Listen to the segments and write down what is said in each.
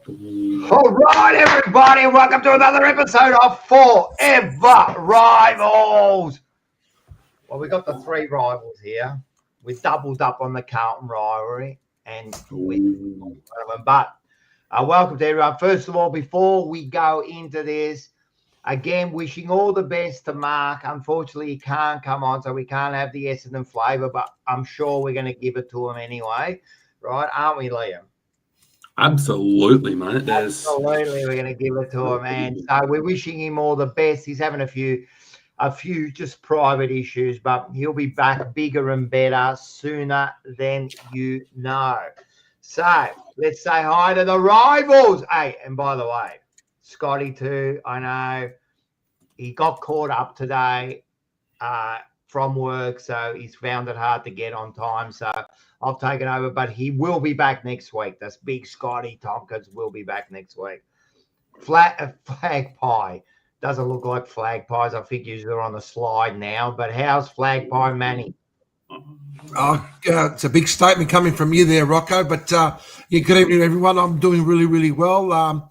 All right, everybody, welcome to another episode of Fourever Rivals. Well, we got the three rivals here. We doubled up on the Carlton rivalry, and but welcome to everyone. First of all, before we go into this, again, wishing all the best to Mark. Unfortunately, he can't come on, so we can't have the Essendon flavour, but I'm sure we're going to give it to him anyway, right? Aren't we, Liam? Absolutely, mate. Absolutely, we're going to give it to him, and so we're wishing him all the best. He's having a few just private issues, but he'll be back bigger and better sooner than you know. So let's say hi to the rivals. Hey, and by the way, Scotty too. I know he got caught up today from work, so he's found it hard to get on time. So I've taken over, but he will be back next week. That's big Scotty Tompkins will be back next week. Flag pie. Doesn't look like flag pies. I think you're on the slide now. But how's flag pie, Manny? It's a big statement coming from you there, Rocco. But good evening, everyone. I'm doing really, really well. A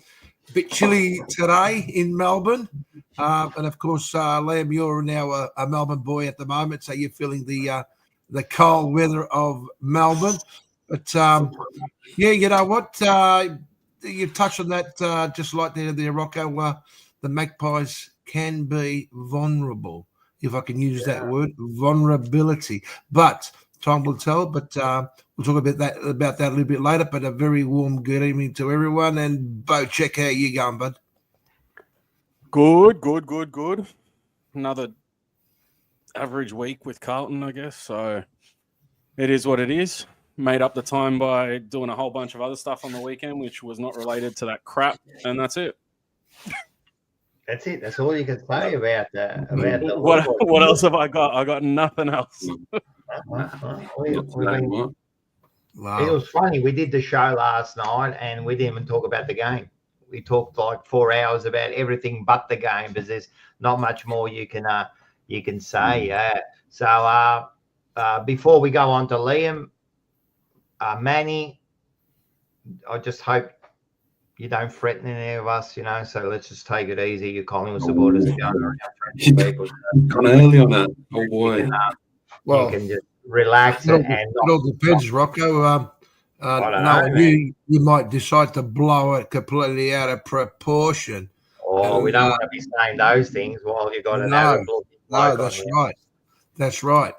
bit chilly today in Melbourne. And, of course, Liam, you're now a Melbourne boy at the moment, so you're feeling the cold weather of Melbourne. But, you know what? You touched on that just like there, Rocco. The Magpies can be vulnerable, if I can use that word, vulnerability. But time will tell. But we'll talk about that a little bit later. But a very warm good evening to everyone. And Bo, check how you going, bud? Good. Another average week with Carlton, I guess. So it is what it is. Made up the time by doing a whole bunch of other stuff on the weekend, which was not related to that crap, and that's it. That's it. That's all you can say about that. What else have I got? I got nothing else. It was funny. We did the show last night, and we didn't even talk about the game. We talked like 4 hours about everything but the game, because there's not much more you can say. Yeah. So before we go on to Liam, Manny, I just hope you don't threaten any of us, so let's just take it easy. Your Collingwood supporters are going around threatening people. Gone early on that. Oh, boy. You can just relax. It all depends, Rocco. You might decide to blow it completely out of proportion. Oh, we don't want to be saying those things while you've got another bloke. No, that's right. That's right.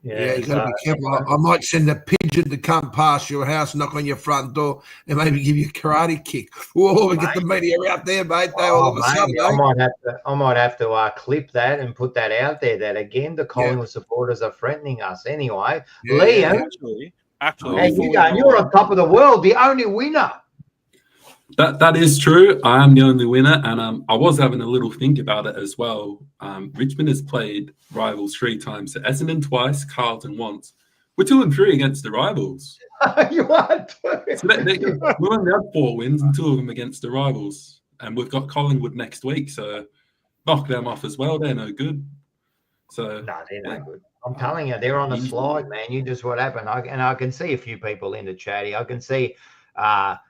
Yeah, you got to be careful. I might send a pigeon to come past your house, knock on your front door, and maybe give you a karate kick. Whoa, get the media out there, mate. All of a sudden, I might have to clip that and put that out there. That again, the Collingwood supporters are threatening us. Anyway, Liam, actually, hey, you're on top of the world, the only winner. That is true. I am the only winner, and I was having a little think about it as well. Richmond has played rivals 3 times, so Essendon twice, Carlton once. We're 2-3 against the rivals. You are too. So we only have 4 wins, and 2 of them against the rivals, and we've got Collingwood next week, so knock them off as well. They're no good. So no, they're no good. I'm telling you, they're on the slide, man. You just what happened, I can see a few people in the chatty. I can see.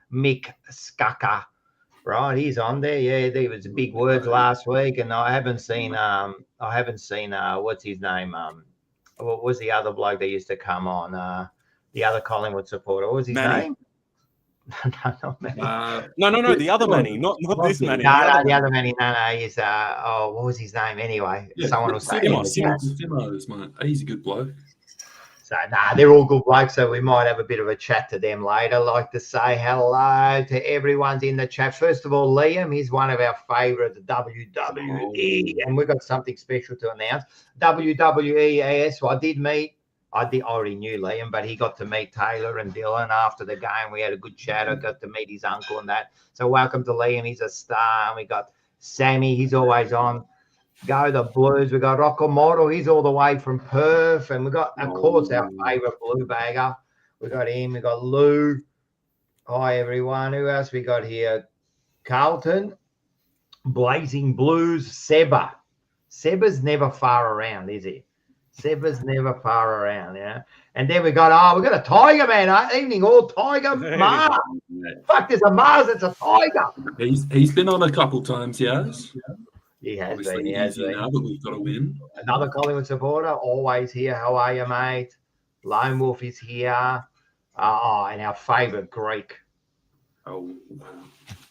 Mick Skaka, right? He's on there. Yeah, there was big words last week, and I haven't seen what's his name? What was the other bloke that used to come on? The other Collingwood supporter. What was his name? No, the other Manny, not this Manny. No, the other Manny. No, he's what was his name anyway? Yeah, someone will say Simos, mate. He's a good bloke. So, they're all good blokes, so we might have a bit of a chat to them later. I'd like to say hello to everyone's in the chat. First of all, Liam, he's one of our favourite WWE, and we've got something special to announce. WWE, so I already knew Liam, but he got to meet Taylor and Dylan after the game. We had a good chat. I got to meet his uncle and that. So welcome to Liam. He's a star. And we got Sammy. He's always on. Go the Blues. We got Rocco Mortal. He's all the way from Perth. And we got, of course, our favourite blue bagger. We got him. We got Lou. Hi, everyone. Who else we got here? Carlton. Blazing Blues. Seba. Seba's never far around, is he? Seba's never far around, yeah. And then we got a tiger, man. Evening all tiger Mars. Fuck, there's a Mars, it's a tiger. He's been on a couple times, yes. He has Obviously been. He has been. Now, but we've got to win. Another Collingwood supporter, always here. How are you, mate? Lone Wolf is here. And our favourite Greek,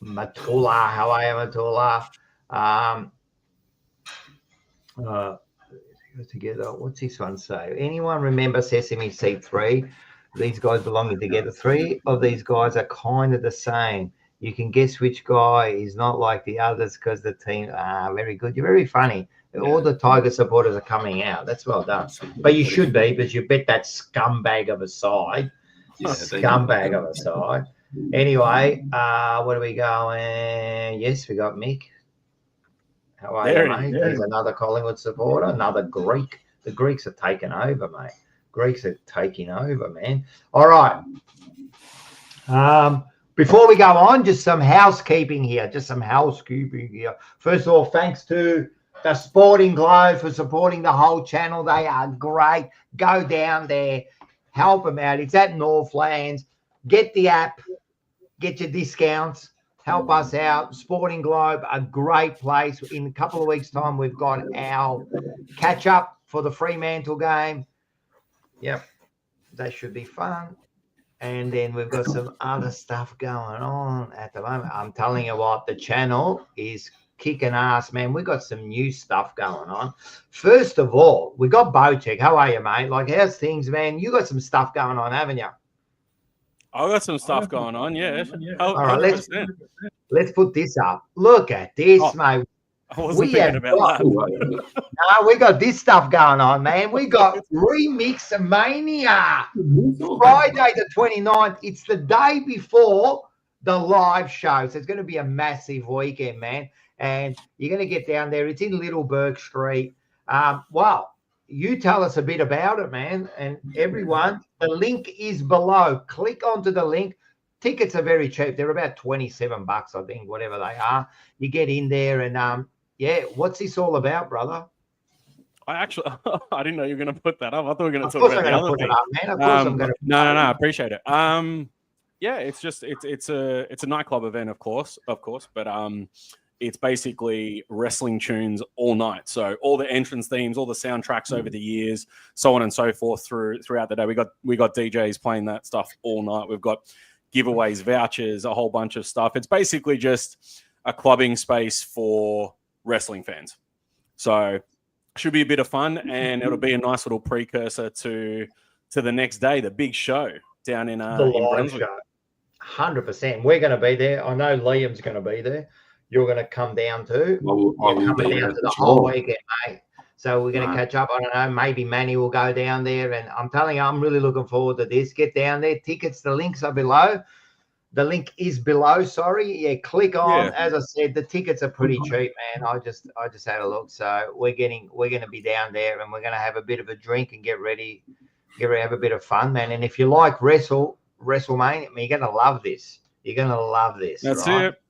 Matula. How are you, Matula? Together. What's this one say? Anyone remember Sesame Seed 3? These guys belonging together. 3 of these guys are kind of the same. You can guess which guy is not like the others because the team. Very good. You're very funny. Yeah. All the Tiger supporters are coming out. That's well done. But you should be, because you bet that scumbag of a side. Yeah, scumbag of a side. Anyway, where are we going? Yes, we got Mick. How are you, mate? There's another Collingwood supporter, another Greek. The Greeks are taking over, mate. Greeks are taking over, man. All right. Before we go on, just some housekeeping here. First of all, thanks to the Sporting Globe for supporting the whole channel. They are great. Go down there. Help them out. It's at Northlands. Get the app. Get your discounts. Help us out. Sporting Globe, a great place. In a couple of weeks' time, we've got our catch-up for the Fremantle game. Yep, that should be fun. And then we've got some other stuff going on at the moment. I'm telling you what, the channel is kicking ass, man. We got some new stuff going on. First of all, we got Bocek. How are you, mate? Like, how's things, man? You got some stuff going on, haven't you? I got some stuff going on, yeah. All right, let's put this up. Look at this, mate. I wasn't thinking about that. No, we got this stuff going on, man. We got Remix Mania. Friday the 29th. It's the day before the live show. So it's going to be a massive weekend, man. And you're going to get down there. It's in Little Burke Street. Well, you tell us a bit about it, man. And everyone, the link is below. Click onto the link. Tickets are very cheap. They're about $27, I think, whatever they are. You get in there and, yeah, what's this all about, brother? I didn't know you were going to put that up. I thought we were going to talk about the other thing. Of course I'm going to. No, I appreciate it. Yeah, it's a nightclub event, of course, but it's basically wrestling tunes all night. So all the entrance themes, all the soundtracks over the years, so on and so forth throughout the day. We got DJs playing that stuff all night. We've got giveaways, vouchers, a whole bunch of stuff. It's basically just a clubbing space for wrestling fans. So should be a bit of fun, and it'll be a nice little precursor to the next day, the big show down in the live show. 100%. We're going to be there. I know Liam's going to be there. You're going to come down too. You're coming down to the whole weekend, mate. So we're going to catch up. I don't know. Maybe Manny will go down there. And I'm telling you, I'm really looking forward to this. Get down there. Tickets, the links are below. The link is below. Sorry. Yeah, click on. Yeah. As I said, the tickets are pretty cheap, man. I just had a look. So we're going to be down there, and we're going to have a bit of a drink and get ready, have a bit of fun, man. And if you like WrestleMania, you're going to love this. You're going to love this. That's right? it.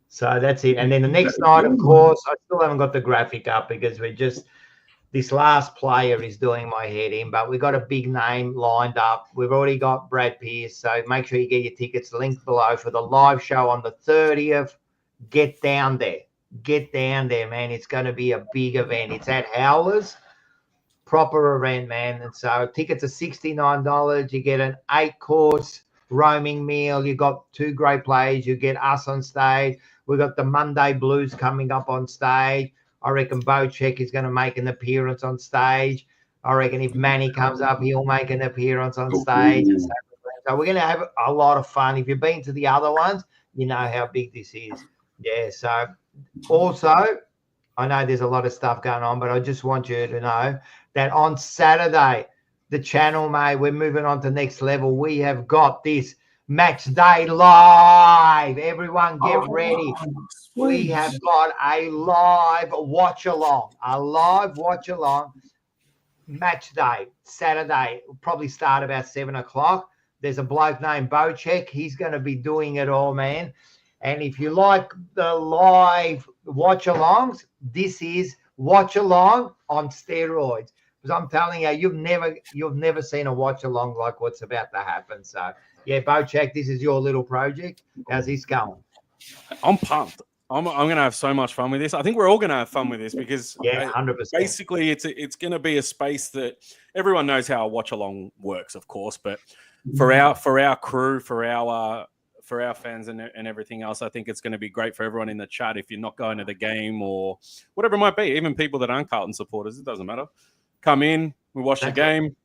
So that's it. And then the next night, of course, I still haven't got the graphic up because this last player is doing my head in, but we got a big name lined up. We've already got Brad Pierce. So make sure you get your tickets linked below for the live show on the 30th. Get down there. Get down there, man. It's going to be a big event. It's at Howler's. Proper event, man. And so tickets are $69. You get an 8-course roaming meal. You got 2 great players. You get us on stage. We've got the Monday Blues coming up on stage. I reckon Bocek is going to make an appearance on stage. I reckon if Manny comes up, he'll make an appearance on stage. So we're going to have a lot of fun. If you've been to the other ones, you know how big this is. Yeah, so also, I know there's a lot of stuff going on, but I just want you to know that on Saturday, the channel, mate, we're moving on to next level. We have got this Match Day live. Everyone get ready. We have got a live watch along. Match Day, Saturday. It'll probably start about 7 o'clock. There's a bloke named Bocek. He's going to be doing it all, man. And if you like the live watch alongs, this is watch along on steroids. Because I'm telling you, you've never seen a watch along like what's about to happen. So yeah, Bochek, this is your little project. How's this going? I'm pumped. I'm going to have so much fun with this. I think we're all going to have fun with this because 100%. Basically it's going to be a space that everyone knows how a watch along works, of course, but for our crew, for our fans and everything else, I think it's going to be great for everyone in the chat. If you're not going to the game or whatever it might be, even people that aren't Carlton supporters, it doesn't matter. Come in, we watch the game.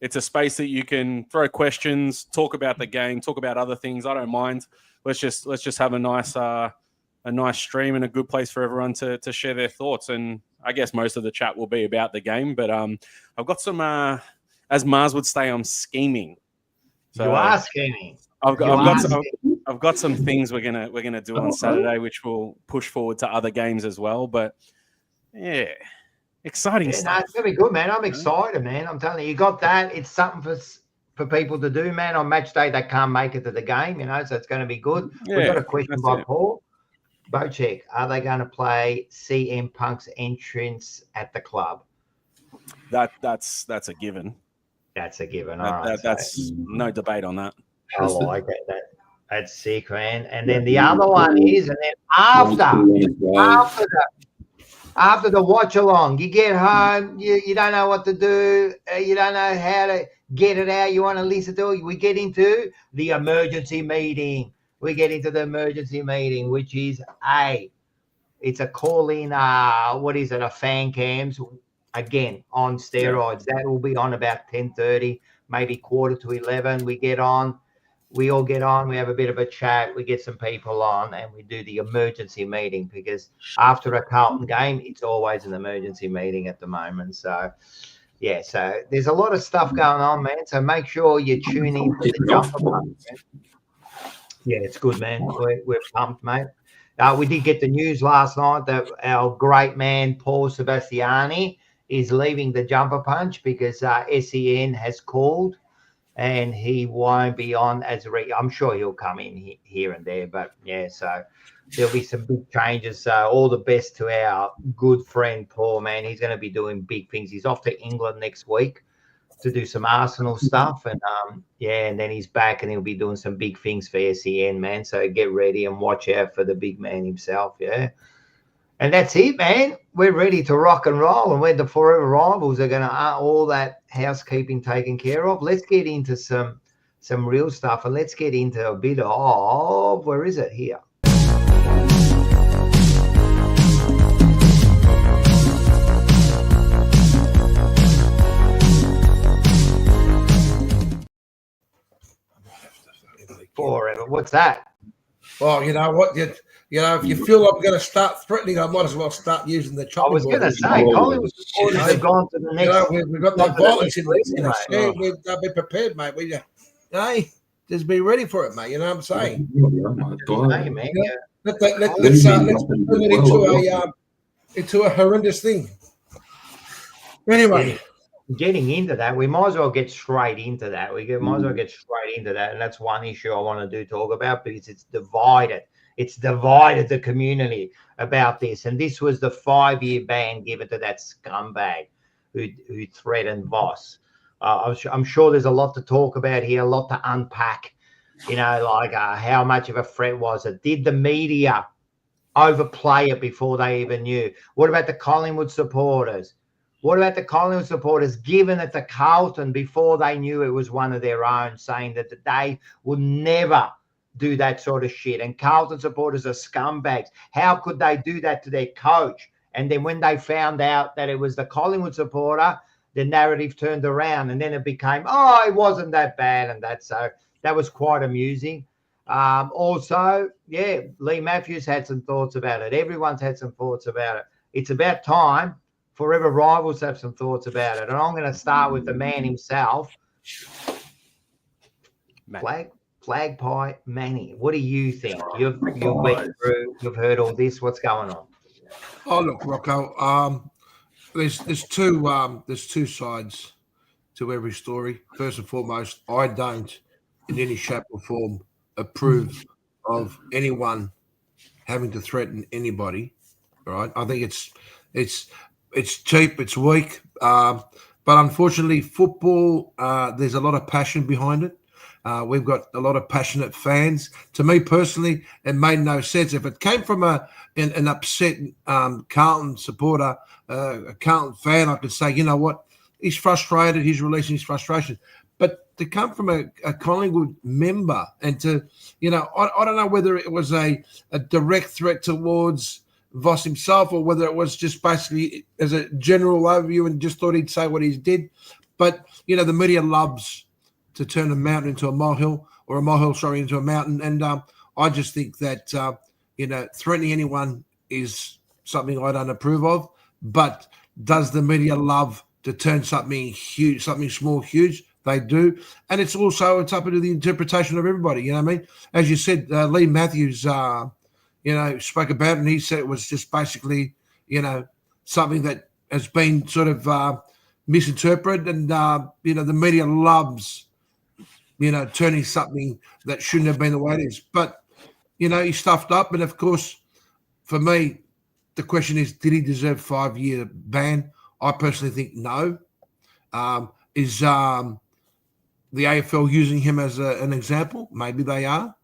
It's a space that you can throw questions, talk about the game, talk about other things. I don't mind. Let's just have a nice stream and a good place for everyone to share their thoughts. And I guess most of the chat will be about the game. But I've got some, as Mars would say, I'm scheming. So you are scheming. I've got some things we're gonna do on Saturday, which will push forward to other games as well. But yeah, exciting stuff. No, it's gonna be good, man. I'm excited, man. I'm telling you, you got that. It's something for people to do, man. On match day, they can't make it to the game, so it's going to be good. Yeah, we've got a question by Paul. Bochek, are they going to play CM Punk's entrance at the club? That's a given. That's a given. That's no debate on that. I like that. That's sick, man. And then the other one is, and then after the watch along, you get home, you don't know what to do, you don't know how to get it out. You want to listen to it. We get into the emergency meeting. Which is it's a call in. What is it? A fan cams again on steroids. That will be on about 10:30, maybe 10:45. We get on. We all get on. We have a bit of a chat. We get some people on, and we do the emergency meeting because after a Carlton game, it's always an emergency meeting at the moment. So. Yeah, so there's a lot of stuff going on, man. So make sure you tune in to the Jumper Punch, man. Yeah, it's good, man. We're pumped, mate. We did get the news last night that our great man, Paul Sebastiani, is leaving the Jumper Punch because SEN has called and he won't be on as I'm sure he'll come in here and there. But, yeah, so there'll be some big changes. So all the best to our good friend Paul, man. He's going to be doing big things. He's off to England next week to do some Arsenal stuff. And, and then he's back and he'll be doing some big things for SEN, man. So get ready and watch out for the big man himself, yeah. And that's it, man. We're ready to rock and roll. And when the Fourever rivals are going to all that housekeeping taken care of, let's get into some real stuff. And let's get into a bit of, where is it here? Fourever. What's that? Well, you know what? If you feel I'm going to start threatening, I might as well start using the chopping board. I was going to say, Collingwood supporters have gone to the next. We've got the violence in the We've be prepared, mate. Just be ready for it, mate. You know what I'm saying? Let's turn it into a horrendous thing. Anyway. Getting into that, we might as well get straight into that. And that's one issue I want to talk about because it's divided. It's divided the community about this. And this was the 5-year ban given to that scumbag who threatened Voss. I'm sure there's a lot to talk about here, a lot to unpack, how much of a threat was it? Did the media overplay it before they even knew? What about the Collingwood supporters? Given it to Carlton before they knew it was one of their own, saying that they would never do that sort of shit. And Carlton supporters are scumbags. How could they do that to their coach? And then when they found out that it was the Collingwood supporter, the narrative turned around and then it became, it wasn't that bad. And that was quite amusing. Also, Lee Matthews had some thoughts about it. Everyone's had some thoughts about it. It's about time Fourever rivals have some thoughts about it. And I'm going to start with the man himself, Flag Pie Manny. What do you think? You've been through, you've heard all this. What's going on? Oh, look, Rocco, there's two sides to every story. First and foremost, I don't in any shape or form approve of anyone having to threaten anybody, right? I think it's cheap, it's weak. But unfortunately, football, there's a lot of passion behind it. We've got a lot of passionate fans. To me personally, it made no sense. If it came from an upset Carlton supporter, a Carlton fan, I could say, you know what, he's frustrated, he's releasing his frustration. But to come from a Collingwood member and to, you know, I don't know whether it was a direct threat towards Voss himself or whether it was just basically as a general overview and just thought he'd say what he did. But, you know, the media loves to turn a mountain into a molehill or a molehill, sorry, into a mountain. And I just think that, you know, threatening anyone is something I don't approve of. But does the media love to turn something huge, something small, huge? They do. And it's up to the interpretation of everybody. You know what I mean? As you said, Lee Matthews, you know, spoke about it, and he said it was just basically, you know, something that has been sort of misinterpreted. And, you know, the media loves, you know, turning something that shouldn't have been the way it is. But, you know, he stuffed up. And, of course, for me, the question is, did he deserve 5-year ban? I personally think no. Is the AFL using him as an example? Maybe they are.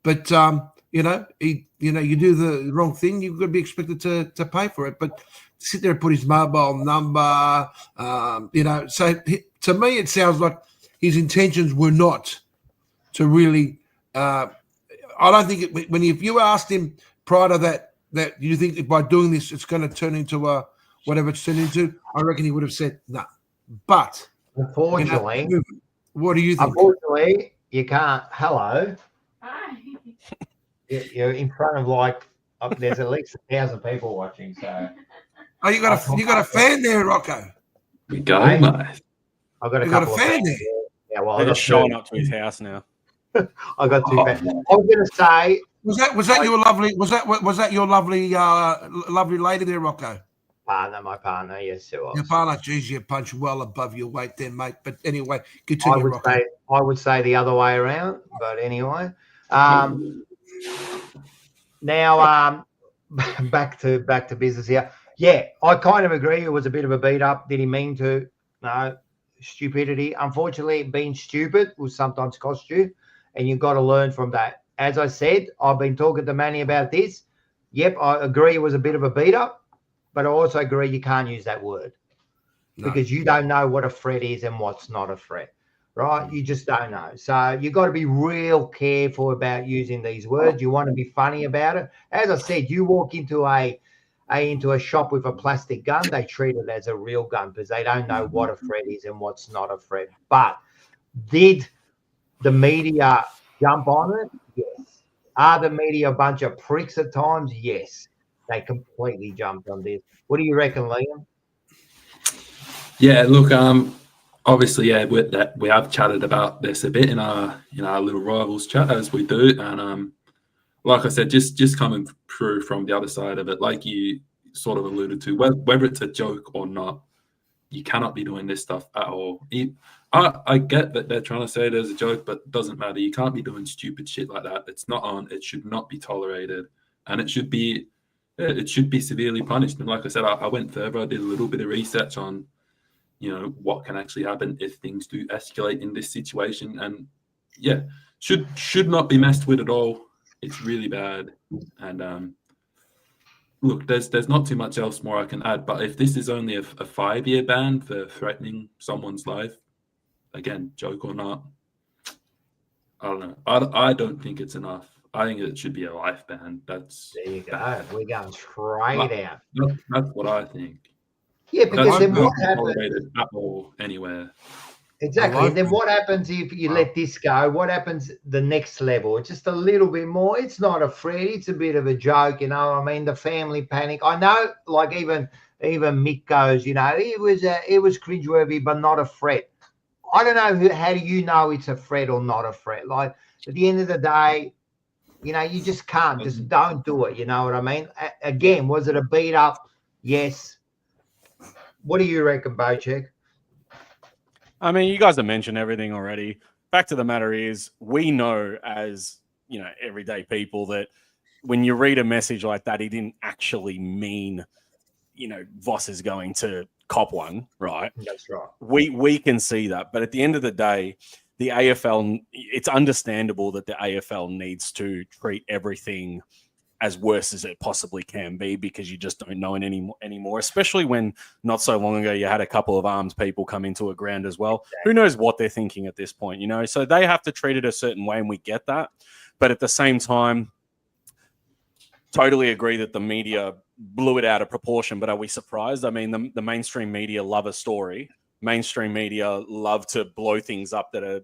But, you know, you do the wrong thing, you've got to be expected to pay for it. But sit there and put his mobile number, you know. So to me, it sounds like his intentions were not to really. I don't think if you asked him prior to that you think by doing this it's going to turn into whatever it's turned into, I reckon he would have said no. But unfortunately, you know, what do you think? Unfortunately, you can't. Hello. Hi. You're in front of there's at least 1,000 people watching. So. Oh, you got a fan there, Rocco. We go, Mate. mate. I've got a You couple got a of fan fans there. Yeah, well, They're I got just showing two. up to his house now. I got 2 fans. I was going to say, Was that your lovely? Was that your lovely lovely lady there, Rocco? my partner, yes, it was. Your partner, geez, you punch well above your weight there, mate. But anyway, continue, Rocco. I would say the other way around, but anyway. Now, back to business here. Yeah, I kind of agree. It was a bit of a beat up. Did he mean to? No, stupidity. Unfortunately, being stupid will sometimes cost you, and you've got to learn from that. As I said, I've been talking to Manny about this. Yep, I agree it was a bit of a beat up, but I also agree you can't use that word because you don't know what a threat is and what's not a threat, right? You just don't know. So you've got to be real careful about using these words. You want to be funny about it. As I said, you walk into a shop with a plastic gun, they treat it as a real gun because they don't know what a threat is and what's not a threat. But did the media jump on it? Yes. Are the media a bunch of pricks at times? Yes. They completely jumped on this. What do you reckon, Liam? Yeah, look, obviously, yeah, we have chatted about this a bit in our little rivals chat as we do, and like I said, just coming through from the other side of it, like you sort of alluded to, whether it's a joke or not, you cannot be doing this stuff at all. I get that they're trying to say it as a joke, but it doesn't matter. You can't be doing stupid shit like that. It's not on. It should not be tolerated, and it should be severely punished. And like I said, I went further. I did a little bit of research on, what can actually happen if things do escalate in this situation, and yeah, should not be messed with at all. It's really bad, and look, there's not too much else more I can add. But if this is only a 5-year ban for threatening someone's life, again, joke or not, I don't know. I don't think it's enough. I think it should be a life ban. There you go. We're going straight out. That's what I think. Yeah, because then what happens? happens? At all, anywhere. Exactly. And then what happens if you let this go? What happens the next level? It's just a little bit more. It's not a threat. It's a bit of a joke, I mean, the family panic. I know, like even Mick goes, it was cringeworthy, but not a threat. I don't know how do you know it's a threat or not a threat? Like at the end of the day, you just can't. Just don't do it. You know what I mean? Again, was it a beat up? Yes. What do you reckon, Bocek? I mean, you guys have mentioned everything already. Fact of the matter is, we know as, everyday people that when you read a message like that, he didn't actually mean, Voss is going to cop one, right? That's right. We can see that. But at the end of the day, the AFL, it's understandable that the AFL needs to treat everything as worse as it possibly can be, because you just don't know it anymore, especially when not so long ago you had a couple of armed people come into a ground as well. Exactly. Who knows what they're thinking at this point, you know? So they have to treat it a certain way, and we get that. But at the same time, totally agree that the media blew it out of proportion. But are we surprised? I mean, the mainstream media love a story. Mainstream media love to blow things up that are,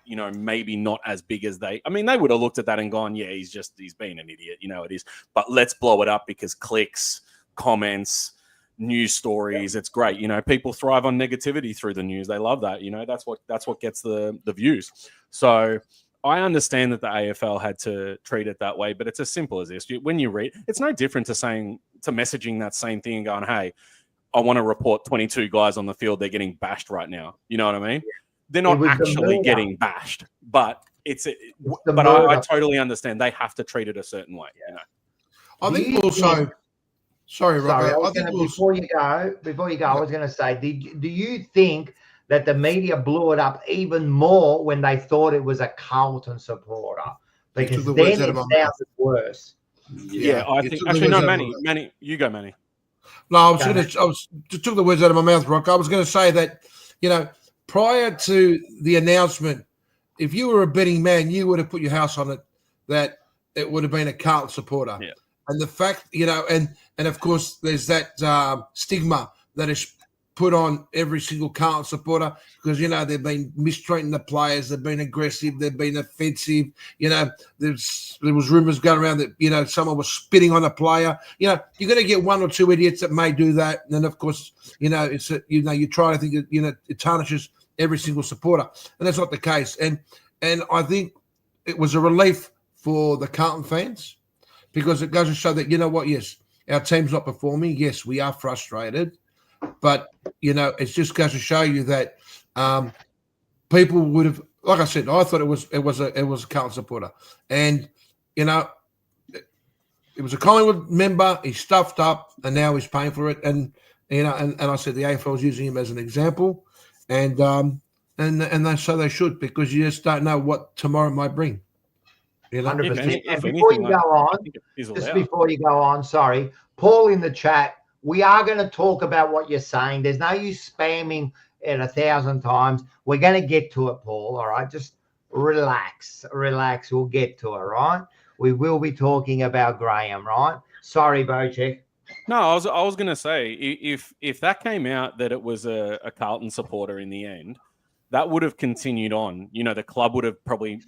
you know, maybe not as big as they would have looked at that and gone, yeah, he's being an idiot, you know, it is. But let's blow it up because clicks, comments, news stories, it's great. You know, people thrive on negativity through the news. They love that. You know, that's what gets the views. So I understand that the AFL had to treat it that way, but it's as simple as this. When you read, it's no different to messaging that same thing and going, hey, I want to report 22 guys on the field. They're getting bashed right now. You know what I mean? They're not actually getting bashed, but I totally understand they have to treat it a certain way. You know, I think also. Sorry, Robert. Before you go, I was going to say, do you think that the media blew it up even more when they thought it was a Carlton supporter? Because then it sounded worse. Yeah, I think actually no, Manny, you go, Manny. No, I was just took the words out of my mouth, Rock. I was going to say that, you know, prior to the announcement, if you were a betting man, you would have put your house on it that it would have been a Carlton supporter. Yeah. And the fact, you know, and of course, there's that stigma that is put on every single Carlton supporter because, you know, they've been mistreating the players, they've been aggressive, they've been offensive. You know, there was rumours going around that, you know, someone was spitting on a player. You know, you're going to get one or two idiots that may do that. And then, of course, you know, you try to think that, you know, it tarnishes every single supporter. And that's not the case. And I think it was a relief for the Carlton fans because it goes to show that, you know what, yes, our team's not performing. Yes, we are frustrated. But, you know, it just goes to show you that people would have, like I said, I thought it was a Carlton supporter. And, you know, it was a Collingwood member. He stuffed up and now he's paying for it. And, you know, and I said the AFL is using him as an example. And so they should, because you just don't know what tomorrow might bring. You know? 100%. And before you go on, sorry, Paul in the chat, we are going to talk about what you're saying. There's no use spamming it 1,000 times. We're going to get to it, Paul. All right, just relax. We'll get to it. Right? We will be talking about Graham. Right? Sorry, Bocek. No, I was going to say if that came out that it was a Carlton supporter in the end, that would have continued on. You know, the club would have probably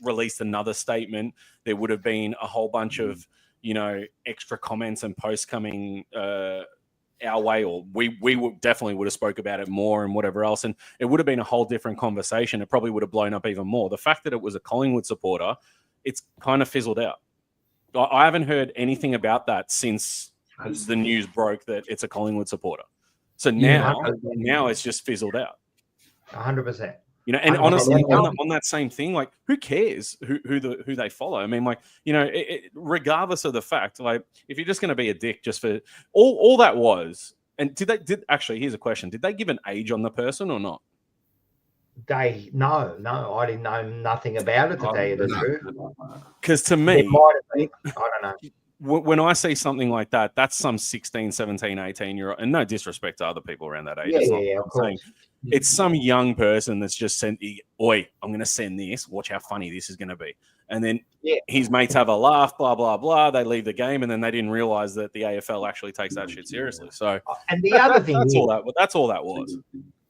released another statement. There would have been a whole bunch of, you know, extra comments and posts coming our way, or we definitely would have spoke about it more and whatever else. And it would have been a whole different conversation. It probably would have blown up even more. The fact that it was a Collingwood supporter, it's kind of fizzled out. I haven't heard anything about that since the news broke that it's a Collingwood supporter. So now it's just fizzled out. 100%. You know, and honestly, on that same thing, like, who cares who they follow? I mean, like, you know, regardless of the fact, like, if you're just going to be a dick just for all that was, and actually, here's a question: did they give an age on the person or not? No, I didn't know nothing about it, to tell you the truth. Because to me, it might have been, I don't know. When I see something like that, that's some 16, 17, 18-year-old, and no disrespect to other people around that age. Yeah, of course. It's some young person that's just sent, oi, I'm going to send this. Watch how funny this is going to be. And then his mates have a laugh, blah, blah, blah. They leave the game, and then they didn't realize that the AFL actually takes that shit seriously. So, and the other thing that's all that was.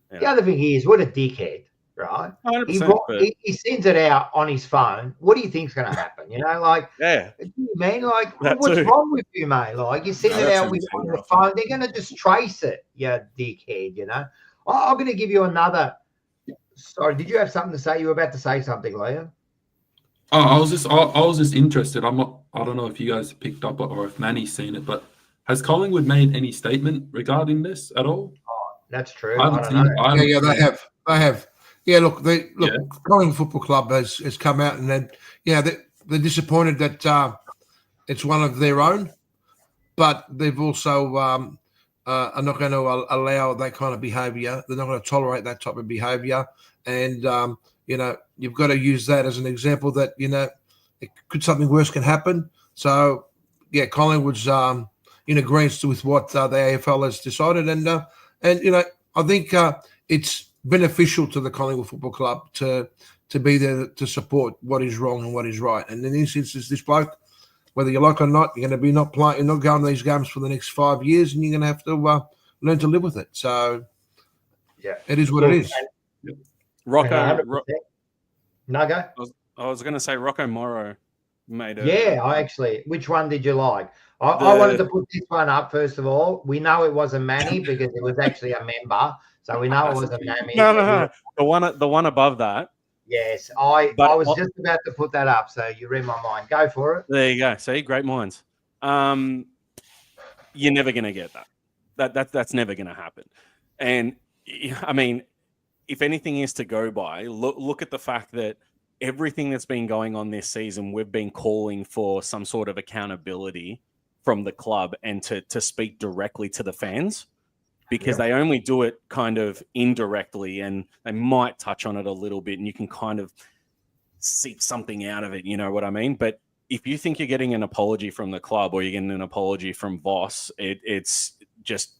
The other thing is, what a dickhead. Right, he sends it out on his phone. What do you think's going to happen? You know, like, man, like, what's wrong with you, mate? Like, you send it out on the phone, they're going to just trace it, you dickhead. You know, I'm going to give you another. Sorry, did you have something to say? You were about to say something, Liam. Oh, I was just interested. I don't know if you guys picked up or if Manny's seen it, but has Collingwood made any statement regarding this at all? Oh, that's true. I don't know. Yeah, they have. Yeah, look, Collingwood Football Club has come out and they're disappointed that it's one of their own, but they've also are not going to allow that kind of behaviour. They're not going to tolerate that type of behaviour. And, you've got to use that as an example that, something worse can happen. So, yeah, Collingwood's in agreement with what the AFL has decided. And I think it's beneficial to the Collingwood Football Club to be there to support what is wrong and what is right. And in this instance, this bloke, whether you like it or not, you're going to be not playing, you're not going to these games for the next 5 years, and you're going to have to learn to live with it. So, yeah, it is what it is. Rocco, no, go. I was going to say Rocco Morrow made a. Yeah, which one did you like? I wanted to put this one up first of all. We know it wasn't Manny because it was actually a member, so we know it wasn't Manny. No. The one above that. Yes, I was just about to put that up, so you read my mind. Go for it. There you go. See, great minds. You're never going to get that. That's never going to happen. And I mean, if anything is to go by, look at the fact that everything that's been going on this season, we've been calling for some sort of accountability from the club and to speak directly to the fans, because they only do it kind of indirectly, and they might touch on it a little bit and you can kind of seep something out of it. You know what I mean? But if you think you're getting an apology from the club or you're getting an apology from Voss, it's just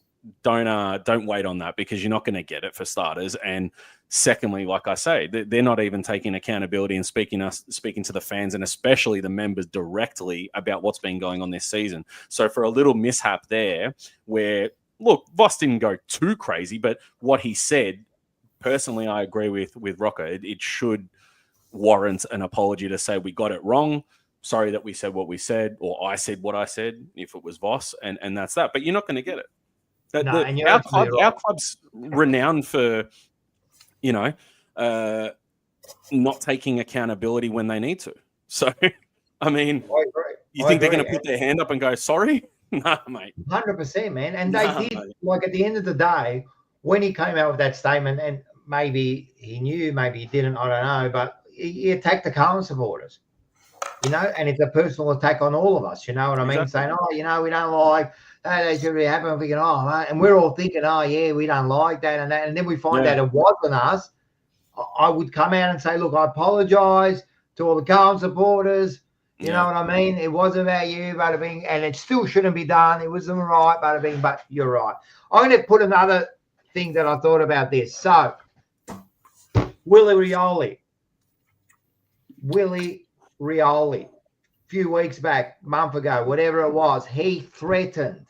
don't wait on that, because you're not going to get it, for starters. And secondly, like I say, they're not even taking accountability and speaking to the fans and especially the members directly about what's been going on this season. So for a little mishap there, where look, Voss didn't go too crazy, but what he said, personally, I agree with Rocco. It should warrant an apology to say we got it wrong. Sorry that we said what we said, or I said what I said, if it was Voss, and that's that. But you're not going to get it. Our club's renowned for, not taking accountability when they need to. So, I mean, you think they're going to put their hand up and go, sorry? Nah, mate. 100%, man. And they did, mate. Like, at the end of the day, when he came out with that statement, and maybe he knew, maybe he didn't, I don't know, but he attacked the Carlton supporters, and it's a personal attack on all of us, you know what I mean? Saying, we don't like, they should be happy. I'm thinking, mate. And we're all thinking, yeah, we don't like that and that. And then we find out it wasn't us. I would come out and say, look, I apologize to all the Carlton supporters. You know what I mean? It wasn't about you, bada bing, and it still shouldn't be done. It wasn't right, bada bing, but you're right. I'm going to put another thing that I thought about this. So, Willie Rioli, a few weeks back, month ago, whatever it was, he threatened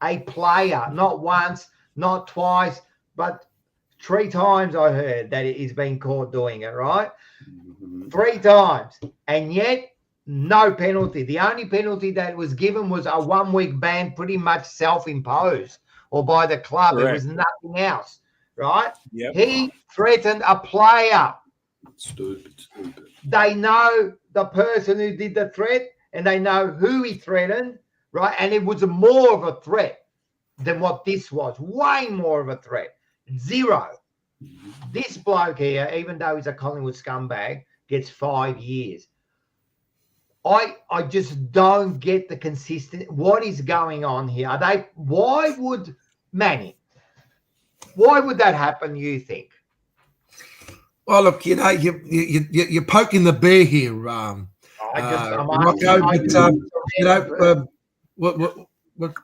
a player, not once, not twice, but 3 times I heard that he's been caught doing it, right? 3 times. And yet, no penalty. The only penalty that was given was a 1-week ban, pretty much self-imposed or by the club. Correct. It was nothing else, right? Yep. He threatened a player. Stupid. They know the person who did the threat and they know who he threatened, right? And it was more of a threat than what this was. Way more of a threat. 0. This bloke here, even though he's a Collingwood scumbag, gets 5 years. I just don't get the consistent. What is going on here? Why would that happen, you think? Well, look, you're poking the bear here,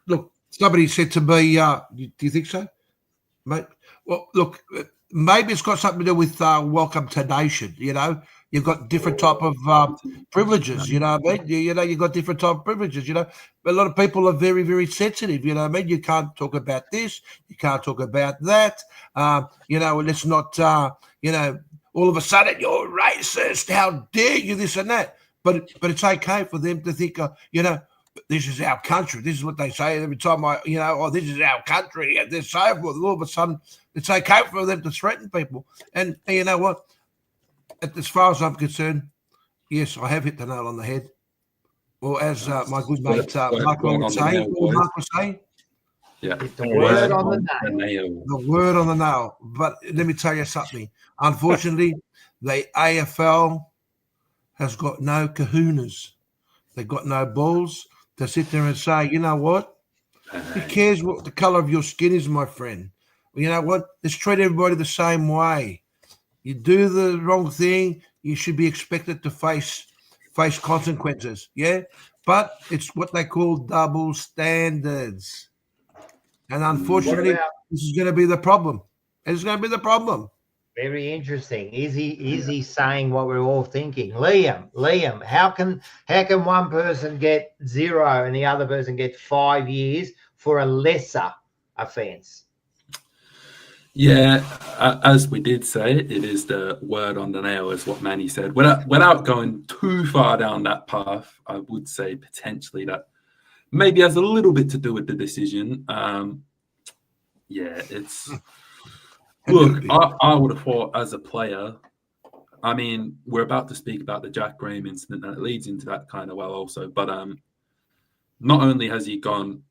look, somebody said to me, do you think so, mate? Well, look, maybe it's got something to do with welcome to nation, You've got different type of privileges, you know what I mean? You've got different type of privileges, A lot of people are very, very sensitive, you know what I mean? You can't talk about this. You can't talk about that. Let's not, all of a sudden you're racist. How dare you, this and that. But it's okay for them to think, this is our country. This is what they say every time this is our country. They're so forth. All of a sudden, it's okay for them to threaten people. And you know what? As far as I'm concerned, yes, I have hit the nail on the head. Or as my good mate Mark would say, the word on the nail. The word on the nail. But let me tell you something. Unfortunately, the AFL has got no kahunas. They've got no balls to sit there and say, you know what? Who cares what the color of your skin is, my friend? You know what? Let's treat everybody the same way. You do the wrong thing, you should be expected to face consequences. Yeah, but it's what they call double standards, and unfortunately, this is going to be the problem. It's going to be the problem. Very interesting. Is he saying what we're all thinking? Liam, how can one person get 0 and the other person get 5 years for a lesser offence? Yeah, as we did say, it is the word on the nail, is what Manny said. Without going too far down that path, I would say potentially that maybe has a little bit to do with the decision. It's... Look, I would have thought as a player, I mean, we're about to speak about the Jack Graham incident, and it leads into that kind of well also. But not only has he gone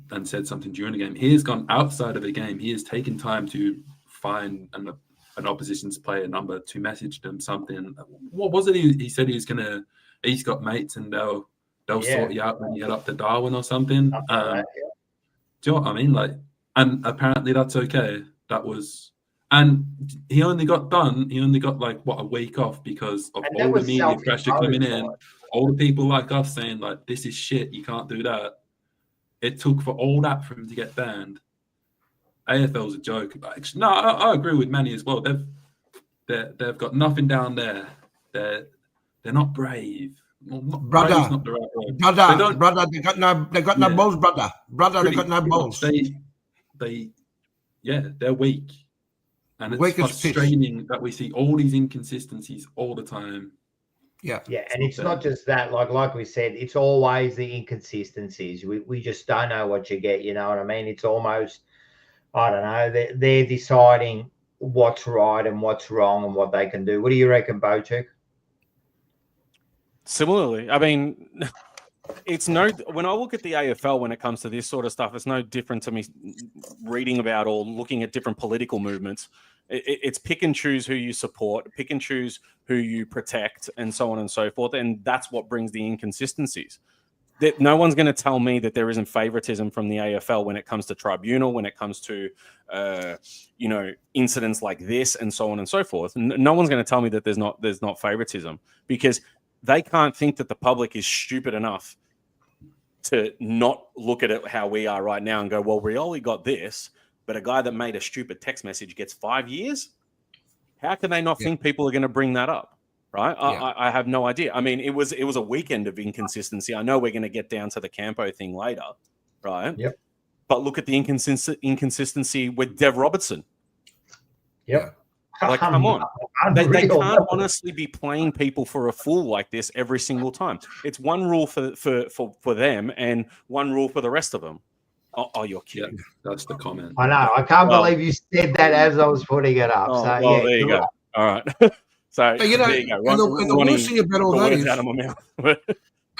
and said something during the game, he has gone outside of the game. He has taken time to find an opposition's player number to message them something. What was it? He said he's got mates and they'll sort you out when you head up to Darwin or something. Do you know what I mean? Like, and apparently that's okay. That was, and he only got like a week off because of all the media pressure coming in, all the people like us saying like, this is shit, you can't do that. It took for all that for him to get banned. AFL's a joke. Actually, no, I agree with Manny as well. They've got nothing down there. They're not brave. Well, brother, brave is not the right word. Brother, they got no balls, brother. They got no balls. They're weak. And it's frustrating that we see all these inconsistencies all the time. Yeah, and it's not just that. Like we said, it's always the inconsistencies. We just don't know what you get. You know what I mean? It's almost, I don't know. They're deciding what's right and what's wrong and what they can do. What do you reckon, Bochuk? Similarly, I mean, when I look at the AFL when it comes to this sort of stuff, it's no different to me reading about or looking at different political movements. It's pick and choose who you support, pick and choose who you protect, and so on and so forth. And that's what brings the inconsistencies. That no one's going to tell me that there isn't favoritism from the AFL when it comes to tribunal, when it comes to, incidents like this, and so on and so forth. No one's going to tell me that there's not favoritism, because they can't think that the public is stupid enough to not look at it how we are right now and go, well, Rioli got this, but a guy that made a stupid text message gets 5 years? How can they not think people are going to bring that up, right? Yeah. I have no idea. I mean, it was a weekend of inconsistency. I know we're going to get down to the Campo thing later, right? Yep. But look at the inconsistency with Dev Robertson. Yep. Like, come on. They can't honestly be playing people for a fool like this every single time. It's one rule for them and one rule for the rest of them. Oh, you're kidding. Yeah, that's the comment. I know. I can't believe you said that as I was putting it up. There you go. All right. So, there you go. And the worst thing about all that is, out of my mouth.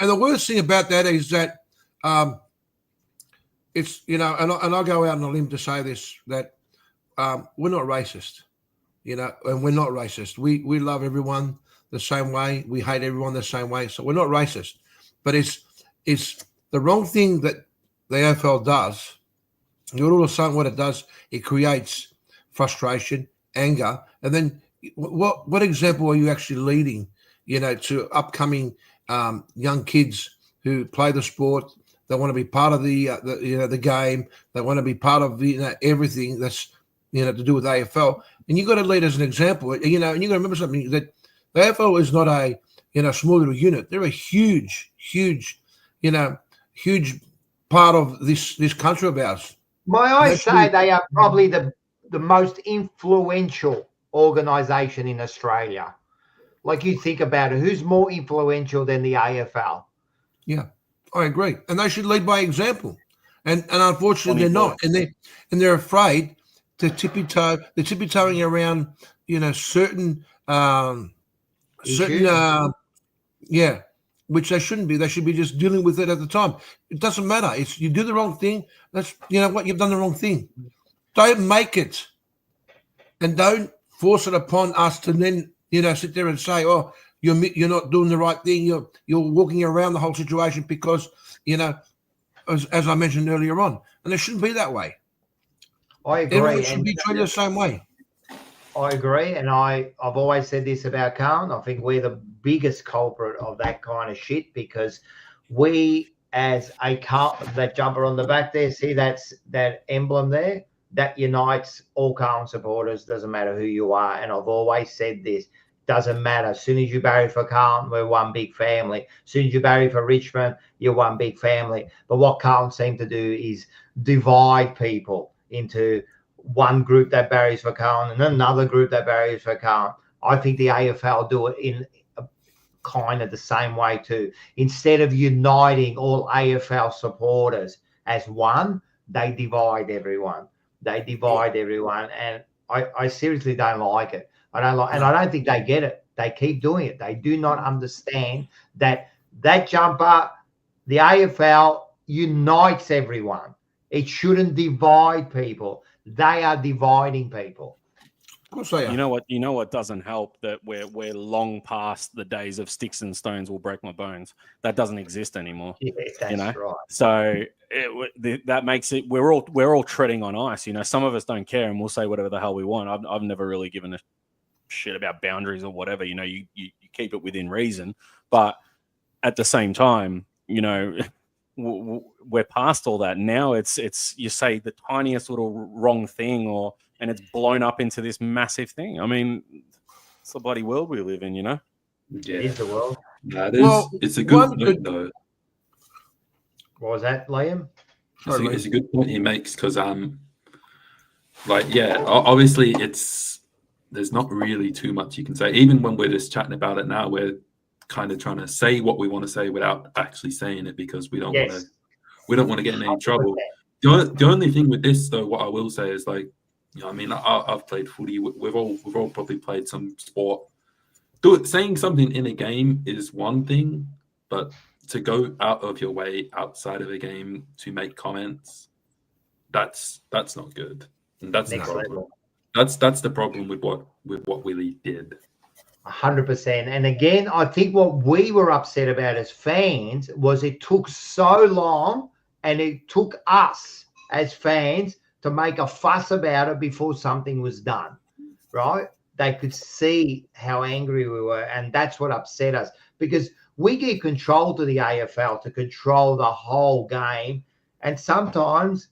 and the worst thing about that is that it's, and I'll go out on a limb to say this, that we're not racist, and we're not racist. We love everyone the same way. We hate everyone the same way. So we're not racist. But it's the wrong thing that the AFL does. All of a sudden what it does, it creates frustration, anger, and then what example are you actually leading, to upcoming young kids who play the sport? They want to be part of the game. They want to be part of everything that's to do with AFL. And you got to lead as an example. And you got to remember something, that the AFL is not a small little unit. They're a huge part of this country of ours. May I say they are probably the most influential organisation in Australia. Like, you think about it, who's more influential than the AFL? Yeah, I agree, and they should lead by example. And unfortunately, they're not, and they're afraid to tippy-toe. They're tippy-toeing around, certain which they shouldn't be. They should be just dealing with it at the time. It doesn't matter. It's, you do the wrong thing. That's, you've done the wrong thing. Don't make it, and don't force it upon us to then, sit there and say, oh, you're not doing the right thing. You're walking around the whole situation because, as I mentioned earlier on, and it shouldn't be that way. I agree. Everyone should be treated the same way. I agree, and I've always said this about Carlton. I think we're the biggest culprit of that kind of shit because we, as a Carlton, that jumper on the back there, see that emblem there, that unites all Carlton supporters. Doesn't matter who you are, and I've always said this. Doesn't matter. As soon as you barry for Carlton, we're one big family. As soon as you barry for Richmond, you're one big family. But what Carlton seem to do is divide people into one group that barries for Carlton and another group that barries for Carlton. I think the AFL do it in kind of the same way too. Instead of uniting all AFL supporters as one, they divide everyone. And I seriously don't like it. I don't think they get it. They keep doing it. They do not understand that jumper, the AFL unites everyone. It shouldn't divide people. They are dividing people. Of course they are. You know what doesn't help? That we're long past the days of sticks and stones will break my bones. That doesn't exist anymore. Yeah, that's right. So that makes it we're all treading on ice. Some of us don't care and we'll say whatever the hell we want. I've never really given a shit about boundaries or whatever. You keep it within reason, but at the same time, we're past all that. Now it's you say the tiniest little wrong thing and it's blown up into this massive thing. I mean, it's the bloody world we live in, Yeah. It is the world. That is, it's a good point, though. What was that, Liam? It's a good point he makes because, obviously there's not really too much you can say. Even when we're just chatting about it now, we're kind of trying to say what we want to say without actually saying it because we don't want to get in any trouble. The only thing with this, though, what I will say is I've played footy. We've all probably played some sport. Saying something in a game is one thing, but to go out of your way outside of a game to make comments, that's not good. And that's the problem. That's the problem with what Willie did. 100%. And again, I think what we were upset about as fans was it took so long and it took us as fans to make a fuss about it before something was done, right? They could see how angry we were, and that's what upset us because we give control to the AFL to control the whole game, and sometimes,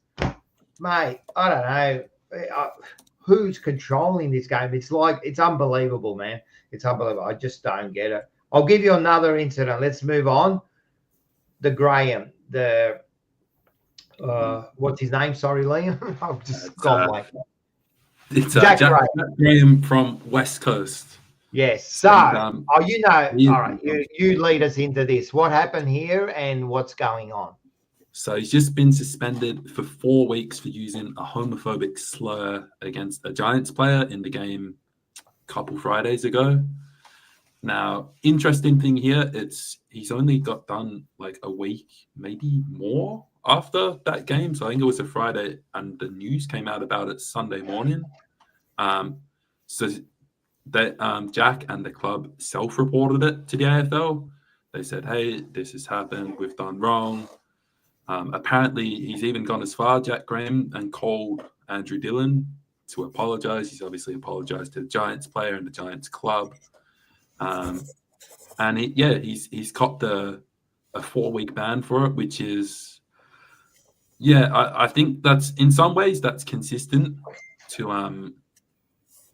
mate, I don't know who's controlling this game. It's unbelievable, man. It's unbelievable. I just don't get it. I'll give you another incident. Let's move on. The Graham, what's his name? Sorry, Liam. I've just gone blank. It's Jack Graham from West Coast. Yes. So, all right, you lead us into this. What happened here and what's going on? So he's just been suspended for 4 weeks for using a homophobic slur against a Giants player in the game a couple Fridays ago. Now, interesting thing here, he's only got done like a week, maybe more after that game. So I think it was a Friday and the news came out about it Sunday morning. So that Jack and the club self-reported it to the AFL. They said, hey, this has happened. We've done wrong. Apparently, he's even gone as far, Jack Graham, and called Andrew Dillon to apologise. He's obviously apologised to the Giants player and the Giants club. And he's copped a 4-week ban for it, which is, I think that's in some ways that's consistent to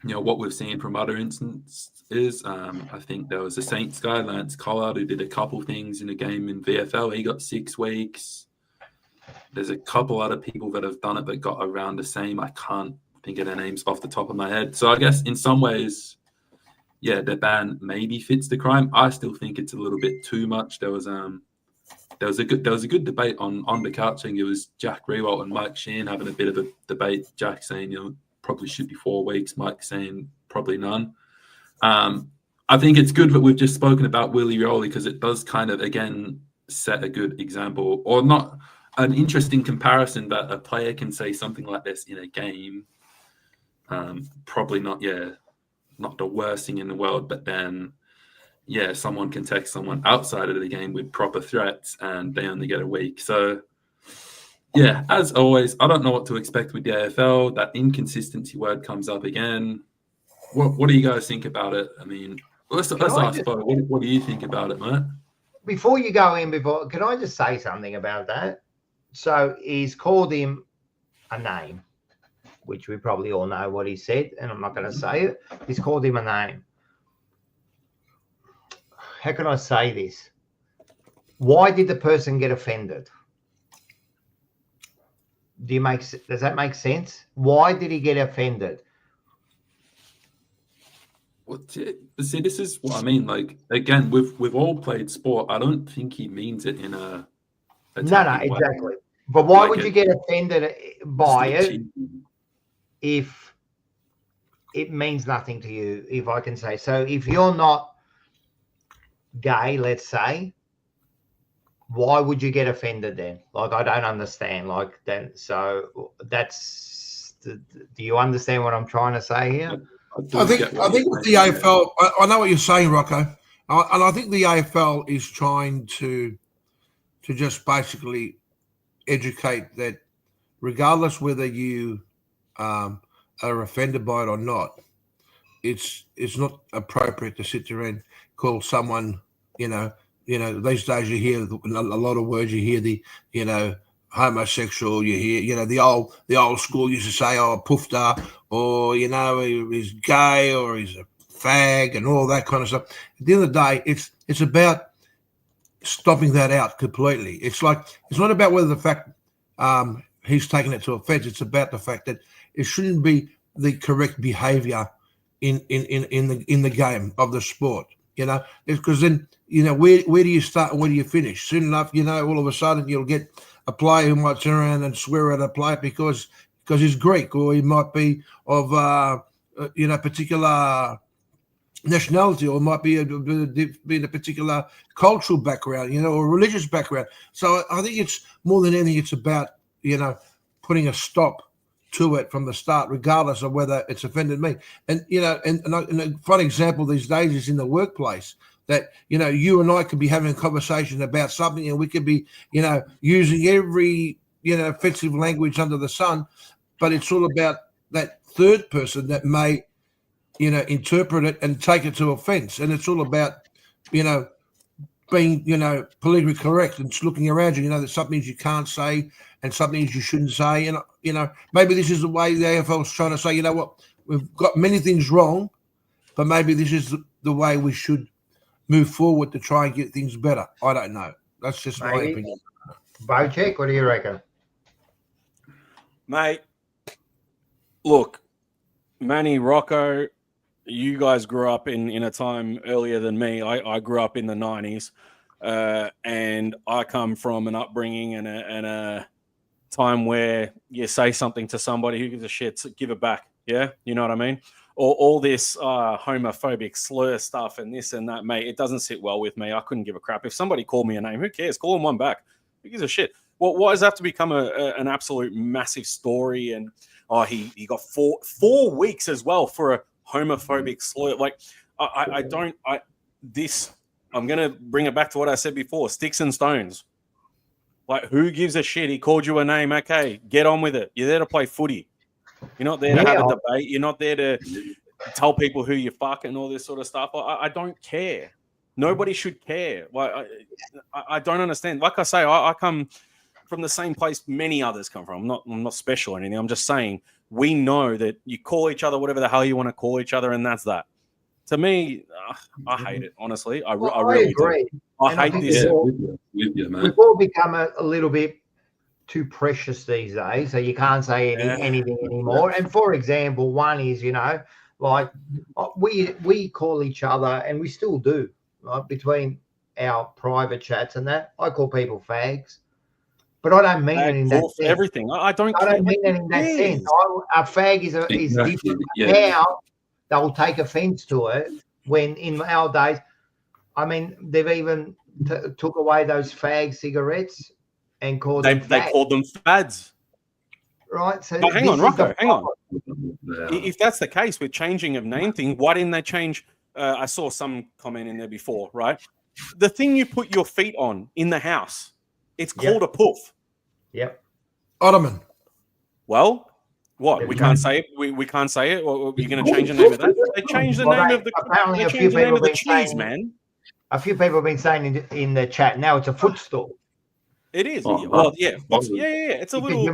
what we've seen from other instances. I think there was a Saints guy, Lance Collard, who did a couple things in a game in VFL. He got 6 weeks. There's a couple other people that have done it that got around the same. I can't think of their names off the top of my head. So I guess in some ways, the ban maybe fits the crime. I still think it's a little bit too much. There was a good debate on the couch. I think it was Jack Rewalt and Mike Sheehan having a bit of a debate. Jack saying probably should be 4 weeks. Mike saying probably none. I think it's good that we've just spoken about Willie Rioli because it does kind of again set a good example, or not an interesting comparison that a player can say something like this in a game. Probably not the worst thing in the world, but then someone can text someone outside of the game with proper threats and they only get a week. So Yeah, as always, I don't know what to expect with the AFL. That inconsistency word comes up again. What do you guys think about it? I mean, let's ask Bo. What do you think about it, mate? Before you go in, can I just say something about that? So he's called him a name, which we probably all know what he said, and I'm not going to say it. He's called him a name. How can I say this? Why did the person get offended? Does that make sense? Why did he get offended? See, this is what I mean. Like, again, we've all played sport. I don't think he means it in a no, exactly. But why would you get offended by it if it means nothing to you? If I can say so, if you're not gay, let's say, why would you get offended then? Like, I don't understand. Like that. So that's. Do you understand what I'm trying to say here? I think with the AFL, I know what you're saying, Rocco, and I think the AFL is trying to just basically educate that, regardless whether you are offended by it or not, it's not appropriate to sit there and call someone, you know, these days you hear a lot of words. You hear homosexual. You hear, the old school used to say, oh, poofter, or he's gay, or he's a fag, and all that kind of stuff. At the end of the day, it's about stopping that out completely. It's not about whether the fact he's taken it to offense. It's about the fact that it shouldn't be the correct behavior in the game of the sport. Because then where do you start and where do you finish? Soon enough, all of a sudden you'll get a player who might turn around and swear at a player because he's Greek, or he might be of particular nationality, or might be in a particular cultural background, or religious background. So I think it's more than anything, it's about putting a stop to it from the start, regardless of whether it's offended me. And and a fun example these days is in the workplace, that you and I could be having a conversation about something, and we could be using every offensive language under the sun, but it's all about that third person that may interpret it and take it to offense. And it's all about being politically correct and just looking around you. There's some things you can't say and some things you shouldn't say. And maybe this is the way the AFL is trying to say, we've got many things wrong, but maybe this is the way we should move forward to try and get things better. I don't know. That's just my opinion. Bocek, what do you reckon? Mate, look, Manny, Rocco, you guys grew up in a time earlier than me. I grew up in the 90s, and I come from an upbringing and a time where you say something to somebody, who gives a shit, so give it back. Yeah, you know what I mean? All this homophobic slur stuff and this and that, mate, it doesn't sit well with me. I couldn't give a crap. If somebody called me a name, who cares? Call them one back. Who gives a shit? Well, why does that have to become an absolute massive story? And he got four weeks as well for a homophobic slur. Like, I'm going to bring it back to what I said before, sticks and stones. Like, who gives a shit? He called you a name. Okay, get on with it. You're there to play footy. You're not there to have a debate. You're not there to tell people who you fuck and all this sort of stuff. I don't care. Nobody should care. Like, I don't understand. Like I say, I come from the same place many others come from. I'm not special or anything. I'm just saying, we know that you call each other whatever the hell you want to call each other, and that's that. To me, I hate it, honestly. I really agree. Do. I hate this. We've all become a little bit too precious these days, so you can't say anything anymore. And for example, one is, like we call each other, and we still do, right, between our private chats and that. I call people fags, but I don't mean it in that sense. Everything. I don't mean it in that sense. A fag is different. Now they'll take offence to it, when in our days, I mean, they've even took away those fag cigarettes and called them fads. They called them fads. Right. So hang on, Rocco, hang on. If that's the case with changing of name thing, why didn't they change? I saw some comment in there before, right? The thing you put your feet on in the house, it's called a poof. Yep. Ottoman. Well, what? We can't say it. We can't say it. Or you're going to change the name of that? They changed the name of the. Apparently, They a few changed the name people of the been cheese, saying, man. A few people have been saying in the chat now it's a footstool. It is. Oh, Well, yeah. well, Yeah. It's a Because little. you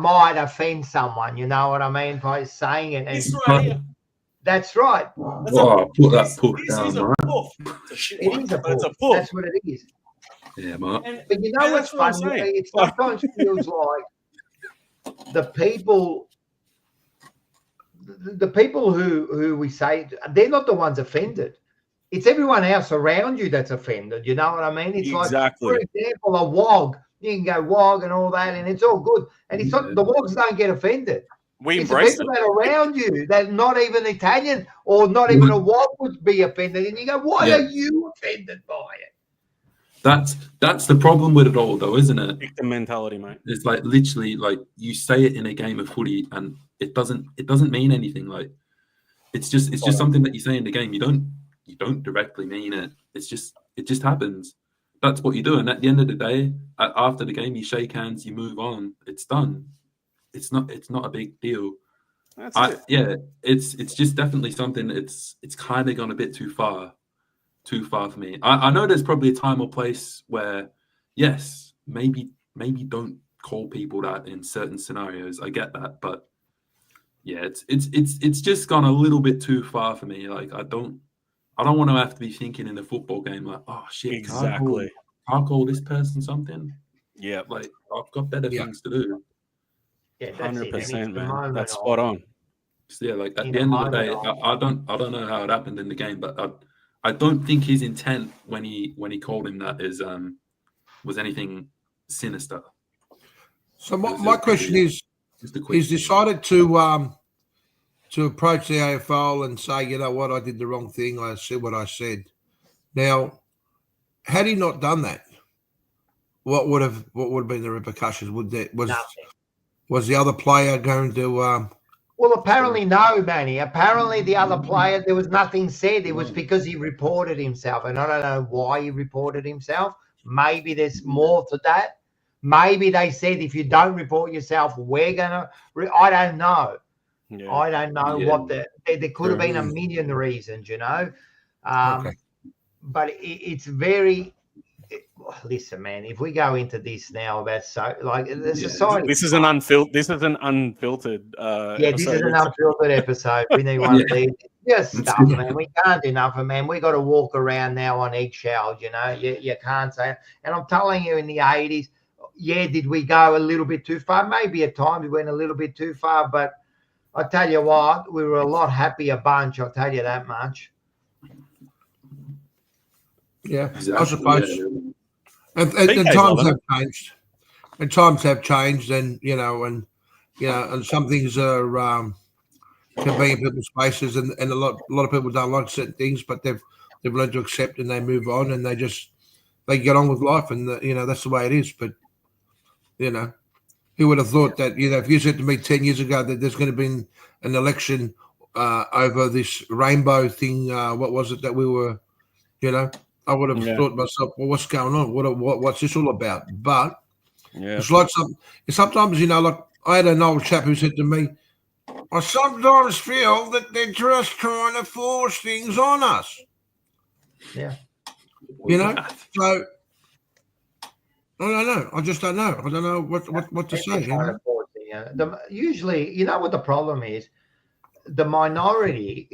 might offend someone. You know what I mean by saying it. And This right here. that's right. Oh, put that push This is down, a right? puff. It's a shit It one, is a but it's a puff. puff. That's what it is. Yeah, Mark. But you know And what's that's what I'm funny? saying. It sometimes feels like the people who we say, they're not the ones offended. It's everyone else around you that's offended. You know what I mean? It's Exactly. like, for example, a WOG. You can go WOG and all that, and it's all good. And it's not the WOGs don't get offended. We It's the embrace people it. that are around you that not even Italian or not even a WOG would be offended. And you go, why are you offended by it? That's the problem with it all, though, isn't it? Victim mentality, mate. It's like literally like you say it in a game of footy, and it doesn't mean anything. Like it's just something that you say in the game. You don't directly mean it. It just happens. That's what you do. And at the end of the day, after the game, you shake hands, you move on. It's done. It's not a big deal. That's it. Yeah, it's just definitely something. It's kind of gone a bit too far for me. I know there's probably a time or place where, yes, maybe don't call people that in certain scenarios. I get that, but yeah, it's just gone a little bit too far for me. Like I don't want to have to be thinking in the football game like, oh shit, Exactly. Can't call this person something. Yeah. Like I've got better things to do. Yeah, that's 100%, man. moment That's spot on. So yeah, like at the end of the day, I don't know how it happened in the game, but I don't think his intent when he called him that was anything sinister. So my question is, he's decided to approach the AFL and say, you know what, I did the wrong thing. I said what I said. Now, had he not done that, what would have been the repercussions? Was the other player going to? Well, apparently no, Manny. Apparently the other player, there was nothing said. It was because he reported himself, and I don't know why he reported himself. Maybe there's more to that. Maybe they said if you don't report yourself, we're gonna. I don't know. Yeah. I don't know what there could have been a million reasons, you know. But it's very. Listen, man. If we go into this now about the society, this is an unfiltered. This is an unfiltered. This is an unfiltered episode. We need one of these. Just stuff, man. We can't do nothing, man. We got to walk around now on eggshells. You know, you can't say. And I'm telling you, in the 80s, did we go a little bit too far? Maybe at times we went a little bit too far, but I tell you what, we were a lot happier bunch. I'll tell you that much. Yeah, exactly. I suppose. And times have changed. And times have changed, and and some things are can be in people's faces, and a lot of people don't like certain things, but they've learned to accept and they move on and they get on with life, and that's the way it is. But who would have thought that if you said to me 10 years ago that there's going to be an election over this rainbow thing, what was it that we were, I would have thought to myself, well, what's going on? What's this all about? But it's like sometimes, like I had an old chap who said to me, I sometimes feel that they're just trying to force things on us. Yeah. So I don't know. I just don't know. I don't know what to say. Usually, you know what the problem is? The majority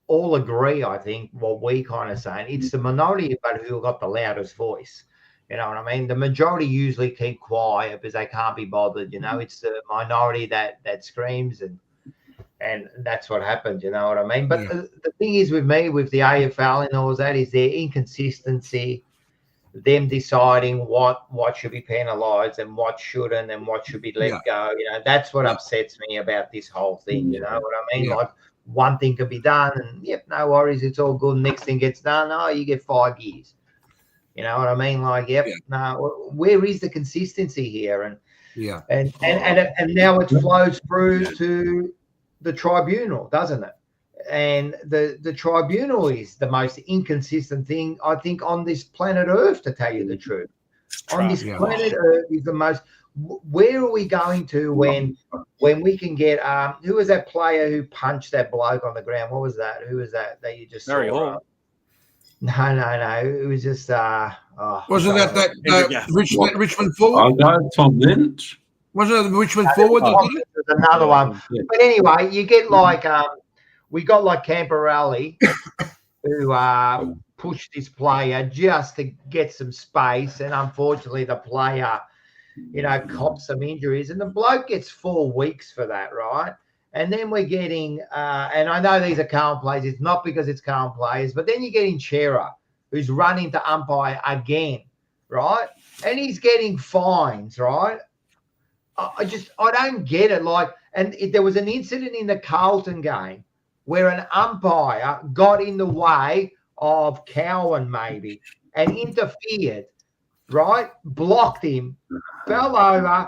all agree, I think, what we kind of saying. It's the minority, but who got the loudest voice. You know what I mean? The majority usually keep quiet because they can't be bothered. It's the minority that screams, and that's what happens. You know what I mean? But the thing is with me, with the AFL and all that, is their inconsistency, them deciding what should be penalised and what shouldn't, and what should be let go. That's what upsets me about this whole thing. You know what I mean? Like one thing can be done, and no worries, it's all good. Next thing gets done, you get 5 years. You know what I mean? Like, no, where is the consistency here? And now it flows through to the tribunal, doesn't it? And the tribunal is the most inconsistent thing, I think, on this planet Earth, to tell you the truth. on this planet Earth is the most. Where are we going to when we can get? Who was that player who punched that bloke on the ground? What was that? Who was that you just Very saw? Hall. No. It was just. Wasn't that Richmond forward? Tom Lynch. Wasn't it the Richmond forward? There's another one. Yeah. But anyway, you get like we got like Camperelli who pushed this player just to get some space, and unfortunately the player, copped some injuries, and the bloke gets 4 weeks for that, right? And then we're getting, and I know these are Carlton players, it's not because it's Carlton players, but then you're getting Chera, who's run into Umpire again, right? And he's getting fines, right? I don't get it. There was an incident in the Carlton game where an umpire got in the way of Cowan maybe and interfered, right? Blocked him, fell over.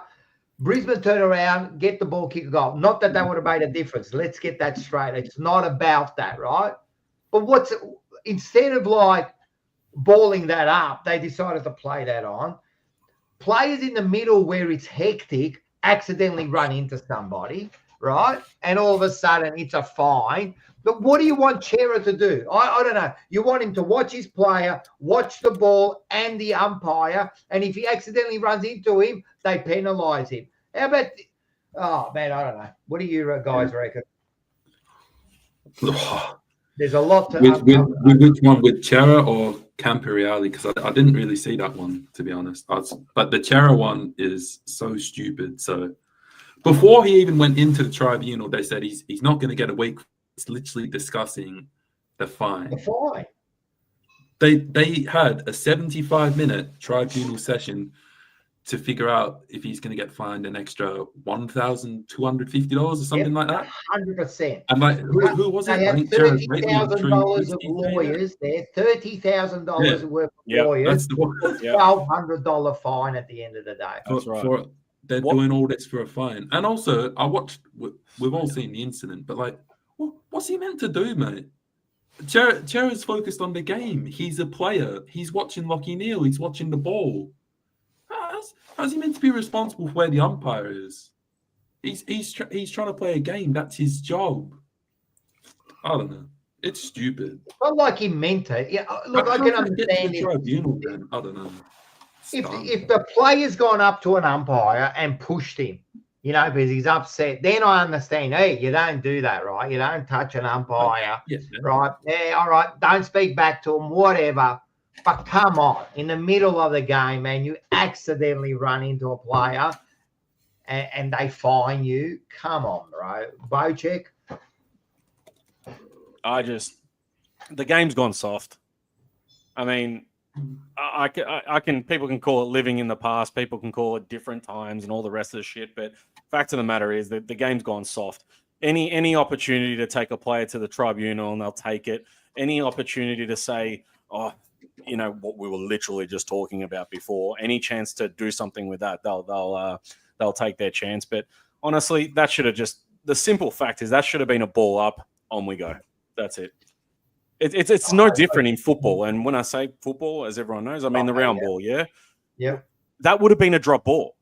Brisbane turn around, get the ball, kick a goal. Not that would have made a difference. Let's get that straight. It's not about that, right? But instead of balling that up, they decided to play that on. Players in the middle where it's hectic accidentally run into somebody, right? And all of a sudden it's a fine. But what do you want Chera to do? I don't know. You want him to watch his player, watch the ball and the umpire, and if he accidentally runs into him, they penalise him. How about oh, man, I don't know. What do you guys reckon? There's a lot to... With which one? With Chera or Camperelli? Because I didn't really see that one, to be honest. But the Chera one is so stupid. So before he even went into the tribunal, they said he's not going to get a week. It's literally discussing the fine. The fine. They had a 75-minute tribunal session to figure out if he's going to get fined an extra $1,250 or something like that. 100%. And who was it? They had $30,000 of lawyers there. $30,000 worth of lawyers. That's the one. $1,200 fine at the end of the day. That's right. They're doing all this for a fine. And also, I watched. We've all seen the incident, but what's he meant to do, mate? Chera's focused on the game. He's a player. He's watching Lachie Neale. He's watching the ball. How's he meant to be responsible for where the umpire is? He's trying to play a game. That's his job. I don't know. It's stupid. Not like he meant it. Yeah, look, I can understand it. I don't know. If the player's gone up to an umpire and pushed him, because he's upset, then I understand. Hey, you don't do that, right? You don't touch an umpire, right? Yeah, all right. Don't speak back to him, whatever. But come on, in the middle of the game, man, you accidentally run into a player and they fine you. Come on, bro. Bocek. The game's gone soft. I mean, I can. People can call it living in the past. People can call it different times and all the rest of the shit. But fact of the matter is that the game's gone soft. Any opportunity to take a player to the tribunal and they'll take it. Any opportunity to say, what we were literally just talking about before. Any chance to do something with that, they'll take their chance. But honestly, that should have the simple fact is that should have been a ball up. On we go. That's it. It's no different in football. And when I say football, as everyone knows, I mean the round ball. Yeah. Yeah. That would have been a drop ball.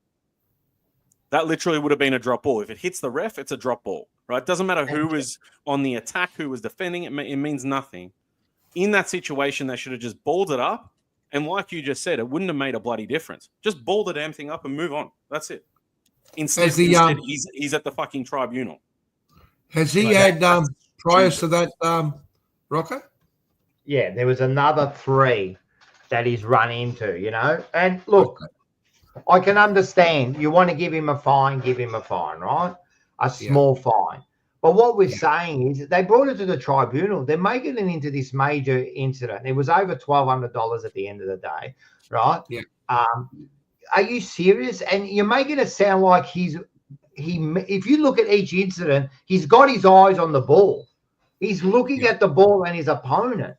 That literally would have been a drop ball. If it hits the ref, it's a drop ball, right? It doesn't matter who was on the attack, who was defending. It means nothing. In that situation, they should have just balled it up. And like you just said, it wouldn't have made a bloody difference. Just ball the damn thing up and move on. That's it. Instead he's at the fucking tribunal. Has he had prior to that, Rocco? Yeah, there was another 3 that he's run into, And look, I can understand. You want to give him a fine, right? A small fine. But what we're saying is they brought it to the tribunal. They're making it into this major incident. It was over $1,200 at the end of the day, right? Yeah. Are you serious? And you're making it sound like if you look at each incident, he's got his eyes on the ball. He's looking at the ball and his opponent.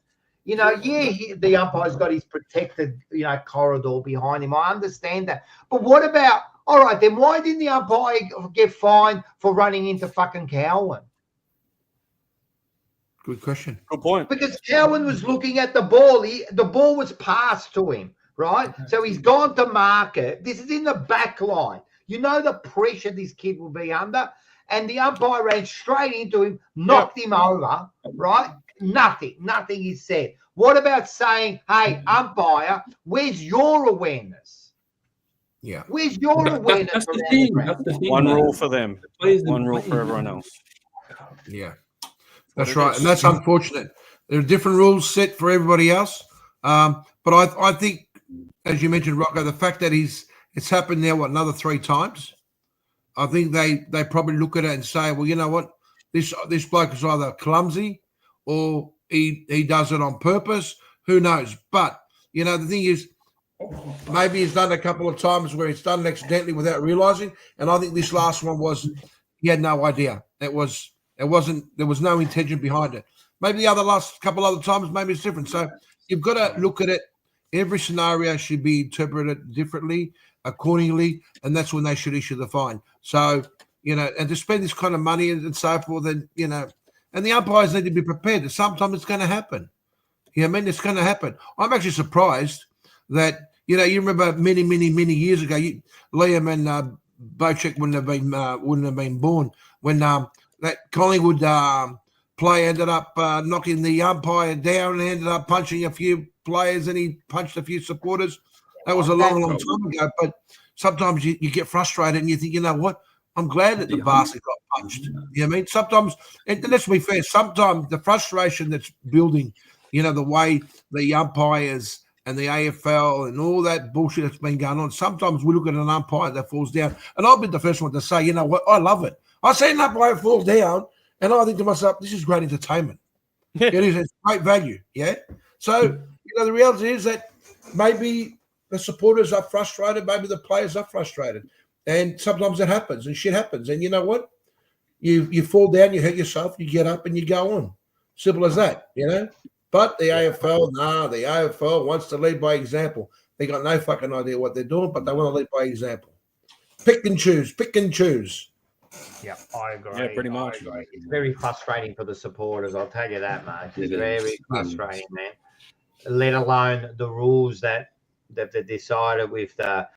The umpire's got his protected, corridor behind him. I understand that. But what about, all right, then why didn't the umpire get fined for running into fucking Cowan? Good question. Good point. Because Cowan was looking at the ball. The ball was passed to him. right? So he's gone to market. This is in the back line. You know the pressure this kid will be under. And the umpire ran straight into him, knocked him over, right? Nothing is said. What about saying, hey, umpire, where's your awareness? Yeah. Where's your awareness? That's the thing. One rule for them. One rule for everyone else. Yeah. That's right. And that's unfortunate. There are different rules set for everybody else. But I think, as you mentioned, Rocco, the fact that it's happened now, another 3 times, I think they probably look at it and say, well, you know what? This bloke is either clumsy or he does it on purpose. Who knows? But, you know, the thing is, maybe he's done a couple of times where it's done accidentally without realising. And I think this last one he had no idea. There was no intention behind it. Maybe the last couple other times, maybe it's different. So you've got to look at it. Every scenario should be interpreted differently, accordingly, and that's when they should issue the fine. So, you know, and to spend this kind of money and so forth, then, you know, and the umpires need to be prepared that sometimes it's going to happen. You know what I mean? It's going to happen. I'm actually surprised that, you know, you remember many years ago, Liam and Bocek wouldn't have been born when that Collingwood play ended up knocking the umpire down and ended up punching a few players, and he punched a few supporters. That was a long time ago. But sometimes you get frustrated and you think, you know what? I'm glad that the bastard got punched. You know what I mean? Sometimes, and let's be fair, sometimes the frustration that's building, you know, the way the umpires and the AFL and all that bullshit that's been going on, sometimes we look at an umpire that falls down, and I'll be the first one to say, you know what? I love it. I see an umpire fall down, and I think to myself, this is great entertainment. Yeah. It is. It's great value, yeah? So, you know, the reality is that maybe the supporters are frustrated, maybe the players are frustrated. And sometimes it happens and shit happens. And you know what? You fall down, you hurt yourself, you get up and you go on. Simple as that, you know? But the AFL wants to lead by example. They got no fucking idea what they're doing, but they want to lead by example. Pick and choose. Yeah, I agree. Yeah, pretty much. It's very frustrating for the supporters, I'll tell you that, mate. It's very frustrating, man. Let alone the rules that they decided with the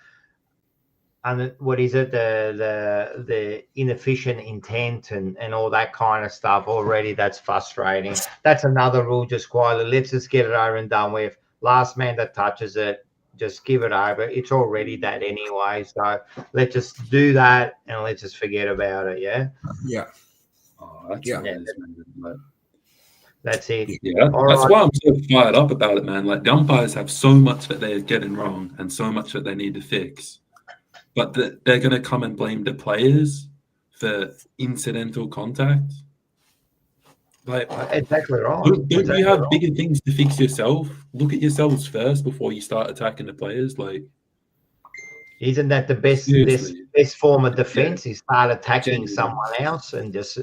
what is it, the inefficient intent and all that kind of stuff. Already that's frustrating. That's another rule, just quietly. Let's just get it over and done with. Last man that touches it, just give it over. It's already that anyway. So let's just do that and let's just forget about it. Yeah. Yeah. That's it. Yeah, that's why I'm so fired up about it, man. Like, the umpires have so much that they're getting wrong and so much that they need to fix, but they're going to come and blame the players for incidental contact. Like, exactly right. Don't you have bigger things to fix yourself? Look at yourselves first before you start attacking the players. Like, isn't that the best form of defense? Is start attacking someone else and just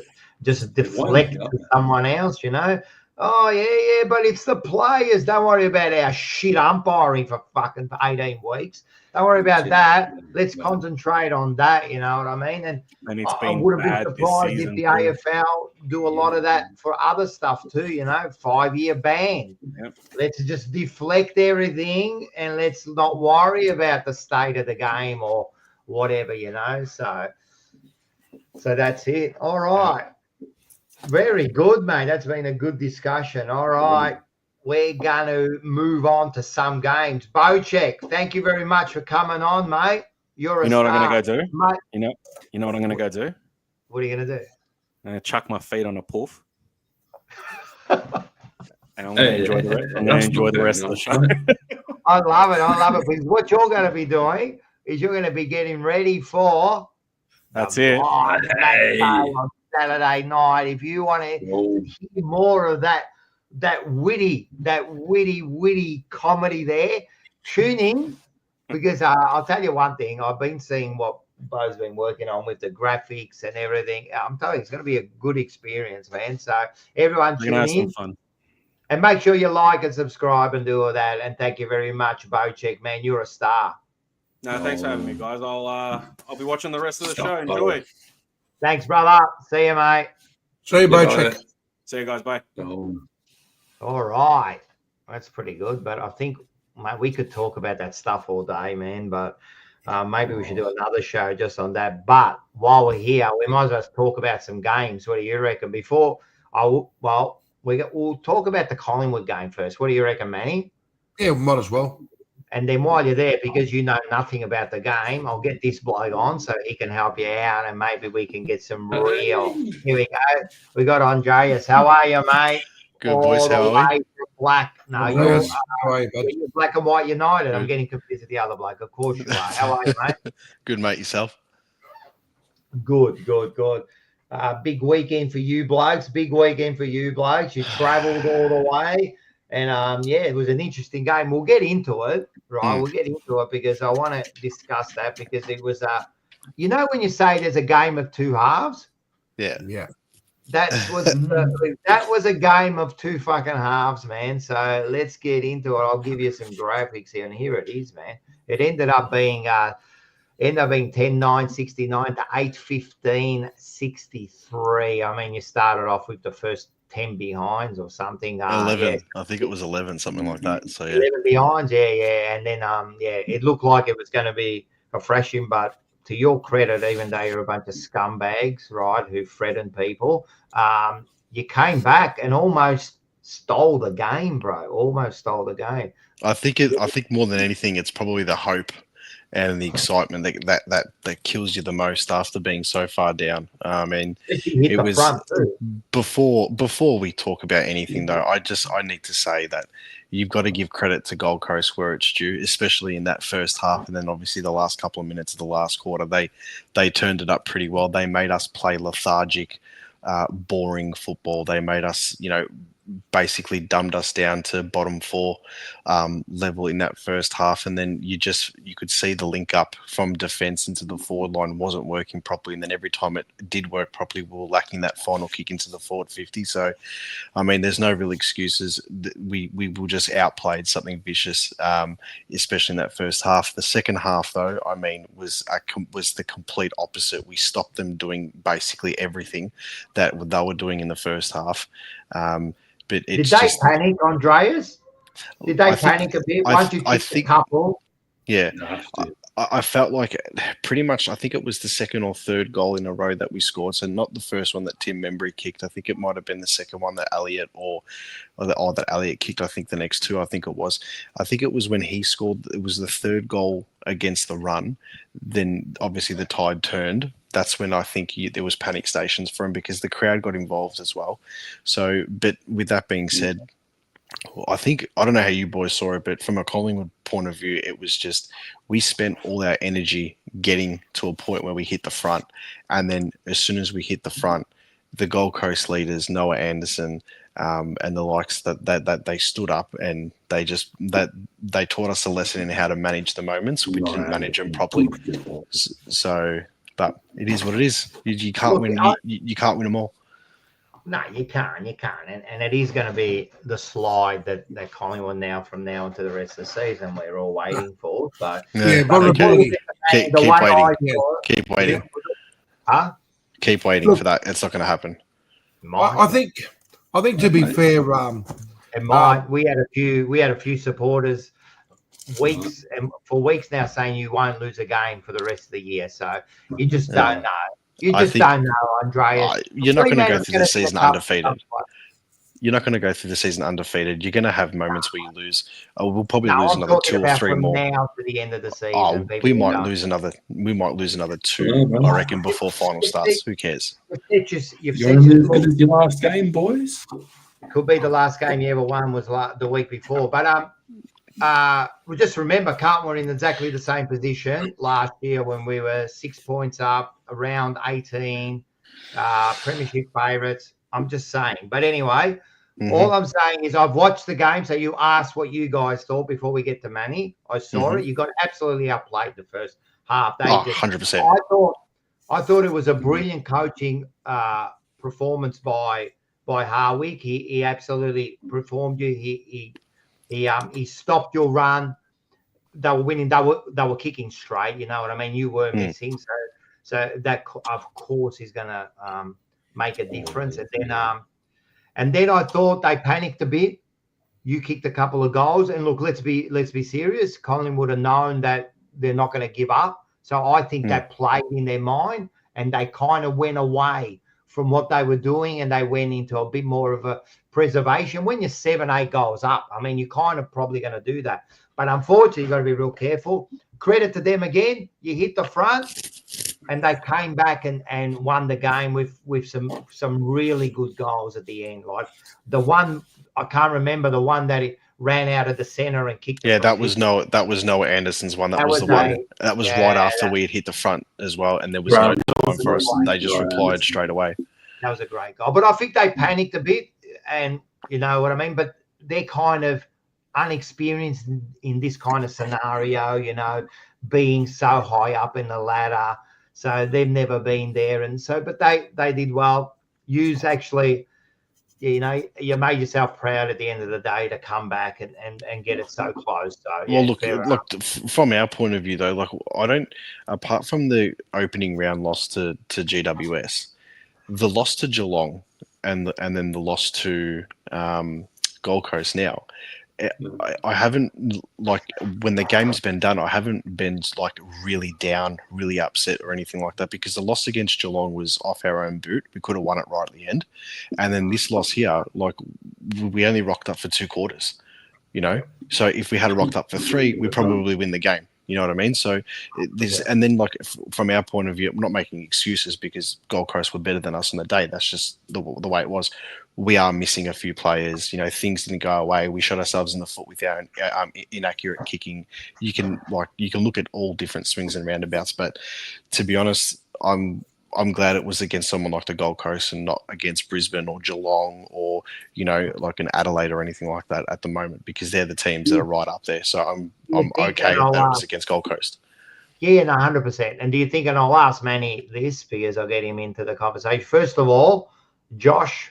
deflect to someone else, you know? Oh, yeah, but it's the players. Don't worry about our shit umpiring for fucking 18 weeks. Don't worry about that. Let's concentrate on that, you know what I mean? And it's I wouldn't be surprised if the AFL do a lot of that for other stuff too, you know, 5-year ban. Yep. Let's just deflect everything and let's not worry about the state of the game or whatever, you know? So that's it. All right. Very good, mate. That's been a good discussion. All right. We're going to move on to some games. Bocek, thank you very much for coming on, mate. You're a star. What I'm going to go do? Mate. You know what I'm going to go do? What are you going to do? I'm going to chuck my feet on a poof. And I'm going to enjoy the rest of the show. I love it. Because what you're going to be doing is you're going to be getting ready for... That's it. On Saturday night. If you want to hear more of that witty comedy there, tune in, because I'll tell you one thing. I've been seeing what Bo's been working on with the graphics and everything. I'm telling you, it's going to be a good experience, man. So everyone tune in. Fun. And make sure you like and subscribe and do all that. And thank you very much, Bocek, man. You're a star. No, thanks for having me, guys. I'll be watching the rest of the show. Enjoy. Thanks, brother. See you, mate. See you, Bocek. See you guys. Bye. All right. That's pretty good. But I think mate, we could talk about that stuff all day, man, but maybe we should do another show just on that. But while we're here, we might as well talk about some games. What do you reckon? We'll talk about the Collingwood game first. What do you reckon, Manny? Yeah, we might as well. And then while you're there, because you know nothing about the game, I'll get this bloke on so he can help you out, and maybe we can get some real. Here we go. We got Andreas. How are you, mate? Good, boys. How are we? Black. No, Andreas, you're, how are you, bud? you're Black and White United. I'm getting confused with the other bloke. Of course you are. How are you, mate? Good, mate. Yourself? Good. Big weekend for you blokes. You travelled all the way. And, it was an interesting game. We'll get into it, right? We'll get into it because I want to discuss that because it was, when you say there's a game of two halves? Yeah. That was a game of two fucking halves, man. So let's get into it. I'll give you some graphics here, and here it is, man. It ended up being 10-9, 69 to 8-15, 63. I mean, you started off with the first 10 behinds or something. 11. I think it was 11, something like that. So yeah. 11 behinds, yeah. And then it looked like it was going to be a thrashing, but to your credit, even though you're a bunch of scumbags, right, who threatened people, you came back and almost stole the game, bro. Almost stole the game. I think more than anything, it's probably the hope and the excitement that kills you the most after being so far down. I mean, it was before we talk about anything though. I need to say that you've got to give credit to Gold Coast where it's due, especially in that first half, and then obviously the last couple of minutes of the last quarter. They turned it up pretty well. They made us play lethargic, boring football. They made us, basically dumbed us down to bottom four level in that first half, and then you could see the link up from defense into the forward line wasn't working properly, and then every time it did work properly, we were lacking that final kick into the forward 50. So I mean, there's no real excuses. We were just outplayed something vicious, especially in that first half. The second half though, I mean, was the complete opposite. We stopped them doing basically everything that they were doing in the first half. But did they panic, Andreas? Did they panic a bit once you kicked a couple? Yeah. I felt like pretty much, I think it was the second or third goal in a row that we scored. So not the first one that Tim Membry kicked. I think it might have been the second one that Elliot that Elliot kicked. I think the next two, I think it was when he scored. It was the third goal against the run. Then obviously the tide turned. That's when I think there was panic stations for him because the crowd got involved as well. So, but with that being said, I don't know how you boys saw it, but from a Collingwood point of view, it was just we spent all our energy getting to a point where we hit the front. And then as soon as we hit the front, the Gold Coast leaders, Noah Anderson, and the likes that they stood up and they taught us a lesson in how to manage the moments. We didn't manage them properly. So, but it is what it is. You can't win. You can't win them all. No, you can't, and it is going to be the slide that Collingwood from now into the rest of the season we're all waiting for. So vulnerability. Keep waiting. Keep waiting. Huh? Keep waiting for that. It's not going to happen. I think to be fair, we had a few supporters for weeks now saying you won't lose a game for the rest of the year. So you just don't know. You just don't know, Andreas. You're not going to go through the season undefeated. You're not going to go through the season undefeated. You're going to have moments where you lose. We'll probably lose another 2 or 3 more. Now to the end of the season, we might lose another. We might lose another 2. I reckon before final starts. Who cares? You're as good as your last game, boys. Could be the last game you ever won was the week before, but we just remember Carlton were in exactly the same position last year when we were 6 points up, around 18, premiership favourites. I'm just saying. But anyway, all I'm saying is I've watched the game. So you asked what you guys thought before we get to Manny. I saw it. You got absolutely outplayed the first half. 100%. I thought it was a brilliant coaching performance by Harley. He absolutely performed you. He stopped your run. They were winning. They were kicking straight. You know what I mean? You were missing. So that of course is going to make a difference. And then I thought they panicked a bit. you kicked a couple of goals. And look, let's be serious. Collingwood have known that they're not going to give up. So I think that played in their mind, and they kind of went away from what they were doing, and they went into a bit more of a preservation. When you're 7-8 goals up, I mean, you're kind of probably going to do that. But unfortunately, you've got to be real careful. Credit to them again. You hit the front, and they came back and won the game with some really good goals at the end. Like the one, I can't remember the one that it ran out of the centre and kicked. Yeah, that was Noah Anderson's one. That was the one. That was right after we had hit the front as well, and there was no time for us. They just replied straight away. That was a great goal. But I think they panicked a bit, and you know what I mean? But they're kind of unexperienced in this kind of scenario, you know, being so high up in the ladder. So they've never been there. And so, but they did well. Use actually, you know, you made yourself proud at the end of the day to come back and get it so close. So, yeah, well, look, from our point of view, though, like I don't, apart from the opening round loss to GWS, the loss to Geelong and then the loss to Gold Coast now, I haven't, like, when the game's been done, I haven't been like really down, really upset or anything like that, because the loss against Geelong was off our own boot. We could have won it right at the end. And then this loss here, like, we only rocked up for 2 quarters, you know? So if we had rocked up for 3, we probably win the game. You know what I mean? So this, and then like from our point of view, I'm not making excuses because Gold Coast were better than us on the day. That's just the way it was. We are missing a few players. You know, things didn't go away. We shot ourselves in the foot with our inaccurate kicking. You can look at all different swings and roundabouts, but to be honest, I'm glad it was against someone like the Gold Coast and not against Brisbane or Geelong or, you know, like an Adelaide or anything like that at the moment, because they're the teams that are right up there. So I'm okay that it was against Gold Coast. Yeah, no, 100%. And do you think, and I'll ask Manny this because I'll get him into the conversation. First of all, Josh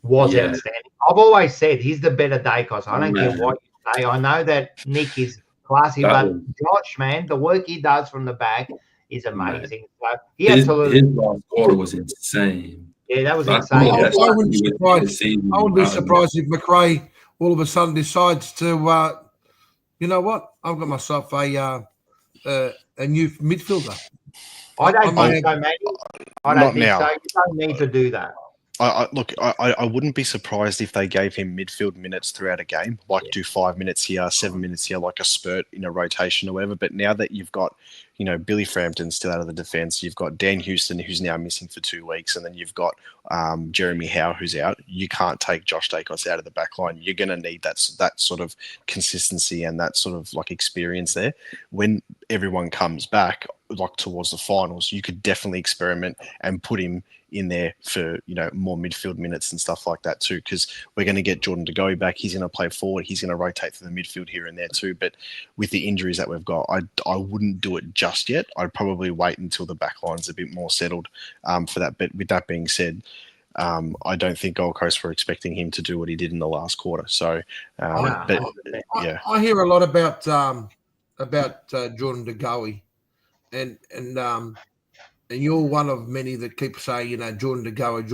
was outstanding. I've always said he's the better Dacos. I don't care what you say. I know that Nick is classy, but Josh, man, the work he does from the back is amazing. So he absolutely. His last quarter was insane. Yeah, that was insane. I wouldn't be surprised if McRae all of a sudden decides to, you know what? I've got myself a new midfielder. I don't think so, Matty. I don't think so. You don't need to do that. Look, I wouldn't be surprised if they gave him midfield minutes throughout a game, like do 5 minutes here, 7 minutes here, like a spurt in a rotation or whatever. But now that you've got, you know, Billy Frampton still out of the defence, you've got Dan Houston, who's now missing for 2 weeks, and then you've got Jeremy Howe, who's out. You can't take Josh Dacos out of the back line. You're going to need that sort of consistency and that sort of like experience there. When everyone comes back, like towards the finals, you could definitely experiment and put him in there for, you know, more midfield minutes and stuff like that too, because we're going to get Jordan De Goey back. He's going to play forward. He's going to rotate through the midfield here and there too. But with the injuries that we've got, I wouldn't do it just yet. I'd probably wait until the back line's a bit more settled for that. But with that being said, I don't think Gold Coast were expecting him to do what he did in the last quarter. So, yeah, I hear a lot about Jordan De Goey, and you're one of many that keep saying, you know, Jordan De Goey.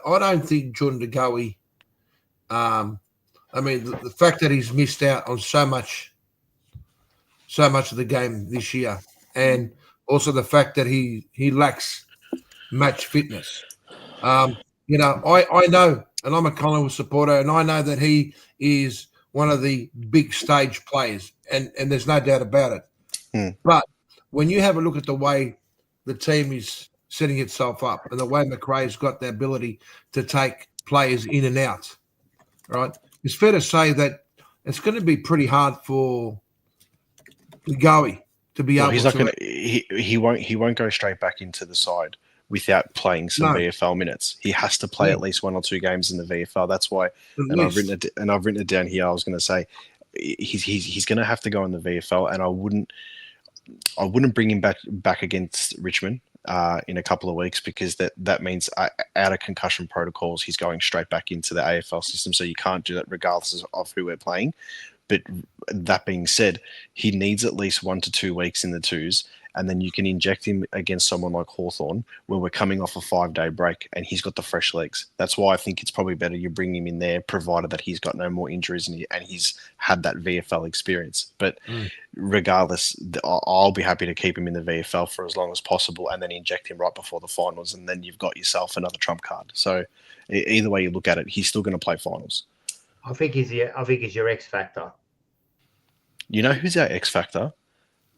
I don't think Jordan De Goey. I mean, the fact that he's missed out on so much of the game this year, and also the fact that he lacks match fitness. You know, I know, and I'm a Collingwood supporter, and I know that he is one of the big stage players, and there's no doubt about it. But when you have a look at the way the team is setting itself up and the way McRae's got the ability to take players in and out, right? It's fair to say that it's going to be pretty hard for Goey to be able to. He won't go straight back into the side without playing some VFL minutes. He has to play at least 1 or 2 games in the VFL. That's why, I've written it down here. I was going to say he's going to have to go in the VFL, and I wouldn't bring him back against Richmond in a couple of weeks, because that means out of concussion protocols, he's going straight back into the AFL system. So you can't do that regardless of who we're playing. But that being said, he needs at least 1 to 2 weeks in the twos, and then you can inject him against someone like Hawthorn, where we're coming off a 5-day break and he's got the fresh legs. That's why I think it's probably better you bring him in there, provided that he's got no more injuries and he's had that VFL experience. But regardless, I'll be happy to keep him in the VFL for as long as possible and then inject him right before the finals, and then you've got yourself another trump card. So either way you look at it, he's still going to play finals. I think he's your X factor. You know who's our X factor,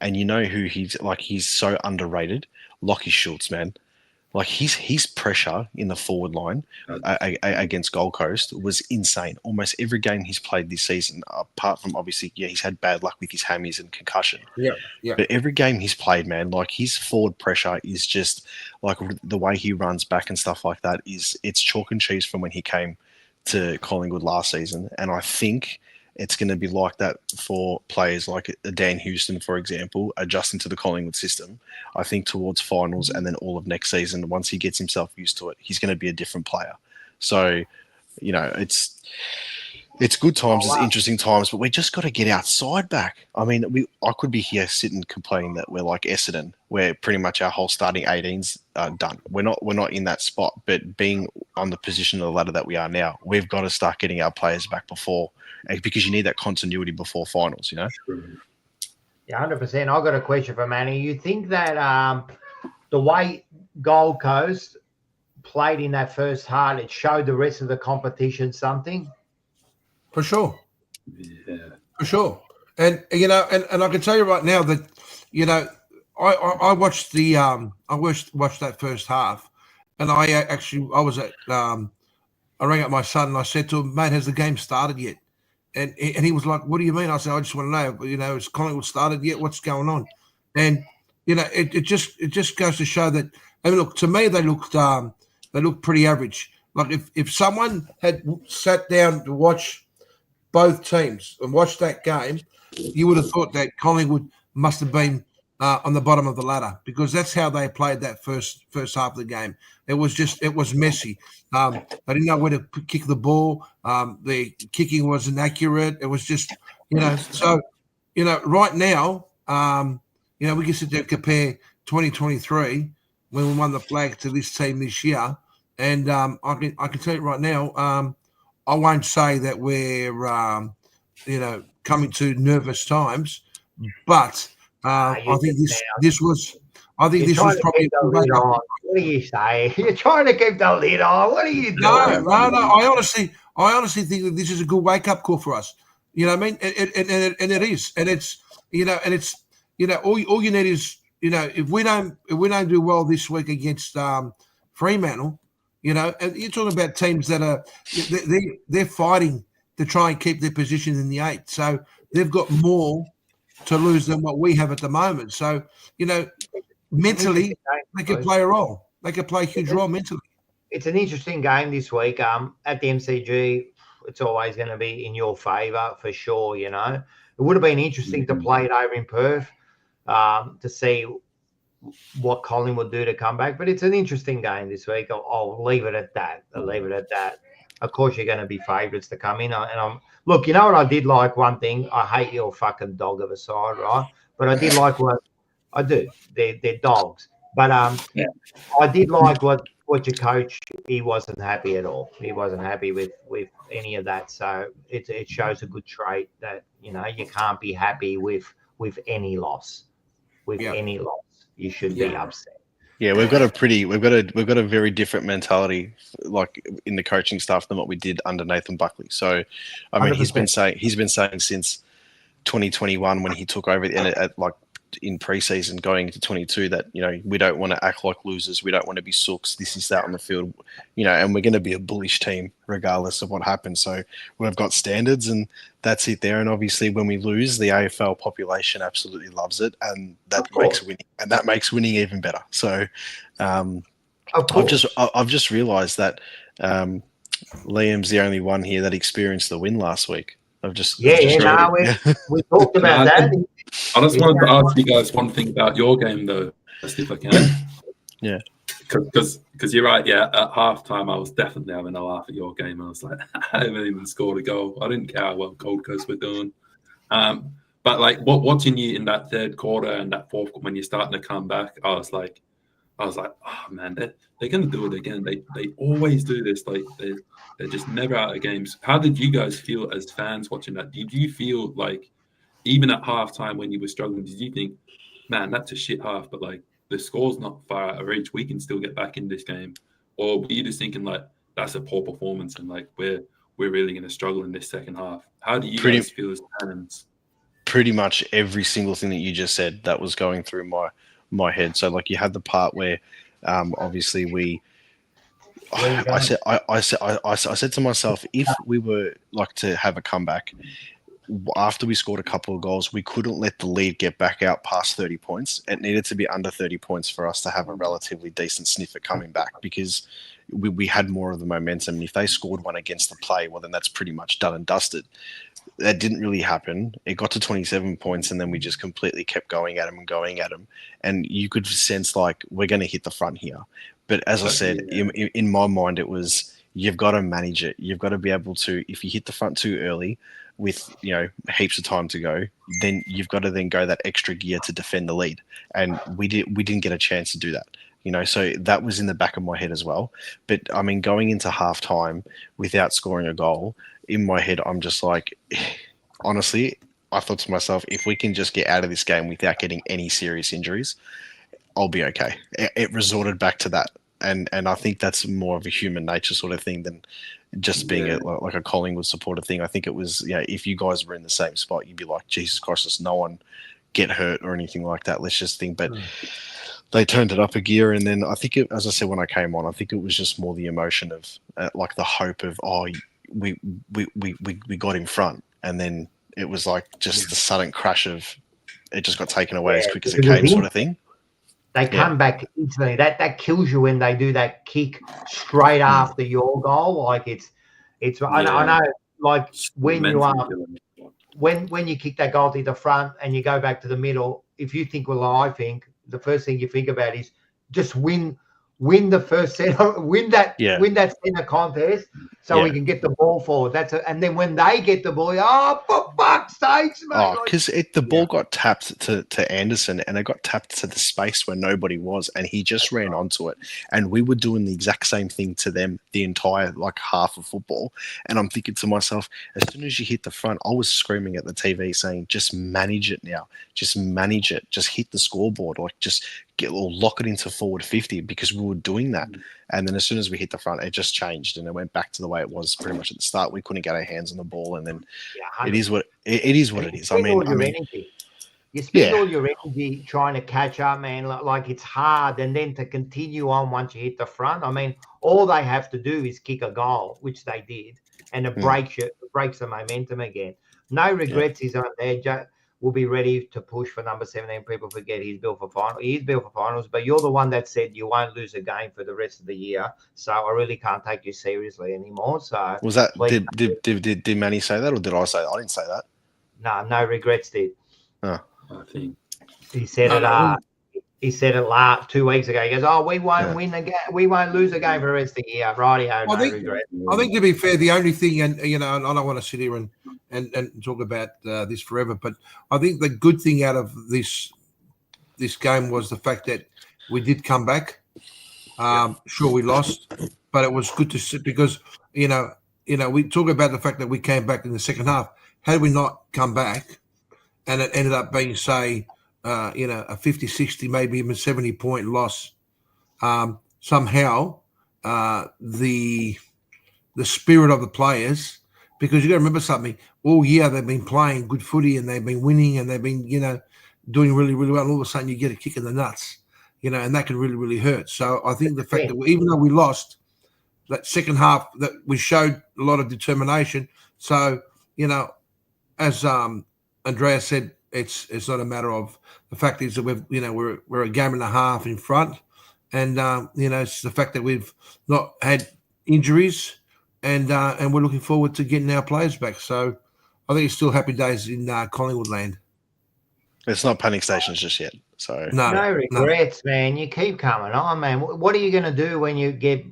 and you know who he's so underrated. Lockie Schultz, man. Like his pressure in the forward line against Gold Coast was insane. Almost every game he's played this season, apart from obviously, he's had bad luck with his hammies and concussion. Yeah. But every game he's played, man, like his forward pressure is just like the way he runs back and stuff like that it's chalk and cheese from when he came to Collingwood last season. And I think it's going to be like that for players like Dan Houston, for example, adjusting to the Collingwood system. I think towards finals and then all of next season, once he gets himself used to it, he's going to be a different player. So, it's good times, it's interesting times, but we just got to get outside back. I mean, I could be here sitting complaining that we're like Essendon, where pretty much our whole starting 18's done. We're not in that spot, but being on the position of the ladder that we are now, we've got to start getting our players back because you need that continuity before finals, Yeah, 100%. I've got a question for Manny. You think that the way Gold Coast played in that first half, it showed the rest of the competition something? For sure. Yeah. For sure. And and I can tell you right now that, I watched watched that first half, and I was at I rang up my son and I said to him, "Mate, has the game started yet?" And he was like, "What do you mean?" I said, "I just want to know, has Collingwood started yet? What's going on?" And it just goes to show that. I mean, look, to me they looked pretty average. Like if someone had sat down to watch both teams and watched that game, you would have thought that Collingwood must have been on the bottom of the ladder, because that's how they played that first half of the game. It was messy. They didn't know where to kick the ball. The kicking wasn't accurate. It was just, so, right now, we can sit there and compare 2023 when we won the flag to this team this year. And I can tell you right now, I won't say that we're, coming to nervous times, but I think this was probably. What are you saying? You're trying to keep the lid on. What are you doing? No. I honestly think that this is a good wake up call for us. You know what I mean? And it is, and it's all you need is if we don't do well this week against Fremantle. And you're talking about teams that are they're fighting to try and keep their position in the 8. So they've got more to lose than what we have at the moment. So, mentally they can play a role. They can play a huge role mentally. It's an interesting game this week. At the MCG, it's always going to be in your favour for sure. It would have been interesting to play it over in Perth to see what Collingwood do to come back, but it's an interesting game this week. I'll leave it at that. Of course, you're going to be favourites to come in. Look, you know what I did like? One thing, I hate your fucking dog of a side, right? But I did like what I do. They're dogs, but I did like what your coach. He wasn't happy at all. He wasn't happy with any of that. So it shows a good trait that you can't be happy with any loss. Any loss. You should be upset. Yeah, we've got a very different mentality, like in the coaching staff, than what we did under Nathan Buckley. So, I mean, 100%. he's been saying since 2021 when he took over in preseason going into 22 that we don't want to act like losers, we don't want to be sooks, this is that on the field, and we're going to be a bullish team regardless of what happens. So we've got standards, and that's it there. And obviously when we lose, the AFL population absolutely loves it, and that makes winning even better. So I've just realized that Liam's the only one here that experienced the win last week. We talked about that. I just wanted to ask you guys one thing about your game, though, if I can. Yeah. Because you're right, at halftime, I was definitely having a laugh at your game. I was like, I haven't even scored a goal. I didn't care how well Gold Coast were doing. But like watching you in that third quarter and that fourth when you're starting to come back, I was like, oh man, they're gonna do it again. They always do this. Like they're just never out of games. How did you guys feel as fans watching that? Did you feel like even at halftime when you were struggling, did you think, man, that's a shit half, but like the score's not far out of reach. We can still get back in this game. Or were you just thinking like that's a poor performance and like we're really gonna struggle in this second half? How do you guys feel as fans? Pretty much every single thing that you just said that was going through my head. So like you had the part where obviously I said to myself, if we were like to have a comeback after we scored a couple of goals, we couldn't let the lead get back out past 30 points. It needed to be under 30 points for us to have a relatively decent sniff at coming back, because we had more of the momentum. And if they scored one against the play, well, then that's pretty much done and dusted. That didn't really happen. It got to 27 points, and then we just completely kept going at them. And you could sense like we're going to hit the front here. But as I said, in my mind, it was you've got to manage it. You've got to be able to, if you hit the front too early with, you know, heaps of time to go, then you've got to then go that extra gear to defend the lead. And we didn't get a chance to do that. You know, so that was in the back of my head as well. But I mean, going into halftime without scoring a goal, in my head, I'm just like, honestly, I thought to myself, if we can just get out of this game without getting any serious injuries, I'll be okay. It resorted back to that. And I think that's more of a human nature sort of thing than just being like a Collingwood supporter thing. I think it was, you know, if you guys were in the same spot, you'd be like, Jesus Christ, there's no one get hurt or anything like that. Let's just think. But they turned it up a gear, and then I think it, as I said when I came on, I think it was just more the emotion of like the hope of we got in front, and then it was like just the sudden crash of it just got taken away as quick as it came, sort of thing. They come back instantly. That kills you when they do that kick straight after your goal. Like it's. I know, like when you are. When you kick that goal to the front and you go back to the middle, if you think, well, I think the first thing you think about is just win the first set, win that center contest, so we can get the ball forward. And then when they get the ball, for fuck's sakes, mate! Oh, because the ball got tapped to Anderson, and it got tapped to the space where nobody was, and he just ran onto it. And we were doing the exact same thing to them the entire like half of football. And I'm thinking to myself, as soon as you hit the front, I was screaming at the TV saying, just manage it now, just manage it, just hit the scoreboard, like just lock it into forward 50, because we were doing that. And then as soon as we hit the front, it just changed and it went back to the way it was pretty much at the start. We couldn't get our hands on the ball, and then it is what it is. I mean, you spend all your energy trying to catch up, man. Like it's hard, and then to continue on once you hit the front. I mean, all they have to do is kick a goal, which they did, and it breaks the momentum again. No regrets. He's on there. Will be ready to push for number 17. People forget he's built for final. He is built for finals, but you're the one that said you won't lose a game for the rest of the year. So I really can't take you seriously anymore. So was that did Manny say that, or did I say that? I didn't say that. No regrets did. Oh, I think he said it. He said it 2 weeks ago. He goes, we won't win a game. We won't lose a game for the rest of the year. Rightio, no regret. I think, to be fair, the only thing, and you know, I don't want to sit here and talk about this forever, but I think the good thing out of this game was the fact that we did come back. Sure, we lost, but it was good to see, because you know, we talk about the fact that we came back in the second half. Had we not come back, and it ended up being, say, a 50, 60, maybe even 70-point loss, somehow the spirit of the players, because you got to remember something, all year they've been playing good footy and they've been winning and they've been, doing really, really well. And all of a sudden you get a kick in the nuts, and that can really, really hurt. So I think the fact that even though we lost that second half, that we showed a lot of determination. So, as Andrea said, it's not a matter of, the fact is that we're a game and a half in front, and it's the fact that we've not had injuries, and we're looking forward to getting our players back. So I think it's still happy days in Collingwood land. It's not panic stations just yet. So no regrets, man. You keep coming on, man. What are you going to do when you get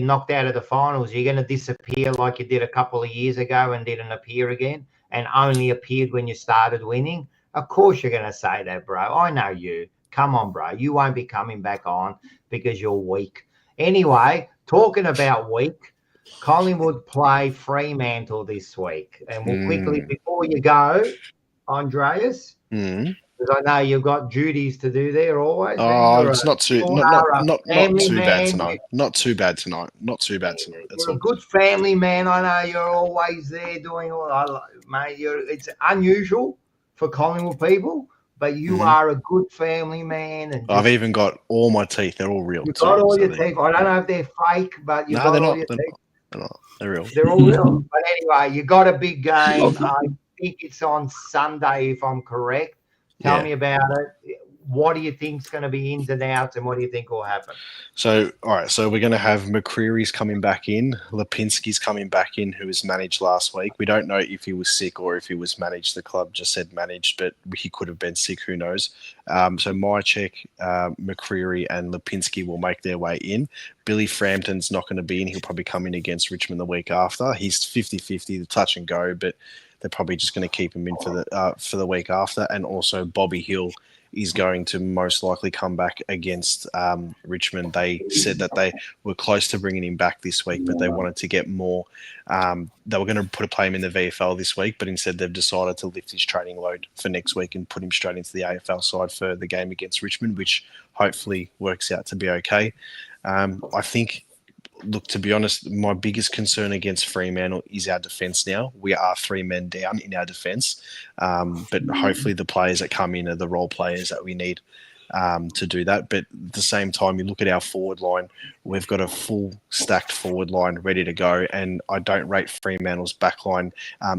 knocked out of the finals? You're going to disappear like you did a couple of years ago and didn't appear again? and only appeared when you started winning, of course you're going to say that, bro. I know you. Come on, bro. You won't be coming back on because you're weak. Anyway, talking about weak, Collingwood play Fremantle this week. And we'll quickly, before you go, Andreas, because I know you've got duties to do there always. Oh, it's not too bad tonight. Not too bad tonight. That's you're a good family man. I know you're always there doing all. Mate, it's unusual for Collingwood people, but you are a good family man. And I've even got all my teeth. They're all real. You've got all your teeth. I don't know if they're fake, but you've got all your teeth. They're not. They're real. They're all real. But anyway, you got a big game. I think it's on Sunday, if I'm correct. Tell me about it. What do you think's going to be ins and outs, and what do you think will happen? So, all right. So we're going to have McCreary's coming back in. Lipinski's coming back in, who was managed last week. We don't know if he was sick or if he was managed. The club just said managed, but he could have been sick. Who knows? So Mychek, McCreary, and Lipinski will make their way in. Billy Frampton's not going to be in. He'll probably come in against Richmond the week after. He's 50-50, the touch and go, but they're probably just going to keep him in for the week after. And also Bobby Hill is going to most likely come back against Richmond. They said that they were close to bringing him back this week, but they wanted to get more. They were going to play him in the VFL this week, but instead they've decided to lift his training load for next week and put him straight into the AFL side for the game against Richmond, which hopefully works out to be okay. I think, look, to be honest, my biggest concern against Fremantle is our defence now. We are 3 men down in our defence, but hopefully the players that come in are the role players that we need to do that. But at the same time, you look at our forward line, we've got a full stacked forward line ready to go, and I don't rate Fremantle's back line.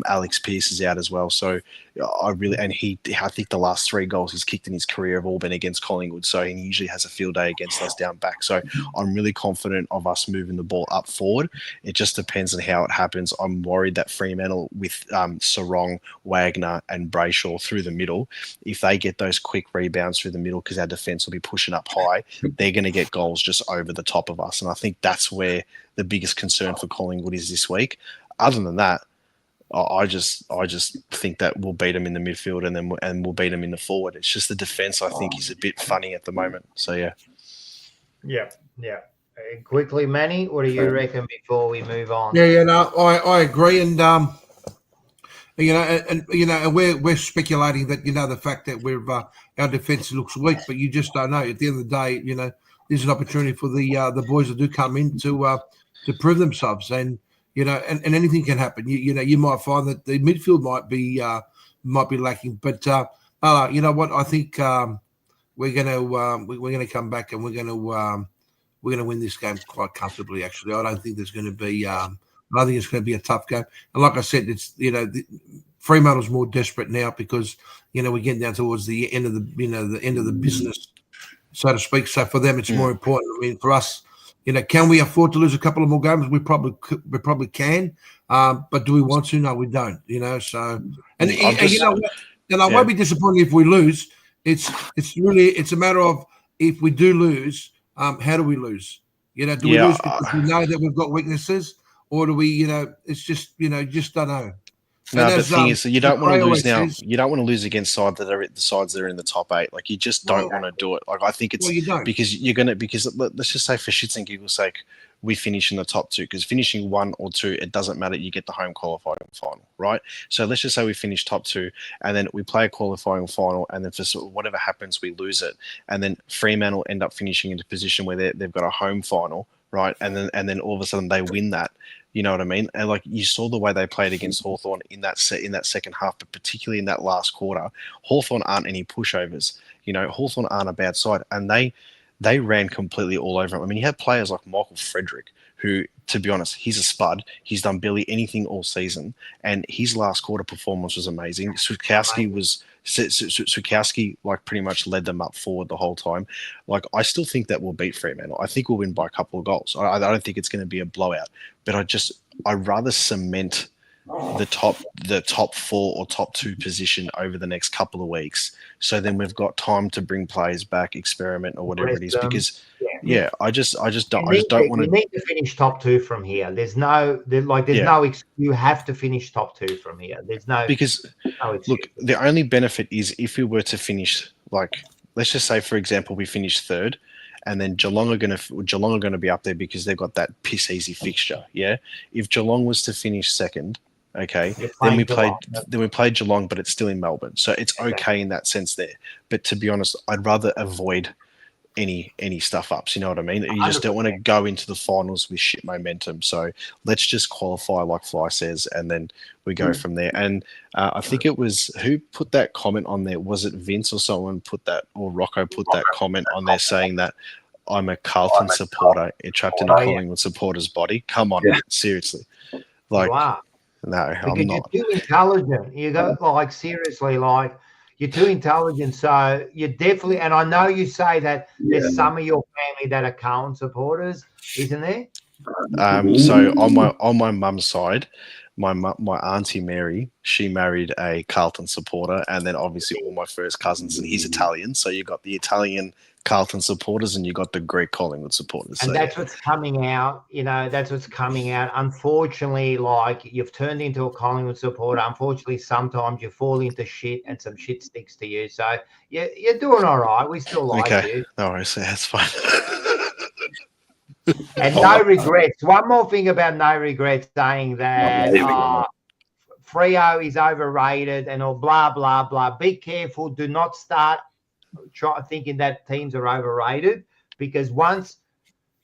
Alex Pearce is out as well, so I think the last 3 goals he's kicked in his career have all been against Collingwood, so he usually has a field day against us down back. So I'm really confident of us moving the ball up forward. It just depends on how it happens. I'm worried that Fremantle with Sarong, Wagner and Brayshaw through the middle, if they get those quick rebounds through the middle, because our defence will be pushing up high, they're going to get goals just over the top of us. And I think that's where the biggest concern for Collingwood is this week. Other than that, I just think that we'll beat them in the midfield and we'll beat them in the forward. It's just the defence, I think, is a bit funny at the moment. So yeah. Quickly, Manny, what do you reckon before we move on? I agree, and we're speculating that the fact that our defence looks weak, but you just don't know. At the end of the day, there's an opportunity for the boys that do come in to prove themselves, and and anything can happen. You might find that the midfield might be lacking, but you know what? I think we're gonna come back and we're gonna win this game quite comfortably. Actually, I don't think there's going to be. I think it's going to be a tough game. And like I said, it's Fremantle's more desperate now because we're getting down towards the end of the end of the business, so to speak. So for them, it's more important. I mean, for us. Can we afford to lose a couple of more games? We probably can, but do we want to? No, we don't. So and I won't be disappointed if we lose. It's a matter of if we do lose, how do we lose? Do we lose because we know that we've got weaknesses, or do we? It's just just don't know. No, the thing is, you don't want to lose now. You don't want to lose against sides that are in the top 8. Like you just don't want to do it. Like I think it's because let's just say for shits and giggles sake, we finish in the top 2. Because finishing 1 or 2, it doesn't matter. You get the home qualifying final, right? So let's just say we finish top 2, and then we play a qualifying final, and then for whatever happens, we lose it, and then Fremantle end up finishing into a position where they've got a home final, right? And then all of a sudden they win that. You know what I mean? And like you saw the way they played against Hawthorn in that second half, but particularly in that last quarter, Hawthorn aren't any pushovers. Hawthorn aren't a bad side, and they ran completely all over him. I mean, you had players like Michael Frederick, who, to be honest, he's a spud. He's done barely anything all season, and his last quarter performance was amazing. Switkowski pretty much led them up forward the whole time. Like, I still think that we'll beat Fremantle. I think we'll win by a couple of goals. I don't think it's going to be a blowout, but I'd rather cement the top 4 or top 2 position over the next couple of weeks. So then we've got time to bring players back, experiment or whatever it is. Because Yeah, I just don't want You need to finish top 2 from here. There's no excuse. You have to finish top 2 from here. There's no because look, the only benefit is if we were to finish, like, let's just say, for example, we finish 3rd, and then Geelong are going to be up there because they've got that piss easy fixture. Yeah, if Geelong was to finish 2nd, okay, then we played Geelong, but it's still in Melbourne, so it's okay in that sense there. But to be honest, I'd rather avoid any stuff ups, you know what I mean? You just don't want to go into the finals with shit momentum. So let's just qualify like Fly says, and then we go from there. And I think it was, who put that comment on there? Was it Vince or someone put that, or Rocco put that comment on there saying that I'm a Carlton supporter trapped in a Collingwood supporter's body? Come on, seriously. Like, no, I'm not. You're too intelligent. You go, like, seriously, like, you're too intelligent, so you definitely. And I know you say that there's some of your family that are Carlton supporters, isn't there? So on my mum's side, my auntie Mary, she married a Carlton supporter, and then obviously all my first cousins, and he's Italian, so you got the Italian Carlton supporters and you got the Greek Collingwood supporters. And that's what's coming out, that's what's coming out. Unfortunately, like, you've turned into a Collingwood supporter. Unfortunately, sometimes you fall into shit and some shit sticks to you. So you're doing all right. We still like you. No worries, that's fine. And no regrets. One more thing about no regrets, saying that Freo is overrated and all blah, blah, blah. Be careful. Do not start thinking that teams are overrated, because once,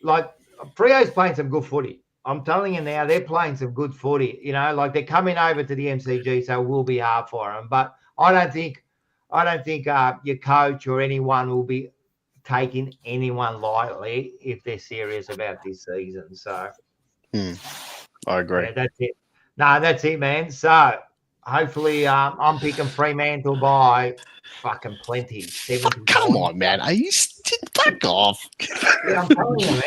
like, Freo's playing some good footy. I'm telling you now, they're playing some good footy. Like, they're coming over to the MCG, so it will be hard for them. But I don't think your coach or anyone will be taking anyone lightly if they're serious about this season. So I agree. Yeah, that's it. No, that's it, man. So hopefully, I'm picking Fremantle by fucking plenty. 70. Come on, man. Are you back off? Yeah, I'm telling you, man.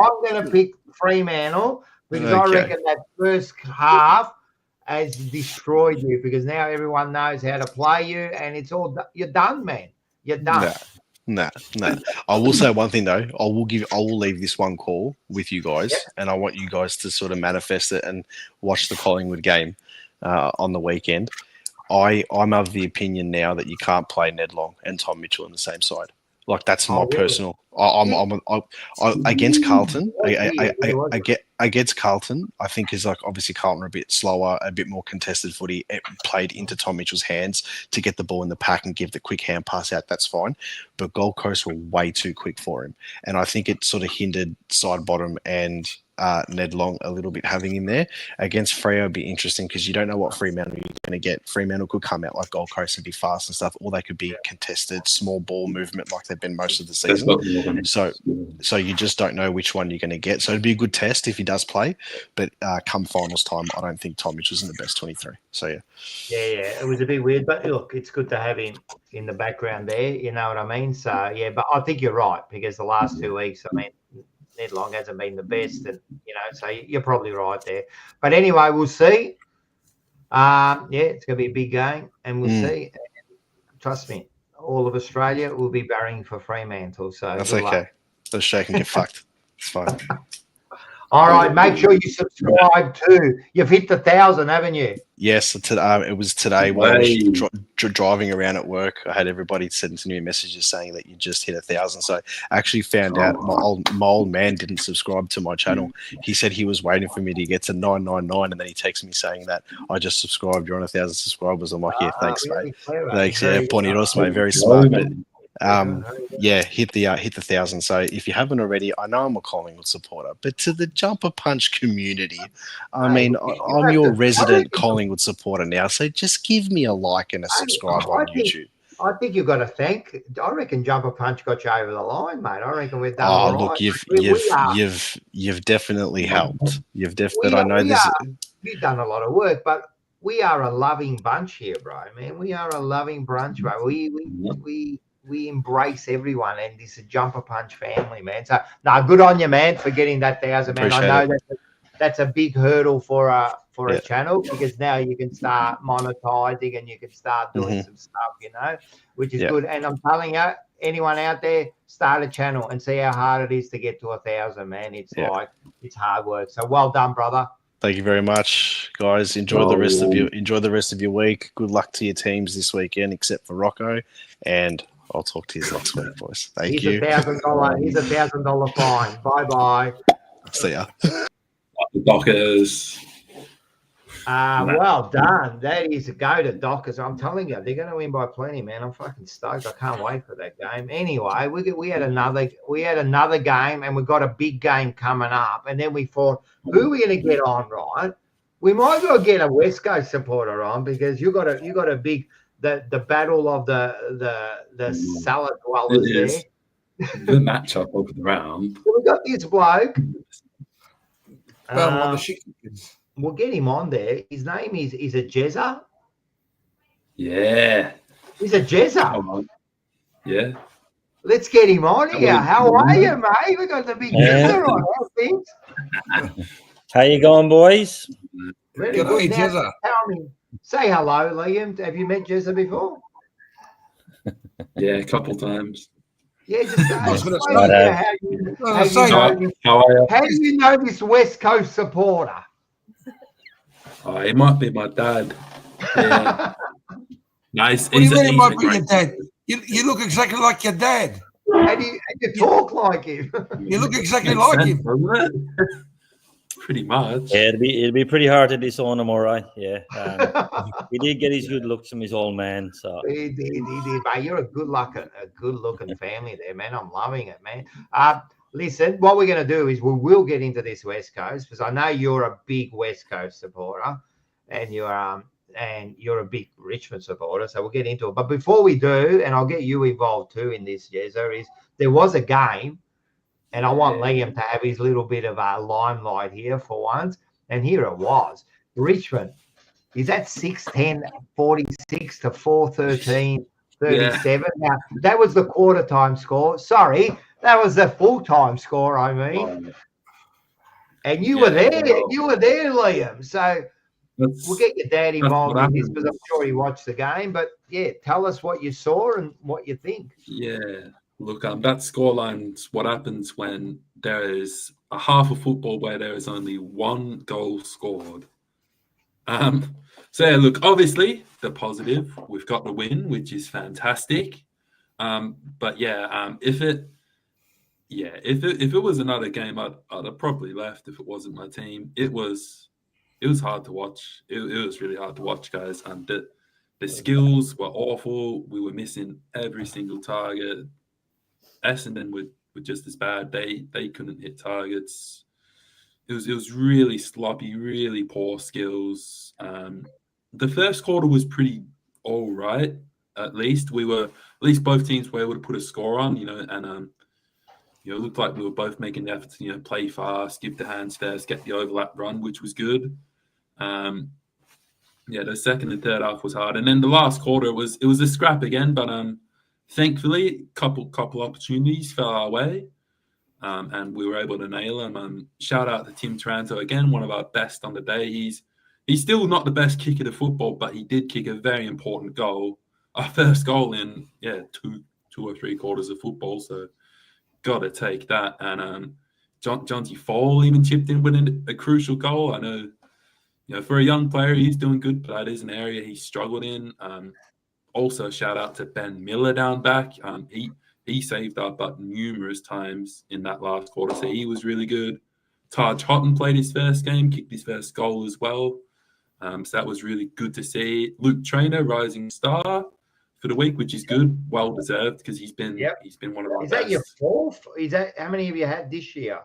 I'm going to pick Fremantle because I reckon that first half has destroyed you, because now everyone knows how to play you, and it's all you're done, man. You're done. No. I will say one thing though. I will leave this one call with you guys, and I want you guys to sort of manifest it and watch the Collingwood game on the weekend. I'm of the opinion now that you can't play Ned Long and Tom Mitchell on the same side. Like, that's my personal. I'm against Carlton. Against Carlton, I think is, like, obviously Carlton are a bit slower, a bit more contested footy. It played into Tom Mitchell's hands to get the ball in the pack and give the quick hand pass out. That's fine, but Gold Coast were way too quick for him, and I think it sort of hindered Side Bottom and Ned Long a little bit having him there. Against Freo would be interesting because you don't know what Fremantle you're going to get. Fremantle could come out like Gold Coast and be fast and stuff, or they could be contested, small ball movement like they've been most of the season. So you just don't know which one you're going to get. So it'd be a good test if he does play, but come finals time, I don't think Tom Mitchell's in the best 23. So yeah, it was a bit weird, but look, it's good to have him in the background there. You know what I mean? So yeah, but I think you're right, because the last 2 weeks, I mean, Ned Long hasn't been the best, and so you're probably right there. But anyway, we'll see. It's going to be a big game, and we'll see. And trust me, all of Australia will be barring for Fremantle. So that's okay. The show can get fucked. It's fine. All right, make sure you subscribe too. You've hit the 1,000, haven't you? Yes, it was today when I was driving around at work. I had everybody sending me messages saying that you just hit 1,000. So I actually found out my old man didn't subscribe to my channel. He said he was waiting for me to get to 999, and then he texted me saying that I just subscribed. You're on 1,000 subscribers. I'm like, yeah, thanks, mate. Thanks, yeah, Poniros, mate. Very smart. But hit the 1,000. So if you haven't already, I know I'm a Collingwood supporter, but to the Jumper Punch community, I mean, I'm your resident Collingwood supporter now. So just give me a like and a subscribe on YouTube. I think you've got to thank. I reckon Jumper Punch got you over the line, mate. I reckon we've done. Oh, look, you've definitely helped. But I know this. You've done a lot of work, but we are a loving bunch here, bro. Man, we are a loving bunch, bro. We embrace everyone, and this is a Jumper Punch family, man. So, good on you, man, for getting that 1,000, man. Appreciate I know that's a big hurdle for a channel, because now you can start monetizing and you can start doing some stuff, which is good. And I'm telling you, anyone out there, start a channel and see how hard it is to get to 1,000, man. It's it's hard work. So well done, brother. Thank you very much, guys. Enjoy the rest of your week. Good luck to your teams this weekend, except for Rocco. And I'll talk to you next week, boys. Thank you. Here's $1,000 fine. Bye. See ya. Dockers. Well done. That is a go to Dockers. I'm telling you, they're going to win by plenty, man. I'm fucking stoked. I can't wait for that game. Anyway, we had another game, and we got a big game coming up. And then we thought, who are we going to get on, right? We might as well get a West Coast supporter on, because you got a big the battle of the salad dwellers there. The matchup of the round. So we got this bloke. We'll get him on there. His name is a Jezza. Yeah. He's a Jezza. Yeah. Let's get him on here. How are you, mate? We got the big Jezza on our things. How you going, boys? Really good. Now, tell me, say hello, Liam. Have you met Jezza before? Yeah, a couple times. Yeah, just how do you know this West Coast supporter? Oh, it might be my dad. Yeah. Nice. What do you mean it might be your dad? You look exactly like your dad. And you talk like him. You look exactly like him. Pretty much. Yeah, it'd be pretty hard to disown him, all right. Yeah. He did get his good looks from his old man. So he did, mate. You're a good looking family there, man. I'm loving it, man. Listen, what we're going to do is we will get into this West Coast, because I know you're a big West Coast supporter, and you're a big Richmond supporter. So we'll get into it. But before we do, and I'll get you involved too in this, Jezza, is there was a game, and I want Liam to have his little bit of a limelight here for once. And here it was. Richmond is at 6-10, 46 to 4-13, 37. Now, that was the quarter time score. Sorry, that was the full-time score, I mean. And you were there. You were there, Liam. So we'll get your dad involved in this, because I'm sure he watched the game. But, yeah, tell us what you saw and what you think. Yeah. Look, that scoreline's what happens when there is a half of football where there is only one goal scored. So, yeah, look, obviously, the positive, we've got the win, which is fantastic. But, yeah, if it was another game, I'd have probably left if it wasn't my team. It was hard to watch. It was really hard to watch, guys. And the skills were awful. We were missing every single target. Essendon were just as bad. They couldn't hit targets. It was really sloppy, really poor skills. The first quarter was pretty all right. At least both teams were able to put a score on, and it looked like we were both making the effort to, play fast, give the hands first, get the overlap run, which was good. The second and third half was hard, and then the last quarter it was a scrap again. But thankfully, a couple opportunities fell our way, and we were able to nail them. Shout out to Tim Taranto again, one of our best on the day. He's still not the best kicker to football, but he did kick a very important goal, our first goal in two or three quarters of football. So got to take that. And Jonty Fall even chipped in with a crucial goal. I know, for a young player, he's doing good, but that is an area he struggled in. Also, shout out to Ben Miller down back. He saved our butt numerous times in that last quarter, so he was really good. Taj Houghton played his first game, kicked his first goal as well. So that was really good to see. Luke Traynor, rising star for the week, which is good, well deserved, because he's been one of our best. Is that your fourth? How many have you had this year?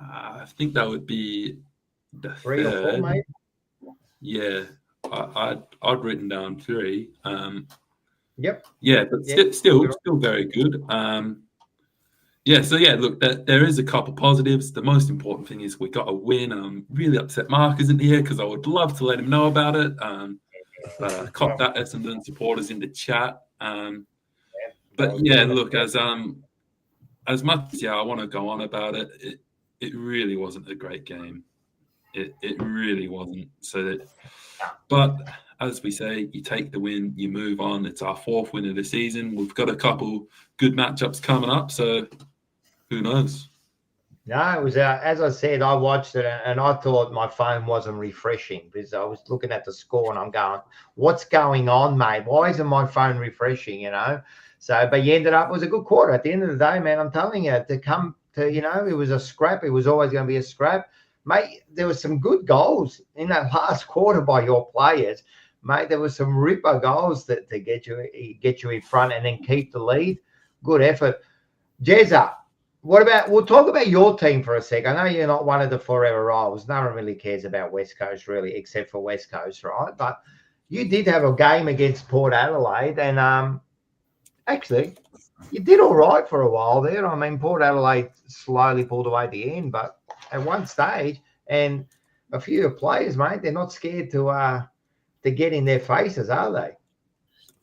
I think that would be the 3 third. or 4, mate. Yeah, I'd written down 3. Yep. Yeah, but still very good. Look, there is a couple positives. The most important thing is we got a win. I'm really upset Mark isn't here, because I would love to let him know about it. Cop that Essendon supporters in the chat. But yeah, look, as much as I want to go on about it, it really wasn't a great game. It really wasn't. But as we say, you take the win, you move on. It's our 4th win of the season. We've got a couple good matchups coming up, so who knows? No, it was, as I said, I watched it and I thought my phone wasn't refreshing because I was looking at the score and I'm going, what's going on, mate? Why isn't my phone refreshing, you know? So, but you ended up, it was a good quarter. At the end of the day, man, I'm telling you, to come to, you know, it was a scrap. It was always going to be a scrap. Mate, there was some good goals in that last quarter by your players. Mate, there was some ripper goals to get you in front and then keep the lead. Good effort. Jezza, we'll talk about your team for a sec. I know you're not one of the Fourever rivals. No one really cares about West Coast, really, except for West Coast, right? But you did have a game against Port Adelaide, and actually, you did all right for a while there. I mean, Port Adelaide slowly pulled away at the end, but at one stage, and a few players, mate, they're not scared to get in their faces, are they?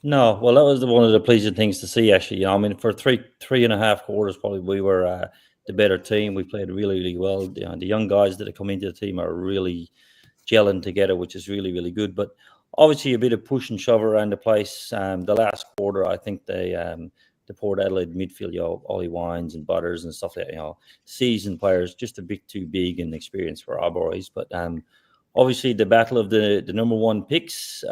No, well, that was one of the pleasing things to see, actually. You know, I mean, for three and a half quarters, probably we were the better team. We played really, really well. You know, the young guys that have come into the team are really gelling together, which is really, really good. But obviously, a bit of push and shove around the place. The last quarter, I think the Port Adelaide midfield, you know, Ollie Wines and Butters and stuff like that, you know, seasoned players, just a bit too big in experience for our boys. But obviously, the battle of the number one picks.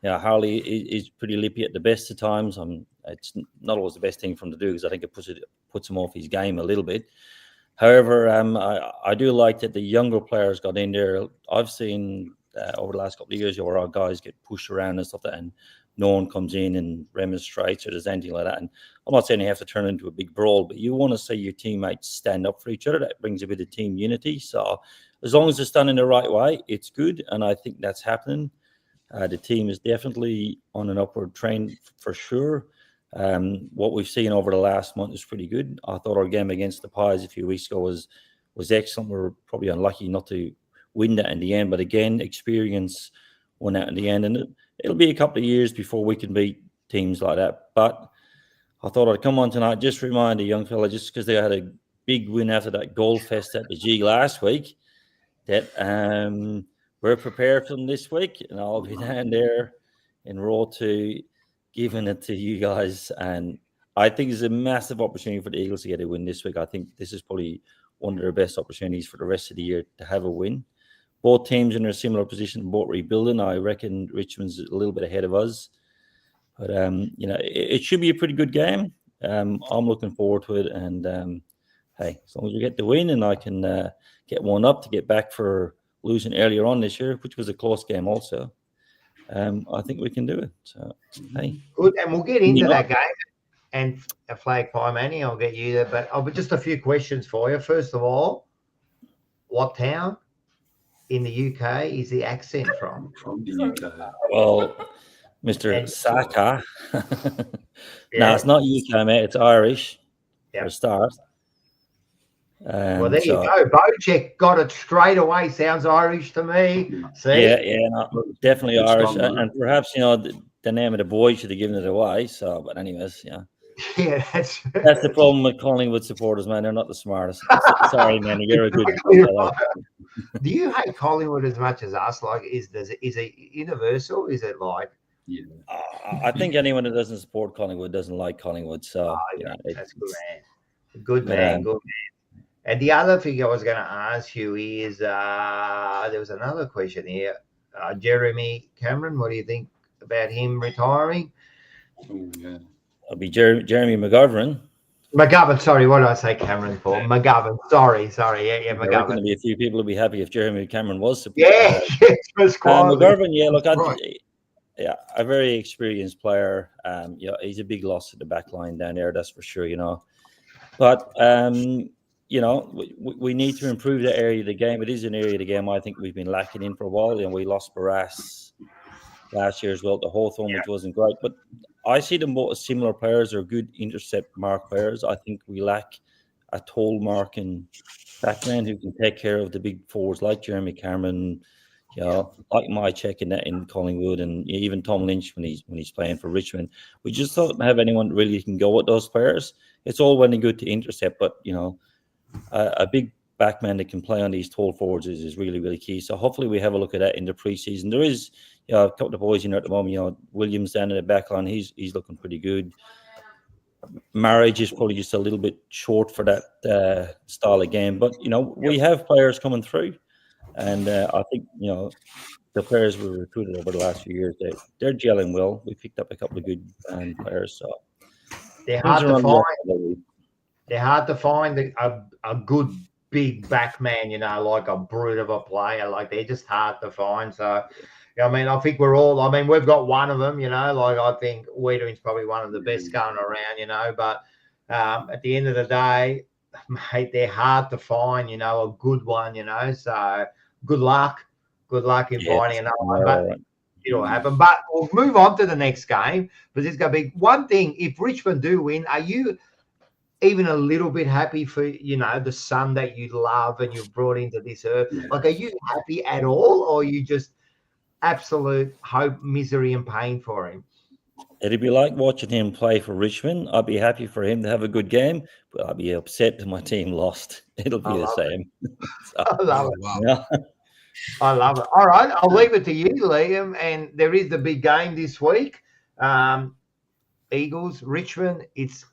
Yeah, Harley is pretty lippy at the best of times. It's not always the best thing for him to do because I think it puts him off his game a little bit. However, I do like that the younger players got in there. I've seen over the last couple of years where our guys get pushed around and stuff like that, and no one comes in and remonstrates or does anything like that. And I'm not saying you have to turn into a big brawl, but you want to see your teammates stand up for each other. That brings a bit of team unity. So as long as it's done in the right way, it's good. And I think that's happening. The team is definitely on an upward trend for sure. What we've seen over the last month is pretty good. I thought our game against the Pies a few weeks ago was excellent. We were probably unlucky not to win that in the end, but again, experience won out in the end. And it'll be a couple of years before we can beat teams like that. But I thought I'd come on tonight, just remind the young fella, just because they had a big win after that goal fest at the G last week, that we're prepared for them this week, and I'll be down there in Raw 2 giving it to you guys. And I think it's a massive opportunity for the Eagles to get a win this week. I think this is probably one of their best opportunities for the rest of the year to have a win. Both teams in a similar position, both rebuilding. I reckon Richmond's a little bit ahead of us. But, you know, it should be a pretty good game. I'm looking forward to it. And, hey, as long as we get the win and I can get one up to get back for losing earlier on this year, which was a close game also, I think we can do it. So, hey. Good, and we'll get into that game and a flag pie, Manny. I'll get you there. But just a few questions for you. First of all, what town in the UK is the accent from? From the UK. Well, Mr. Saka. No, it's not UK, mate. It's Irish for a start. Well, there you go. Bojack got it straight away. Sounds Irish to me. See? Yeah, no, definitely Irish. And perhaps, you know, the name of the boy should have given it away. So, but anyways, yeah. Yeah, that's the problem with Collingwood supporters, man. They're not the smartest. Sorry, man. You're a good. Do you hate Collingwood as much as us? Like, is it universal? Is it like? Yeah. I think anyone that doesn't support Collingwood doesn't like Collingwood. So, yeah, that's good, man. Good man. Good man. And the other thing I was going to ask you is there was another question here. Jeremy Cameron, what do you think about him retiring? Oh, yeah. It'll be Jeremy McGovern. McGovern, sorry, what did I say Cameron for? McGovern, sorry, yeah, McGovern. There's going to be a few people who'll be happy if Jeremy Cameron was. Yeah, McGovern, yeah, look, a very experienced player. Yeah, he's a big loss to the back line down there, that's for sure, you know. But, you know, we need to improve that area of the game. It is an area of the game I think we've been lacking in for a while, and we lost Barras last year as well to Hawthorn, which wasn't great. But I see them both as similar players or good intercept mark players. I think we lack a tall marking backman who can take care of the big forwards like Jeremy Cameron, you know, like Mycheck in Collingwood, and even Tom Lynch when he's playing for Richmond. We just don't have anyone really who can go with those players. It's all well and good to intercept, but, you know, a big backman that can play on these tall forwards is really, really key. So hopefully we have a look at that in the preseason. There is, a couple of boys in there at the moment. Williams down in the back line, he's looking pretty good. Marriage is probably just a little bit short for that style of game, but we have players coming through, and I think the players we recruited over the last few years, they're gelling well. We picked up a couple of good players, so they're hard to find. They're hard to find a good big back man, like a brute of a player. Like, they're just hard to find. So, I think we've got one of them, like, I think Wiedering's probably one of the best going around, but at the end of the day, mate, they're hard to find, a good one, so good luck in finding another one, but it'll happen. But we'll move on to the next game, because it's going to be one thing. If Richmond do win, are you even a little bit happy for, the son that you love and you've brought into this earth? Yeah. Like, are you happy at all, or are you just absolute hope, misery and pain for him? It'd be like watching him play for Richmond. I'd be happy for him to have a good game, but I'd be upset if my team lost. It'll be the same. So, I love it. Wow. I love it. All right, I'll leave it to you, Liam. And there is the big game this week. Eagles, Richmond. It's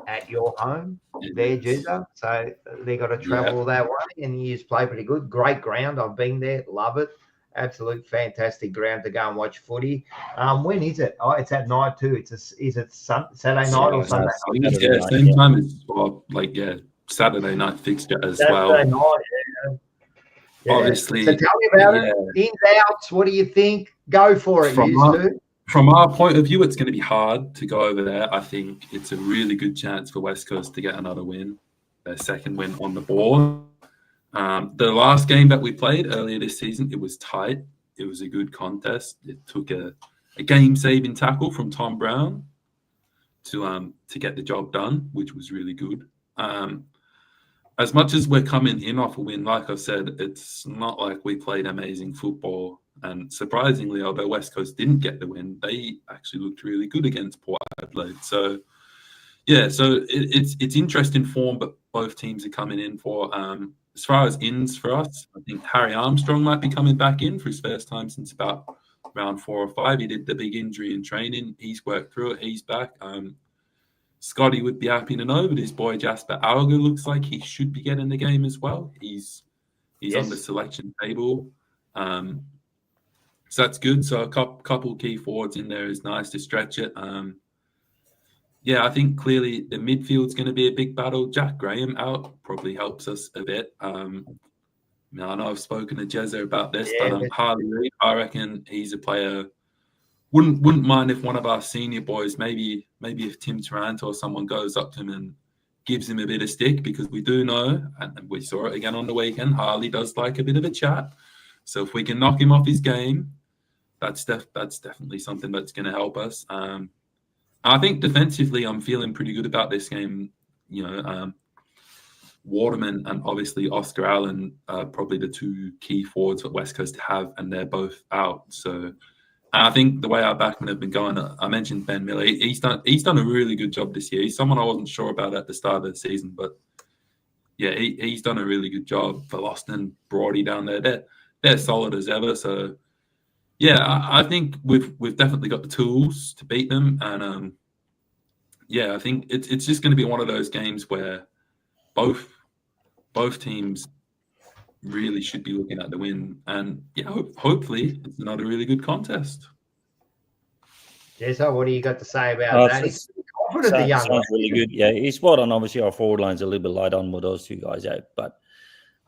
at your home there, Judah. So they got to travel that way, and you just play pretty good. Great ground. I've been there. Love it. Absolute fantastic ground to go and watch footy. When is it? Oh, it's at night too. Is it Saturday night or Sunday night? Yeah, same time as Saturday night fixture as well. Saturday night, yeah. Obviously. So tell me about it. Ins, outs. What do you think? Go for it. From our point of view, it's going to be hard to go over there. I think it's a really good chance for West Coast to get another win, their second win on the board. The last game that we played earlier this season, it was tight. It was a good contest. It took a game-saving tackle from Tom Brown to get the job done, which was really good. As much as we're coming in off a win, like I said, it's not like we played amazing football. And surprisingly, although West Coast didn't get the win, they actually looked really good against Port Adelaide. So, it's interesting form, but both teams are coming in for. As far as ins for us, I think Harry Armstrong might be coming back in for his first time since about round 4 or 5. He did the big injury in training. He's worked through it. He's back. Scotty would be happy to know, but his boy Jasper Alger looks like he should be getting the game as well. He's on the selection table. So that's good. So a couple key forwards in there is nice to stretch it. I think clearly the midfield's going to be a big battle. Jack Graham out probably helps us a bit. I know I've spoken to Jezza about this, but Harley, I reckon he's a player. Wouldn't mind if one of our senior boys, maybe if Tim Taranto or someone goes up to him and gives him a bit of stick, because we do know, and we saw it again on the weekend, Harley does like a bit of a chat. So if we can knock him off his game, that's definitely something that's going to help us. I think defensively, I'm feeling pretty good about this game. Waterman and obviously Oscar Allen are probably the two key forwards that West Coast have, and they're both out. So I think the way our backmen have been going, I mentioned Ben Miller. He's done a really good job this year. He's someone I wasn't sure about at the start of the season, but he's done a really good job. For Loston, Brody down there, they're solid as ever. So I think we've definitely got the tools to beat them, and I think it's just going to be one of those games where both teams really should be looking at the win, and hopefully it's another really good contest. Jessa, what do you got to say about that? He's confident, the young sounds really good. Yeah, he's spot on. Obviously, our forward line's a little bit light on with those two guys out, but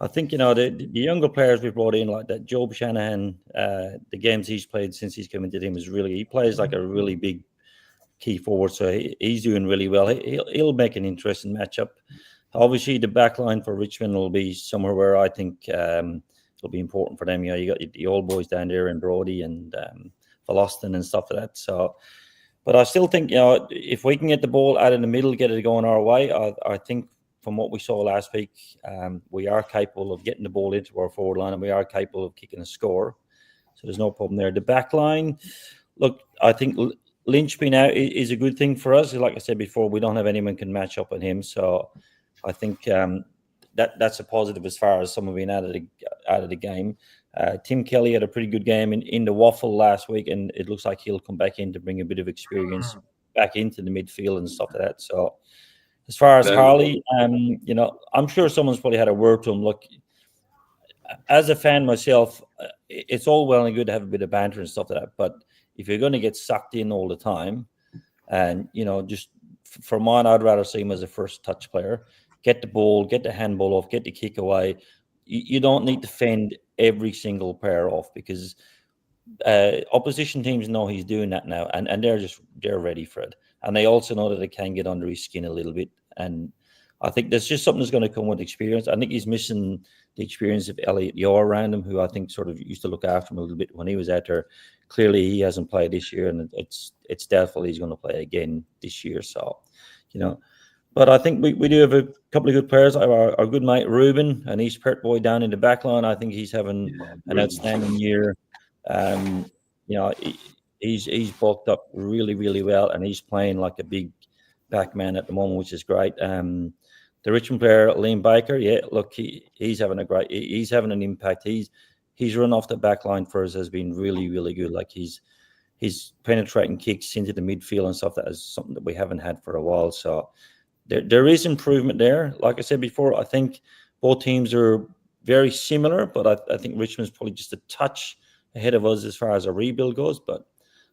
I think the younger players we brought in, like that Job Shanahan, the games he's played since he's come into the team he plays like a really big key forward, so he's doing really well. He'll make an interesting matchup. Obviously, the back line for Richmond will be somewhere where I think it'll be important for them. You got the old boys down there in Brody and Voloston and stuff like that. So, but I still think if we can get the ball out in the middle, get it going our way, I think from what we saw last week, we are capable of getting the ball into our forward line, and we are capable of kicking a score. So there's no problem there. The back line, look, I think Lynch being out is a good thing for us. Like I said before, we don't have anyone can match up on him, so I think that's a positive as far as someone being out of the game. Tim Kelly had a pretty good game in the waffle last week, and it looks like he'll come back in to bring a bit of experience back into the midfield and stuff like that. So as far as Harley, I'm sure someone's probably had a word to him. Look, as a fan myself, it's all well and good to have a bit of banter and stuff like that, but if you're going to get sucked in all the time, and just for mine, I'd rather see him as a first touch player. Get the ball, get the handball off, get the kick away. You don't need to fend every single player off, because opposition teams know he's doing that now, and they're ready for it. And they also know that they can get under his skin a little bit. And I think there's just something that's going to come with experience. I think he's missing the experience of Elliot Yeo around him, who I think sort of used to look after him a little bit when he was out there. Clearly, he hasn't played this year, and it's doubtful he's going to play again this year. So, but I think we do have a couple of good players. Our good mate Ruben, an East Perth boy down in the back line. I think he's having an outstanding year. He's bulked up really, really well, and he's playing like a big back man at the moment, which is great. The Richmond player Liam Baker, look, he's having an impact. He's run off the back line for us has been really, really good. Like he's penetrating kicks into the midfield and stuff. That is something that we haven't had for a while. So there is improvement there. Like I said before, I think both teams are very similar, but I think Richmond's probably just a touch ahead of us as far as a rebuild goes. But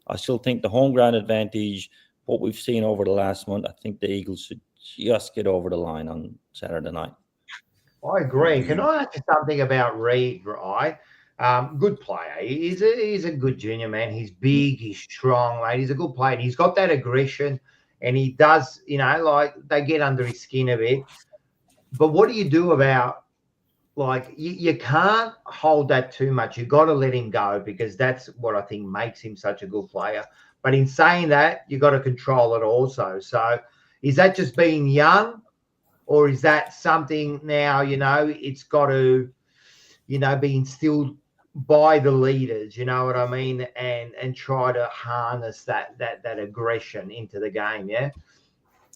I still think the home ground advantage, what we've seen over the last month, I think the Eagles should just get over the line on Saturday night. I agree. Can I ask you something about Reid, right? Good player. He's a good junior, man. He's big, he's strong, mate. He's a good player. He's got that aggression, and he does, like they get under his skin a bit. But what do you do about, like, you can't hold that too much. You got to let him go, because that's what I think makes him such a good player. But in saying that, you got to control it also. So is that just being young, or is that something now, it's got to, be instilled by the leaders, you know what I mean? And try to harness that aggression into the game, yeah?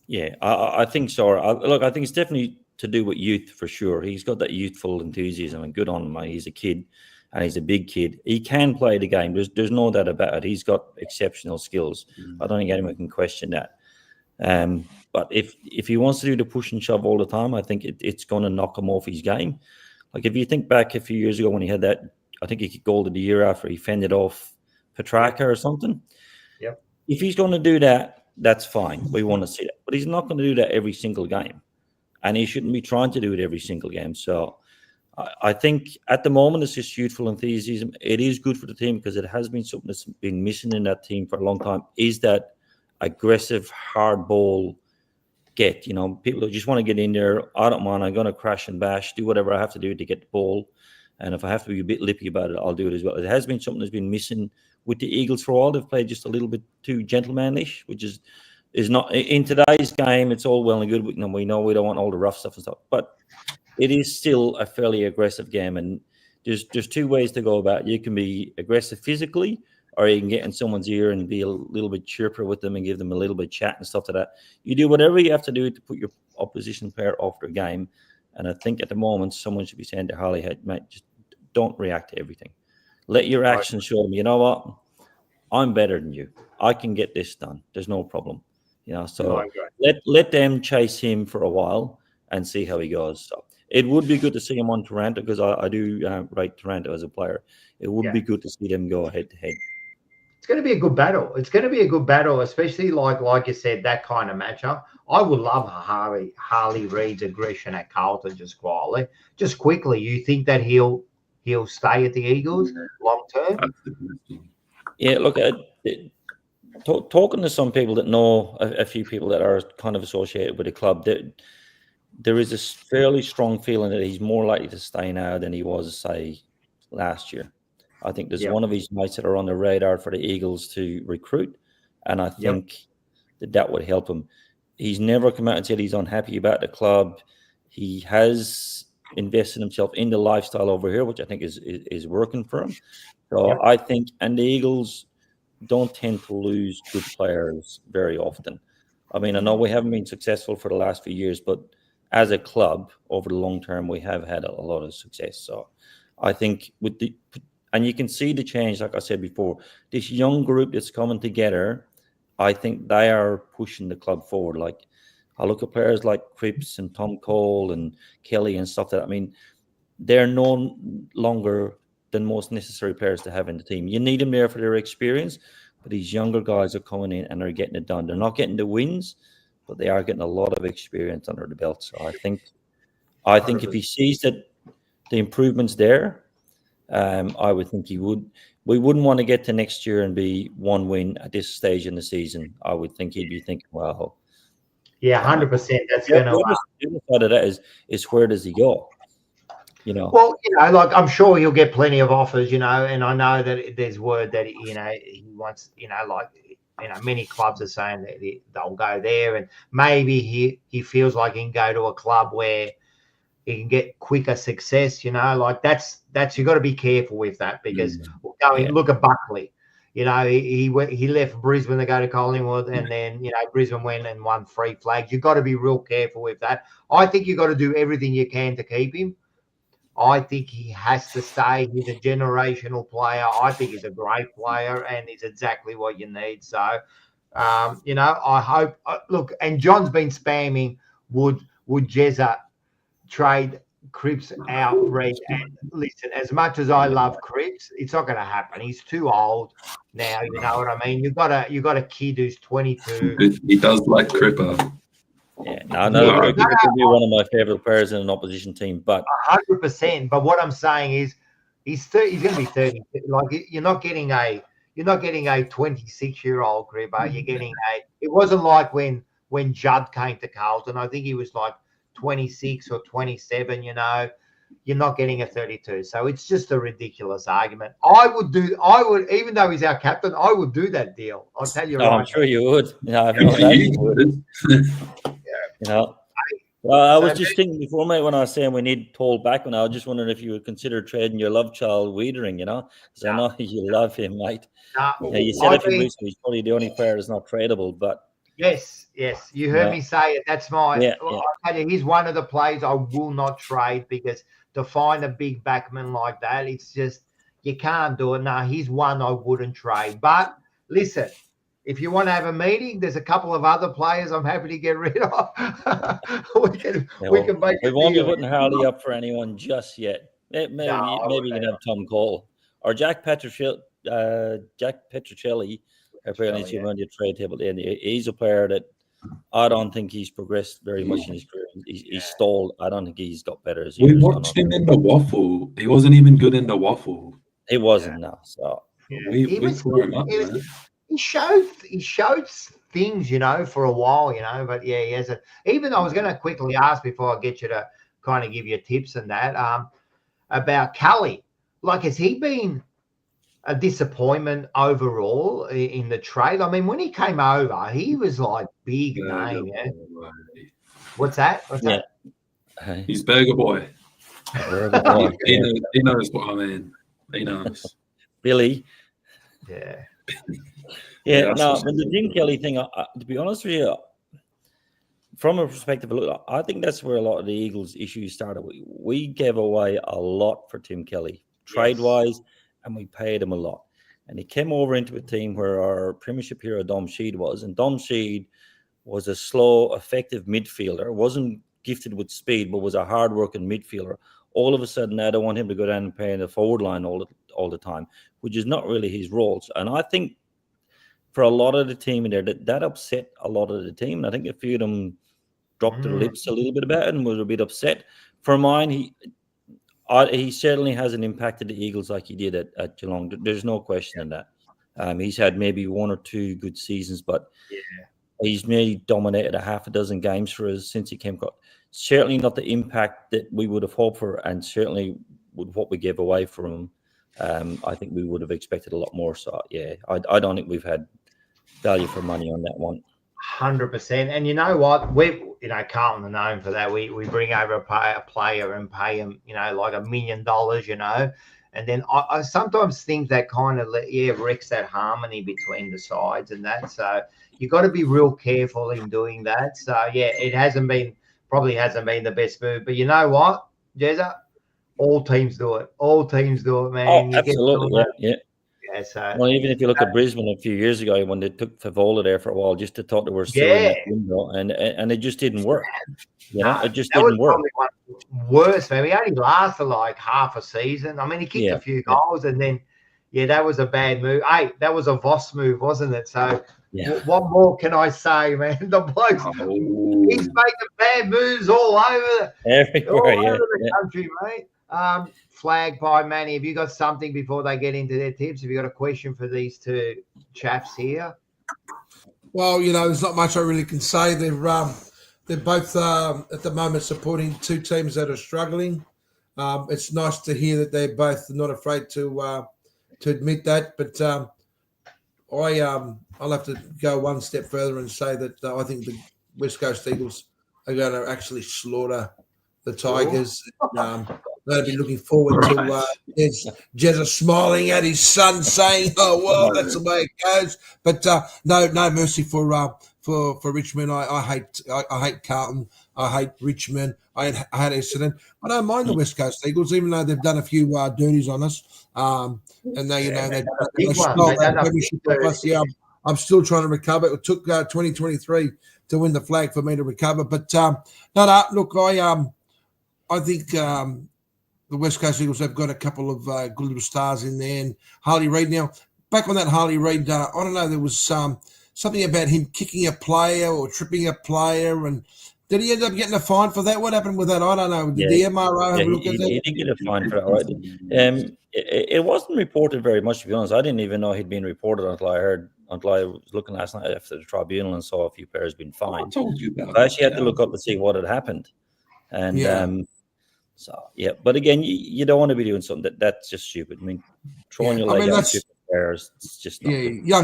Yeah, I think so. I think it's definitely to do with youth for sure. He's got that youthful enthusiasm, and good on him, mate. He's a kid, and he's a big kid. He can play the game. There's no doubt about it. He's got exceptional skills. I don't think anyone can question that. But if he wants to do the push and shove all the time, I think it's going to knock him off his game. Like if you think back a few years ago when he had that, I think he kicked goal of the year after he fended off Petrarca or something. Yep. If he's going to do that, that's fine. We want to see that. But he's not going to do that every single game. And he shouldn't be trying to do it every single game. So I think at the moment it's just youthful enthusiasm. It is good for the team, because it has been something that's been missing in that team for a long time, is that aggressive, hard ball get. People who just want to get in there. I don't mind. I'm going to crash and bash, do whatever I have to do to get the ball. And if I have to be a bit lippy about it, I'll do it as well. It has been something that's been missing with the Eagles for a while. They've played just a little bit too gentlemanish, which is not in today's game. It's all well and good. We know we don't want all the rough stuff and stuff, but it is still a fairly aggressive game. And there's two ways to go about it. You can be aggressive physically, or you can get in someone's ear and be a little bit chirper with them and give them a little bit of chat and stuff like that. You do whatever you have to do to put your opposition player off their game. And I think at the moment, someone should be saying to Harley, hey, mate, just don't react to everything. Let your actions show them, you know what? I'm better than you. I can get this done. There's no problem. So let them chase him for a while and see how he goes. So it would be good to see him on Toronto, because I do rate Toronto as a player. It would be good to see them go head to head. It's going to be a good battle. It's going to be a good battle, especially like you said, that kind of matchup. I would love Harley Reid's aggression at Carlton just quickly. You think that he'll stay at the Eagles long term? Yeah, look, talking to some people that know a few people that are kind of associated with the club, there is a fairly strong feeling that he's more likely to stay now than he was, say, last year. I think there's one of his mates that are on the radar for the Eagles to recruit, and I think that would help him. He's never come out and said he's unhappy about the club. He has invested himself in the lifestyle over here, which I think is working for him. So I think, and the Eagles don't tend to lose good players very often. I mean, I know we haven't been successful for the last few years, but as a club, over the long term, we have had a lot of success. So I think and you can see the change, like I said before, this young group that's coming together, I think they are pushing the club forward. Like, I look at players like Cripps and Tom Cole and Kelly and stuff I mean, they're no longer the most necessary players to have in the team. You need them there for their experience, but these younger guys are coming in and they're getting it done. They're not getting the wins, but they are getting a lot of experience under the belt. So I think if he sees that the improvements there, I would think he would. We wouldn't want to get to next year and be one win at this stage in the season. I would think he'd be thinking, well, yeah, 100%. That's going to. The other side of that is where does he go? You know. Well, like, I'm sure he'll get plenty of offers, and I know that there's word that he wants, like, many clubs are saying that they'll go there, and maybe he feels like he can go to a club where he can get quicker success. Like that's you got to be careful with that, because look at Buckley. He left Brisbane to go to Collingwood, and then Brisbane went and won 3 flags. You've got to be real careful with that. I think you've got to do everything you can to keep him. I think he has to stay. He's a generational player. I think he's a great player, and he's exactly what you need. So, I hope. Look, and John's been spamming. Would Jezza trade Cripps outright? And listen, as much as I love Cripps, it's not going to happen. He's too old now. You know what I mean? You got a kid who's 22. He does like Cripper. Yeah, no, he could be one of my favorite players in an opposition team, but 100%. But what I'm saying is, he's going to be 30. Like, you're not getting a 26-year-old Cripper. You're getting It wasn't like when Judd came to Carlton. I think he was like 26 or 27. You're not getting a 32. So it's just a ridiculous argument. I would, even though he's our captain, I would do that deal. I'll tell you. I'm sure you would. Well, I was just thinking before, mate, when I was saying we need tall back, and I was just wondering if you would consider trading your love child Wiedering, because I know you love him, mate. You said it recently, he's probably the only player that's not tradable, but yes, you heard me say it. That's my. I'll tell you, he's one of the players I will not trade, because to find a big backman like that, it's just you can't do it. No, he's one I wouldn't trade. But listen. If you want to have a meeting, there's a couple of other players I'm happy to get rid of. we can make. We won't be putting Harley up for anyone just yet. Maybe you can have Tom Cole or Jack Petrocelli. Apparently, he's on your trade table. And he's a player that I don't think he's progressed very much in his career. He's stalled. I don't think he's got better as we watched him in the waffle. He wasn't even good in the waffle. He wasn't, no. So we threw him up, man. He showed things, for a while, but he has even I was going to quickly ask before I get you to kind of give you tips and that, about Kelly. Like, has he been a disappointment overall in the trade? I mean, when he came over, he was like big name. Yeah? What's that? He's Burger Boy. He knows what I mean. He knows. Billy. Yeah. Yeah, no, the Jim Kelly thing, to be honest with you, from a perspective, look, I think that's where a lot of the Eagles' issues started. We gave away a lot for Tim Kelly, trade-wise, and we paid him a lot. And he came over into a team where our premiership hero, Dom Sheed, was. And Dom Sheed was a slow, effective midfielder, wasn't gifted with speed, but was a hard-working midfielder. All of a sudden, now they want him to go down and play in the forward line all the time, which is not really his roles. And I think for a lot of the team in there, that upset a lot of the team. And I think a few of them dropped their lips a little bit about it and was a bit upset. For mine, he certainly hasn't impacted the Eagles like he did at Geelong. There's no question in that. He's had maybe 1 or 2 good seasons, but he's maybe dominated a half a dozen games for us since he came across. Certainly not the impact that we would have hoped for, and certainly with what we gave away from him, I think we would have expected a lot more. So, I don't think we've had value for money on that one. 100%. And you know what? Carlton are known for that. We bring over a player and pay him, like $1 million, And then I sometimes think that kind of wrecks that harmony between the sides and that. So you've got to be real careful in doing that. So, it probably hasn't been the best move. But you know what, Jezza? all teams do it. All teams do it, man. Oh, You get absolutely, yeah. yeah. So Well, even if you look at Brisbane a few years ago when they took Favola there for a while, just to thought they were still in that window, and it just didn't work. You know, it just didn't work. Probably one of the worst, man. He only lasted like half a season. I mean, he kicked a few goals, and then that was a bad move. Hey, that was a Voss move, wasn't it? So what more can I say, man? The bloke's he's making bad moves all over the country, mate. Flagged by Manny. Have you got something before they get into their tips? Have you got a question for these two chaps here? Well, you know, there's not much I really can say. They're both at the moment supporting two teams that are struggling. It's nice to hear that they're both not afraid to admit that. But I'll have to go one step further and say that I think the West Coast Eagles are going to actually slaughter the Tigers. I'm going to be looking forward to Jezza smiling at his son, saying, "Oh well, that's the way it goes." But no mercy for Richmond. I hate Carlton. I hate Richmond. I hate Essendon. I don't mind the West Coast Eagles, even though they've done a few dirties on us. And they stole that premiership off us. Yeah, I'm still trying to recover. It took 2023 to win the flag for me to recover. But no. Look, I think the West Coast Eagles have got a couple of good little stars in there. And Harley Reid now, back on that Harley Reid, I don't know, there was something about him kicking a player or tripping a player. And did he end up getting a fine for that? What happened with that? I don't know. Did the MRO have a look at that? He did get a fine for that, right? It wasn't reported very much, to be honest. I didn't even know he'd been reported until I was looking last night after the tribunal and saw a few players being fined. I told you about I actually had to look up to see what had happened. And but again, you don't want to be doing something that's just stupid. I mean, throwing your leg on stupid players, it's just not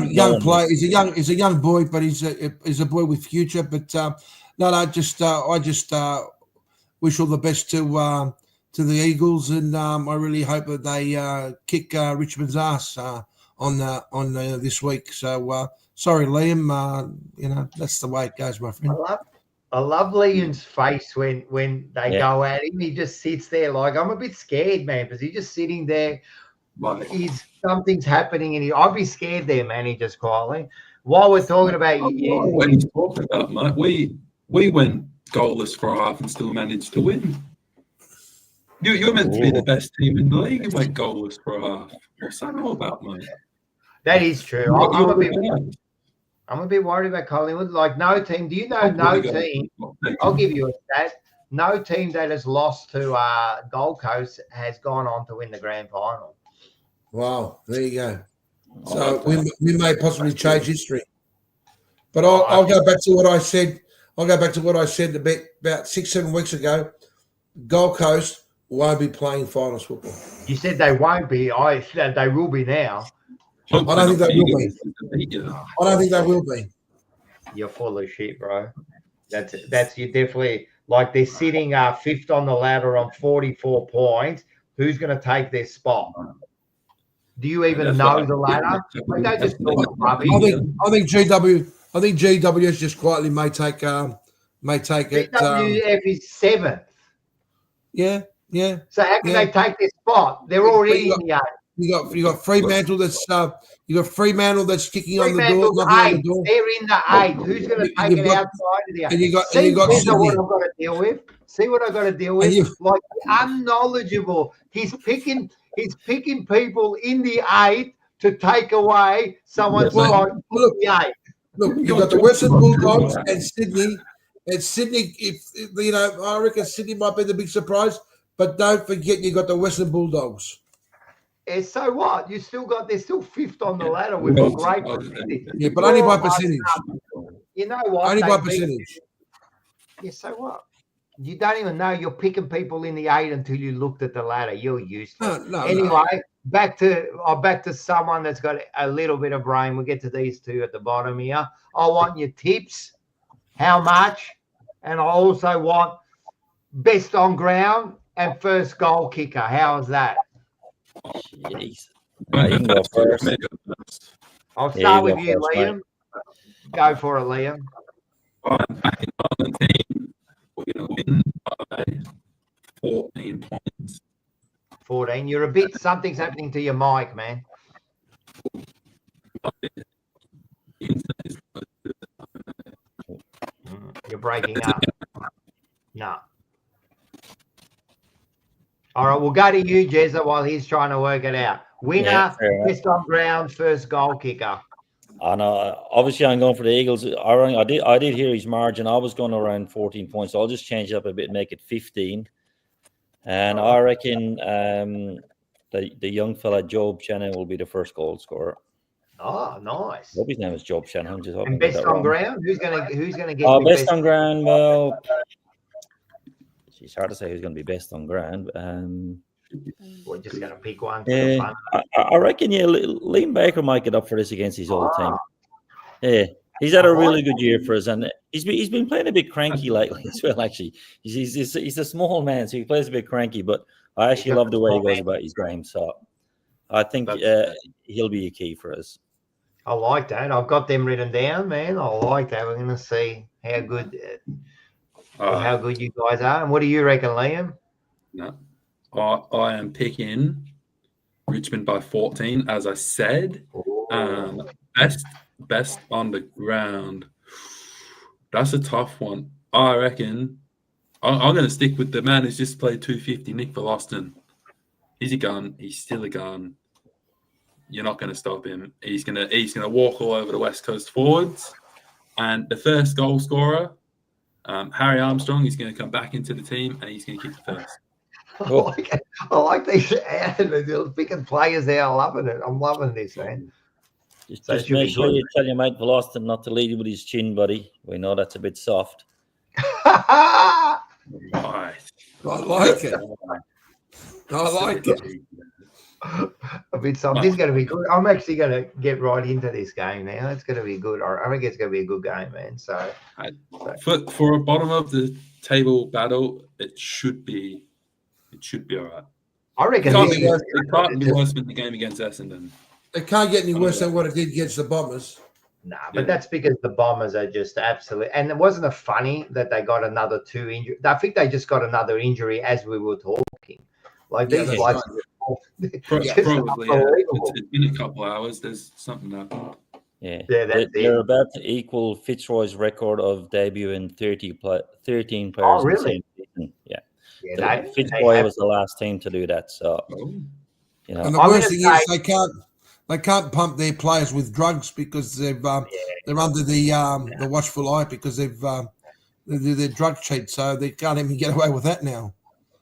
young player. He's a young boy, but he's a boy with future. But I just wish all the best to the Eagles, and I really hope that they kick Richmond's ass on this week. So sorry, Liam. That's the way it goes, my friend. I love Liam's face when they go at him. He just sits there like, I'm a bit scared, man, because he's just sitting there. Something's happening, and I'd be scared there, man. He just quietly. While we're talking about when he's talking about, mate, we went goalless for a half and still managed to win. You're meant to be the best team in the league. You went goalless for a half. What's that all about, mate? That is true. I'm a bit worried about Collingwood. Like, no team. Do you know no team? I'll give you a stat. No team that has lost to Gold Coast has gone on to win the grand final. Wow, there you go. So we may possibly change history. But I'll go back to what I said. I'll go back to what I said about 6-7 weeks ago. Gold Coast won't be playing finals football. You said they won't be. They will be now. I don't think they will be. I don't think they will be. You're full of shit, bro. That's you definitely like they're sitting fifth on the ladder on 44 points. Who's going to take their spot? Do you even know the ladder? Like they just I think GWS just quietly may take it. GWF is 7th. Yeah. So how can they take their spot? They're already in the 8th. You got Fremantle that's kicking on the door. They're in the 8th. Who's going to take it outside of the 8th? And you got Sydney. What I've got to deal with. See what I've got to deal with. Like unknowledgeable. He's picking people in the 8th to take away someone's spot in the 8th. Look, you've got the Western Bulldogs and Sydney. And Sydney, I reckon Sydney might be the big surprise. But don't forget, you got the Western Bulldogs. And so what? They're still 5th on the ladder with a great percentage. Yeah, but only by percentage. You know what? Only by percentage. Yeah, so what? You don't even know you're picking people in the 8 until you looked at the ladder. You're useless. Anyway, back to someone that's got a little bit of brain. We'll get to these two at the bottom here. I want your tips. How much? And I also want best on ground and first goal kicker. How is that? Jeez. You can go first. I'll start with you, Liam. Go for it, Liam. I'm backing on the team. We're going to win by 14 points. 14. Something's happening to your mic, man. You're breaking up. No. All right, we'll go to you, Jezza, while he's trying to work it out. Winner, best on ground, first goal kicker. I know. Obviously, I'm going for the Eagles. I did hear his margin. I was going around 14 points. So I'll just change it up a bit, make it 15. And I reckon the young fella Job Shannon will be the first goal scorer. Oh, nice. I hope his name is Job Shannon. And best on ground? Who's gonna get best on ground? Well, it's hard to say who's going to be best on ground. We're just going to pick one. Yeah, I reckon. Yeah, Liam Baker might get up for this against his old team. Yeah, he's had a really good year for us, and he's been playing a bit cranky lately as well. Actually, he's a small man, so he plays a bit cranky. But I actually love the way he goes about his game. So I think he'll be a key for us. I like that. I've got them written down, man. I like that. We're going to see how good you guys are. And what do you reckon, Liam? No, I am picking Richmond by 14, as I said. Best on the ground. That's a tough one. I reckon I'm going to stick with the man who's just played 250, Nick Verloston. He's a gun. He's still a gun. You're not going to stop him. He's going to walk all over the West Coast forwards. And the first goal scorer, Harry Armstrong, he's going to come back into the team and he's going to kick the first. I like these picking players there. I'm loving this, man. Just make sure you tell your mate Veloston not to lead with his chin, buddy. We know that's a bit soft. Right. I like it. I like it. A bit soft. This is going to be good. I'm actually going to get right into this game now. It's going to be good. I think it's going to be a good game, man. So, for a bottom of the table battle, it should be all right. I reckon it can't be worse than the game against Essendon. It can't get any worse than what it did against the Bombers. Nah, but that's because the Bombers are just absolutely. And it wasn't funny that they got another 2 injuries. I think they just got another injury as we were talking. Like these guys. Probably, it's been a couple hours. There's something happened. Yeah, they're about to equal Fitzroy's record of debuting 13 players. Oh, really? In the same season. Fitzroy was the last team to do that. So, and the worst thing is they can't pump their players with drugs because they're under the watchful eye because they're drug cheats, so they can't even get away with that now.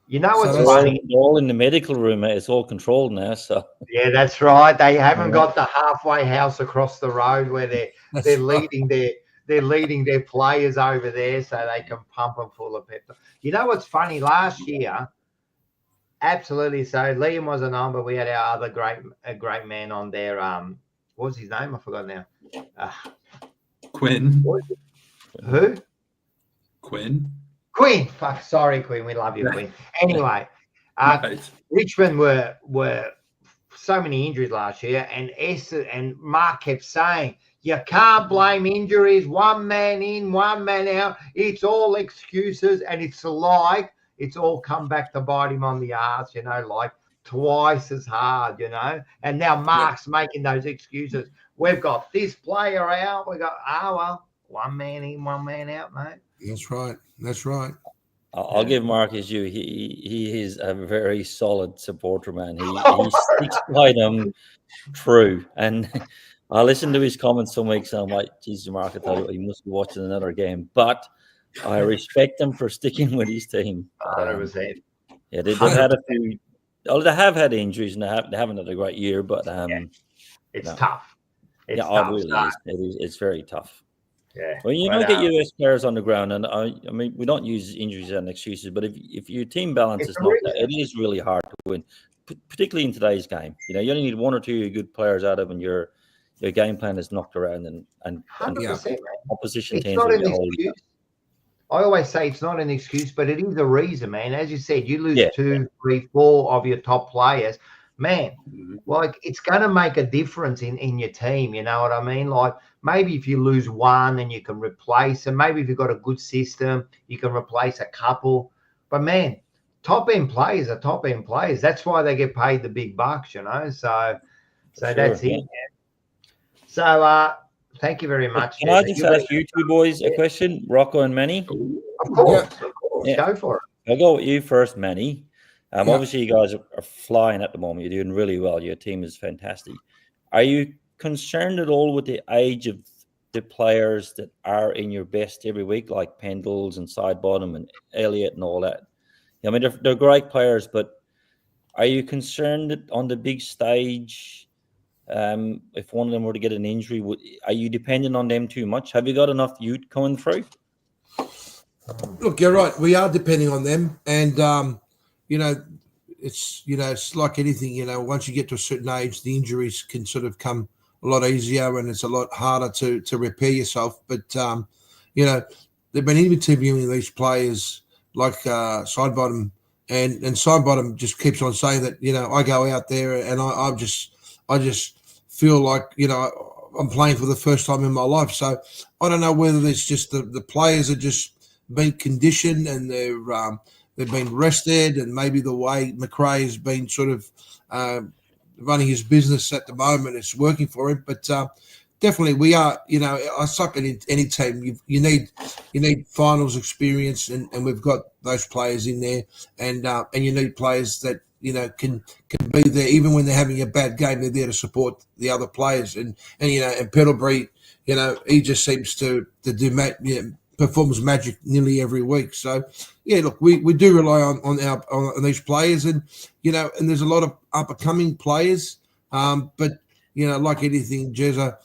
You know what's funny? They're all in the medical room. It's all controlled now. So yeah, that's right. They haven't got the halfway house across the road where they're leading their players over there so they can pump them full of pepper. You know what's funny? Last year, absolutely. So Liam was a number. We had our other great man on there. What was his name? I forgot now. Quinn. Who? Quinn. Fuck, sorry, Quinn. We love you, Quinn. Anyway, Richmond were so many injuries last year, and Mark kept saying, you can't blame injuries. 1 man in, 1 man out. It's all excuses, and it's all come back to bite him on the ass, like twice as hard, And now Mark's making those excuses. We've got this player out. We got 1 man in, 1 man out, mate. That's right. I'll give Mark his due. He is a very solid supporter, man. He sticks by them true. And I listened to his comments some weeks and I'm like, Jesus, Mark, I tell you what, he must be watching another game. But I respect him for sticking with his team. 100%. Yeah, they've had a few. They have had injuries and they haven't had a great year, but it's tough. It really is. It's very tough. Yeah. Well, you don't get US players on the ground, and I mean, we don't use injuries as excuses, but if your team balance is not there, it is really hard to win, particularly in today's game. You only need 1 or 2 good players out of, and your game plan is knocked around, and opposition teams will get hold of it. I always say it's not an excuse, but it is a reason, man. As you said, you lose 2, 3, 4 of your top players. Man, like it's going to make a difference in your team. You know what I mean? Like maybe if you lose 1 and you can replace them, maybe if you've got a good system, you can replace a couple. But man, top end players are top end players. That's why they get paid the big bucks, you know. So Sure, that's yeah. it. So thank you very much. Can I just ask you two boys a question, Rocco and Manny? Of course, Yeah. Go for it. I'll go with you first, Manny. Yeah. Obviously, you guys are flying at the moment. You're doing really well. Your team is fantastic. Are you concerned at all with the age of the players that are in your best every week, like Pendles and Sidebottom and Elliott and all that? I mean, they're great players, but are you concerned that on the big stage, if one of them were to get an injury, are you dependent on them too much? Have you got enough youth coming through? Look, you're right. We are depending on them, and it's like anything. Once you get to a certain age, the injuries can sort of come a lot easier, and it's a lot harder to repair yourself. But they've been interviewing these players like Sidebottom, and Sidebottom just keeps on saying that I go out there and I just feel like I'm playing for the first time in my life. So I don't know whether it's just the players are just been conditioned and they've been rested, and maybe the way McRae has been sort of running his business at the moment is working for him. But definitely we are, I suck at any team. You need finals experience, and we've got those players in there, and you need players that can be there even when they're having a bad game. They're there to support the other players, and Pendlebury, he just seems to do performs magic nearly every week. So yeah, look, we do rely on these players, and and there's a lot of up and coming players, but like anything, Jezza,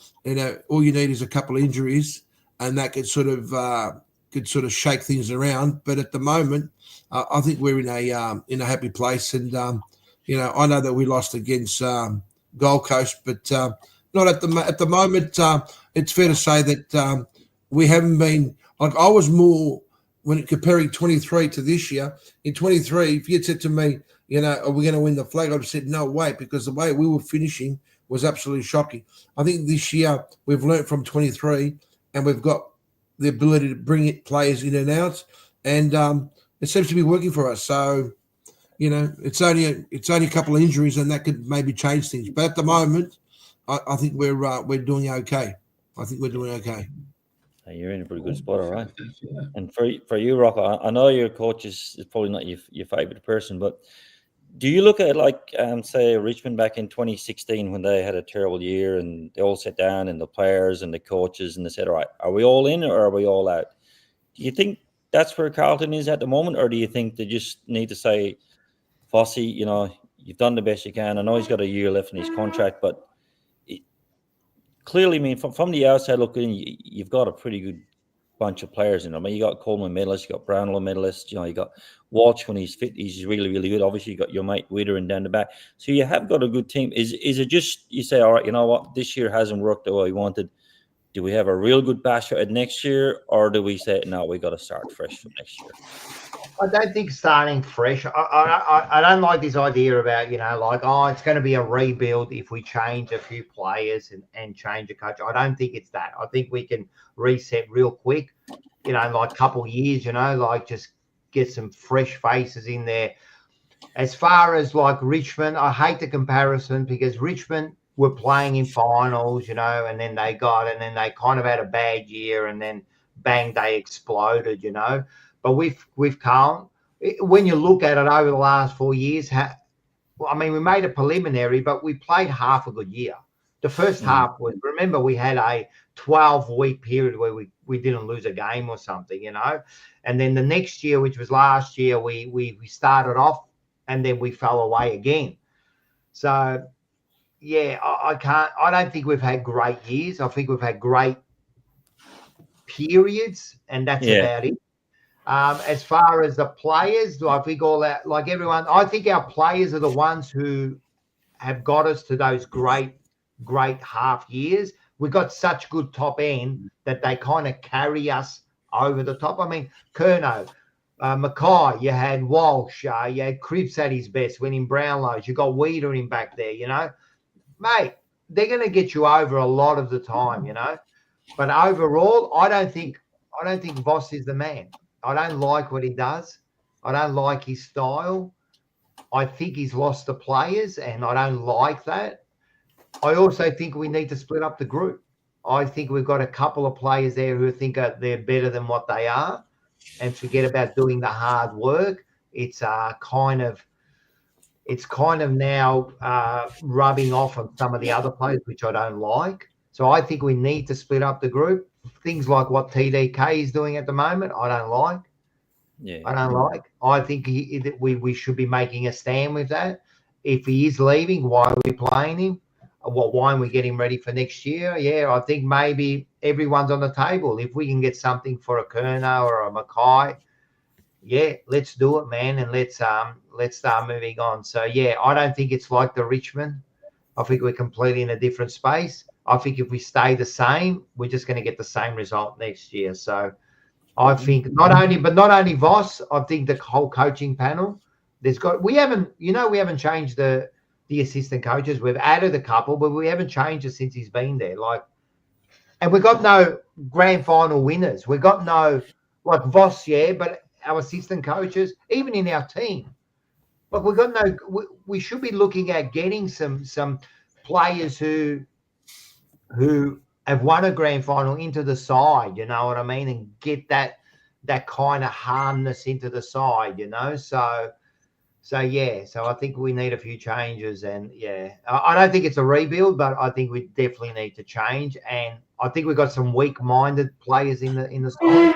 all you need is a couple of injuries, and that could sort of shake things around. But at the moment, I think we're in a happy place, and I know that we lost against Gold Coast, but not at the moment. It's fair to say that we haven't been. Like, I was more, when comparing 23 to this year, in 23, if you had said to me, are we going to win the flag? I'd have said, no way, because the way we were finishing was absolutely shocking. I think this year we've learnt from 23, and we've got the ability to bring players in and out, and it seems to be working for us. So, it's only a couple of injuries, and that could maybe change things. But at the moment, I think we're doing okay. I think we're doing okay. You're in a pretty good spot, all right. And for you, Rocco, I know your coach is probably not your favourite person, but do you look at say Richmond back in 2016 when they had a terrible year and they all sat down, and the players and the coaches, and they said, all right, are we all in or are we all out? Do you think that's where Carlton is at the moment, or do you think they just need to say, Fossey, you've done the best you can? I know he's got a year left in his contract, but clearly, I mean, from the outside looking, you've got a pretty good bunch of players in. I mean, you got Coleman medalist, you got Brownlow medalist, you got Walsh when he's fit, he's really, really good. Obviously, you got your mate Witter and down the back. So you have got a good team. Is it just you say, all right, you know what, this year hasn't worked the way we wanted. Do we have a real good bash at next year, or do we say, no, we got to start fresh from next year? I don't think starting fresh. I don't like this idea about, it's going to be a rebuild if we change a few players and change a coach. I don't think it's that. I think we can reset real quick, like a couple of years, just get some fresh faces in there. As far as like Richmond, I hate the comparison because Richmond were playing in finals, and then they kind of had a bad year, and then bang, they exploded, But with Carlton, when you look at it over the last 4 years, we made a preliminary, but we played half a good year. The first half was, remember, we had a 12-week period where we didn't lose a game or something, And then the next year, which was last year, we started off and then we fell away again. So, yeah, I don't think we've had great years. I think we've had great periods, and that's about it. As far as the players, I think all that, like everyone, I think our players are the ones who have got us to those great half years. We've got such good top end that they kind of carry us over the top. I mean, Curnow, Mackay, you had Walsh, you had Cripps at his best, winning Brownlows. You got Weeder in back there, Mate, they're going to get you over a lot of the time, But overall, I don't think Voss is the man. I don't like what he does. I don't like his style. I think he's lost the players, and I don't like that. I also think we need to split up the group. I think we've got a couple of players there who think they're better than what they are, and forget about doing the hard work. It's kind of now rubbing off on some of the other players, which I don't like. So I think we need to split up the group. Things like what TDK is doing at the moment, I don't like. Yeah, I don't like. I think we should be making a stand with that. If he is leaving, why are we playing him? Why aren't we getting ready for next year? Yeah, I think maybe everyone's on the table. If we can get something for a Kerner or a Mackay, yeah, let's do it, man, and let's start moving on. So yeah, I don't think it's like the Richmond. I think we're completely in a different space. I think if we stay the same, we're just going to get the same result next year. So I think not only Voss, I think the whole coaching panel. We haven't changed the assistant coaches. We've added a couple, but we haven't changed it since he's been there. And we've got no grand final winners. We've got no like Voss, yeah, but our assistant coaches, even in our team, look, we've got no. We should be looking at getting some players who have won a grand final into the side. You know what I mean, and get that kind of harmness into the side. You know, so yeah. So I think we need a few changes, and yeah, I don't think it's a rebuild, but I think we definitely need to change. And I think we've got some weak-minded players in the side.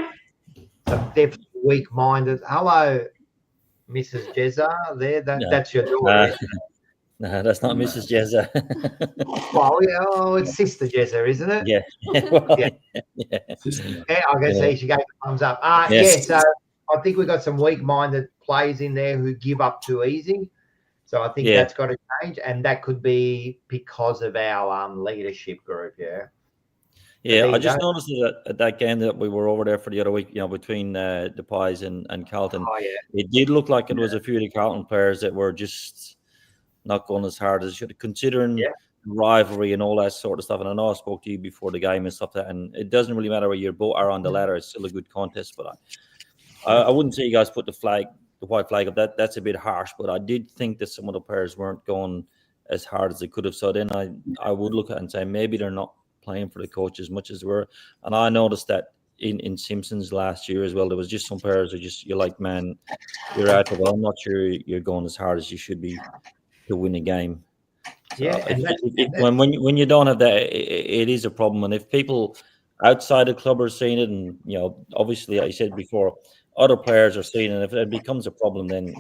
Some definitely weak-minded. Hello, Mrs. Jezza. That's your daughter. No, that's not Mrs. Jezza. Well, yeah, it's Sister Jezza, isn't it? Yeah. Yeah, I can see she gave the thumbs up. Yes. Yeah, so I think we've got some weak-minded players in there who give up too easy. So I think that's got to change, and that could be because of our leadership group. Yeah. Yeah, I just noticed that at that game that we were over there for the other week, between the Pies and Carlton, it did look like it was a few of the Carlton players that were just not going as hard as they should, considering rivalry and all that sort of stuff. And I know I spoke to you before the game and stuff, and it doesn't really matter where you both are on the ladder. It's still a good contest, but I wouldn't say you guys put the white flag up. That's a bit harsh, but I did think that some of the players weren't going as hard as they could have. So then I would look at it and say maybe they're not playing for the coach as much as they were. And I noticed that in Simpsons last year as well, there was just some players who you're like, man, you're out of it. I'm not sure you're going as hard as you should be to win a game. So when you don't have that, it is a problem. And if people outside the club are seeing it, and obviously, like you said before, other players are seeing it, and if it becomes a problem, then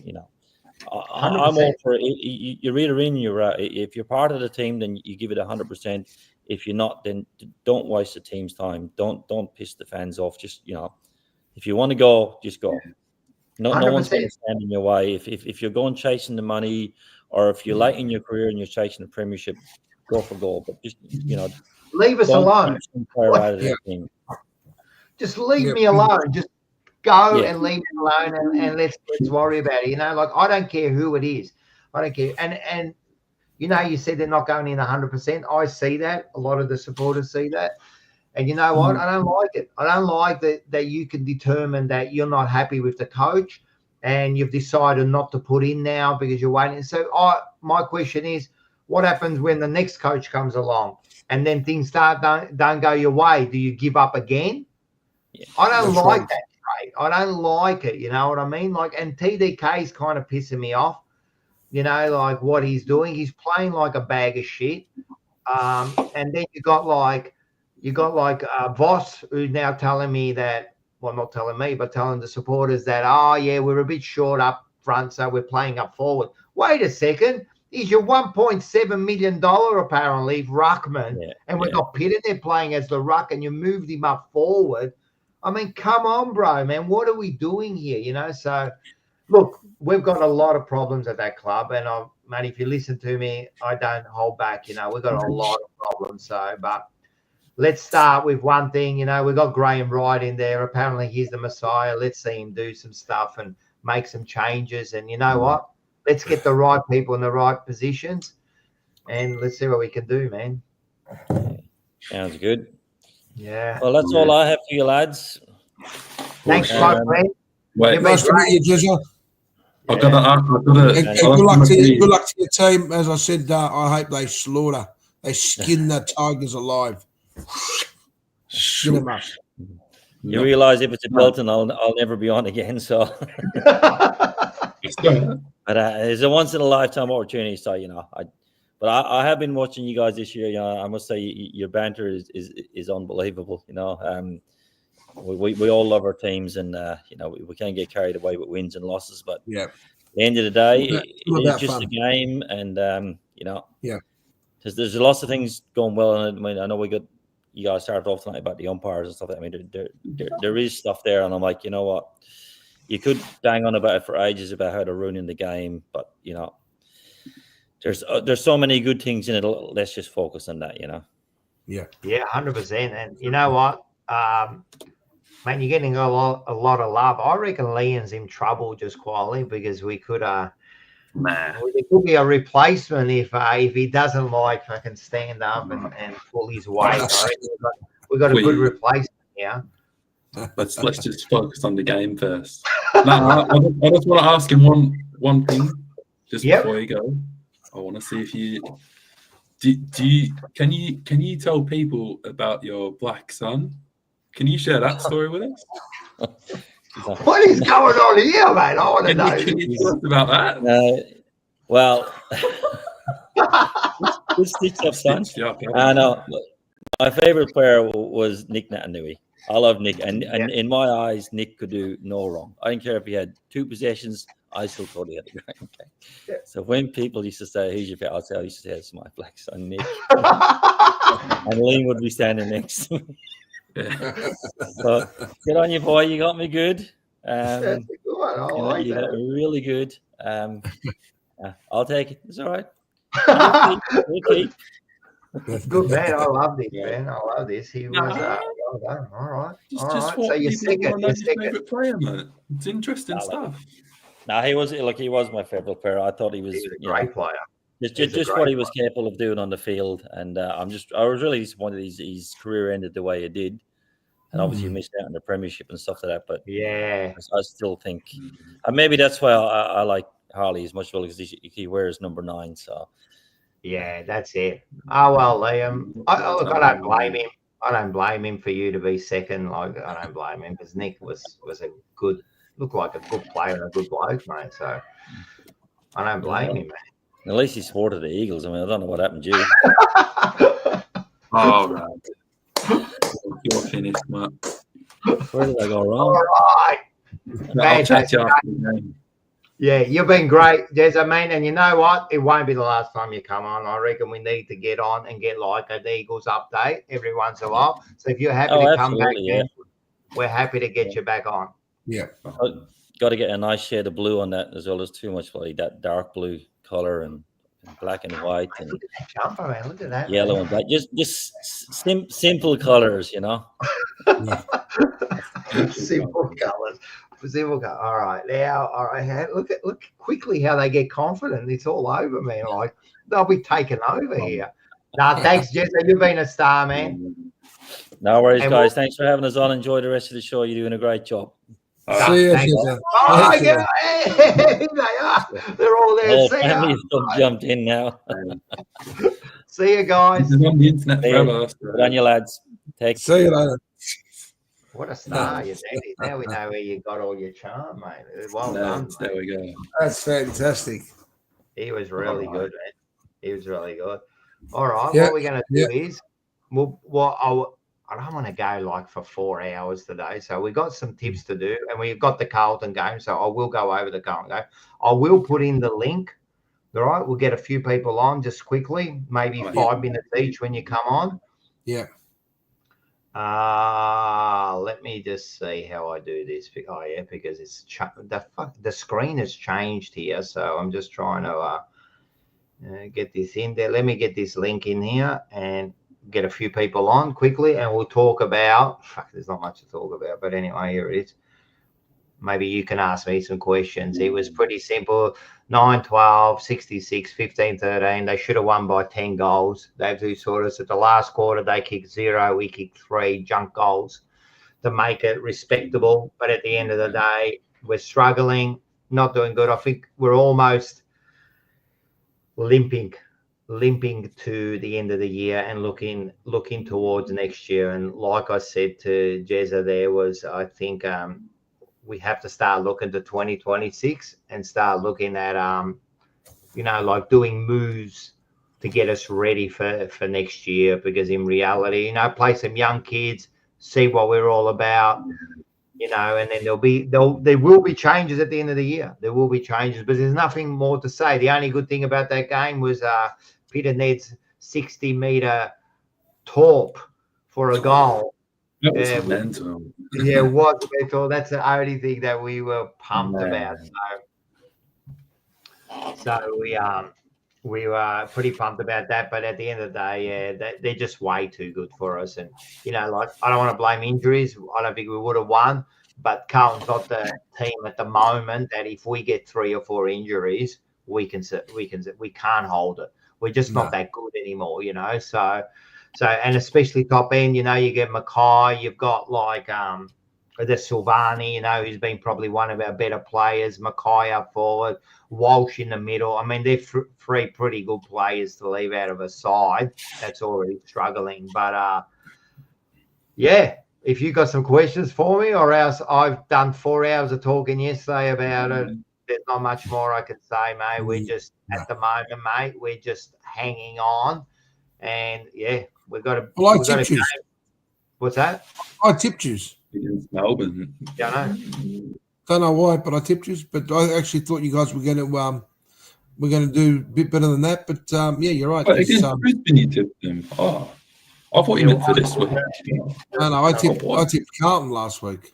I'm all for it. You're either in, you're out. If you're part of the team, then you give it 100%. If you're not, then don't waste the team's time. Don't piss the fans off. Just if you want to go, just go. No one's going to stand in your way. If you're going chasing the money, or if you're late in your career and you're chasing the premiership, go for goal. But just leave us alone. Just leave me alone. Just go and leave me alone, and let's worry about it. I don't care who it is. I don't care. And you said they're not going in 100%. I see that. A lot of the supporters see that. And you know what? I don't like it. I don't like that you can determine that you're not happy with the coach and you've decided not to put in now because you're waiting. So my question is, what happens when the next coach comes along and then things don't go your way? Do you give up again? Yeah, I don't like that trade. I don't like it. You know what I mean? And TDK is kind of pissing me off. What he's doing. He's playing like a bag of shit. And then you got Voss, who's now telling me that, well, not telling me, but telling the supporters that, we're a bit short up front, so we're playing up forward. Wait a second. He's your $1.7 million, apparently, ruckman. And we've got Pieland there playing as the ruck, and you moved him up forward. I mean, come on, bro, man. What are we doing here? So, look, we've got a lot of problems at that club, and man, if you listen to me, I don't hold back. We've got a lot of problems. So, but let's start with one thing. We've got Graham Wright in there. Apparently, he's the Messiah. Let's see him do some stuff and make some changes. And you know what? Let's get the right people in the right positions, and let's see what we can do, man. Sounds good. Yeah. Well, that's all I have for you, lads. Thanks, my friend. Nice to meet you, Jezza. I've got And good luck to your team. As I said, I hope they slaughter. They skin the Tigers alive. Skin them up. You realise if it's a Carlton, I'll never be on again. So, but it's a once in a lifetime opportunity. So but I have been watching you guys this year. I must say your banter is unbelievable. We all love our teams, and we can't get carried away with wins and losses. But at the end of the day, it's just a game, and there's lots of things going well. And I mean, I know you guys started off tonight about the umpires and stuff. I mean, there is stuff there, and I'm like, you know what, you could bang on about it for ages about how they're ruining the game, but there's so many good things in it. Let's just focus on that, Yeah, 100%. And you know what, man, you're getting a lot of love. I reckon Liam's in trouble just quietly because we could there could be a replacement if he doesn't like fucking stand up and pull his weight. We've got a good replacement here. Let's just focus on the game first. No, I just want to ask him one thing just before you go. I want to see if can you tell people about your black son? Can you share that story with us? What is going on here, mate? I want to know. Can you tell us about that? Well, this sticks up, son. I know. My favorite player was Nick Natanui. I love Nick, and in my eyes, Nick could do no wrong. I didn't care if he had 2 possessions. I still thought he had the great. Okay. Yeah. So when people used to say, "Who's your favorite?" I'd say, "I used to say it's my black son, Nick," and Liam would be standing next to me. So get on, you boy. You got me good. That's a good one. You got me really good. I'll take it. It's all right. We'll keep. Good man. I love this, man. I love this. He was well done. All right. So you're second. Your favorite player, man. It's interesting stuff. No, he was my favorite player. I thought he was a great player. Just what he was capable of doing on the field, and I was really disappointed his career ended the way it did, and obviously he missed out on the premiership and stuff like that. But I still think, and maybe that's why I like Harley as much as well, because he wears number 9. So that's it. Oh well, Liam. I don't blame him. I don't blame him for you to be second. Like, I don't blame him because Nick was looked like a good player and a good bloke, mate. So I don't blame him, man. At least he supported the Eagles. I mean, I don't know what happened to you. Oh, right. You're finished, mate. Where did I go wrong? All right. I'll chat to you after the game. Yeah, you've been great, Jez. I mean, and you know what? It won't be the last time you come on. I reckon we need to get on and get like an Eagles update every once in a while. So if you're happy to come back, we're happy to get you back on. Yeah. Got to get a nice shade of blue on that as well. As too much like that dark blue color and black and white and look at that jumper, man. Look at that. Yellow and black. Just simple colors, Simple colors. All right, now, all right. Look quickly how they get confident. It's all over, man. Like they'll be taking over here. No, thanks, Jesse. You've been a star, man. No worries, guys. Thanks for having us on. Enjoy the rest of the show. You're doing a great job. See you. They are. They're all there. See you. Jumped in now. See you guys. This is on the internet forever. Good on you, lads. See you later. What a star, you Danny. Now we know where you got all your charm, mate. Well done. There we go. That's fantastic. He was really good, man. He was really good. All right, what we're going to do is, I don't want to go like for 4 hours today. So we've got some tips to do, and we've got the Carlton game. So I will go over the Carlton game. I will put in the link. All right, we'll get a few people on just quickly, maybe 5 minutes each when you come on. Yeah. Let me just see how I do this. Oh yeah, because it's the screen has changed here, so I'm just trying to get this in there. Let me get this link in here and get a few people on quickly, and we'll talk about. There's not much to talk about, but anyway, here it is. Maybe you can ask me some questions. It was pretty simple. 9-12, 66, 15-13. They should have won by 10 goals. They've do sort of at the last quarter, they kicked 0. We kicked 3 junk goals to make it respectable. But at the end of the day, we're struggling. not doing good. I think we're almost limping to the end of the year and looking towards next year. And like I said to Jezza, I think we have to start looking to 2026 and start looking at like doing moves to get us ready for next year, because in reality, play some young kids, see what we're all about, and then there will be changes at the end of the year. There will be changes, but there's nothing more to say. The only good thing about that game was Peter Ned's 60-meter torp for a goal. That was mental. Yeah, it was mental. That's the only thing that we were pumped about. So we were pretty pumped about that. But at the end of the day, they're just way too good for us. And I don't want to blame injuries. I don't think we would have won. But Carlton's not the team at the moment that if we get 3 or 4 injuries, we can't hold it. We're just not that good anymore, So, and especially top end, you get Mackay, you've got like the Silvani, who's been probably one of our better players. Mackay up forward, Walsh in the middle. I mean, they're 3 pretty good players to leave out of a side that's already struggling. But yeah, if you got some questions for me, or else I've done 4 hours of talking yesterday about it. There's not much more I can say, mate. We're just at the moment, mate. We're just hanging on, and yeah, we've got to. Well, I tipped you. What's that? I tipped you against Melbourne. Don't know why, but I tipped you. But I actually thought you guys were going to do a bit better than that. But yeah, you're right. But against Brisbane, you tipped them. Oh, I thought you meant for this week. No, I tipped Carlton last week.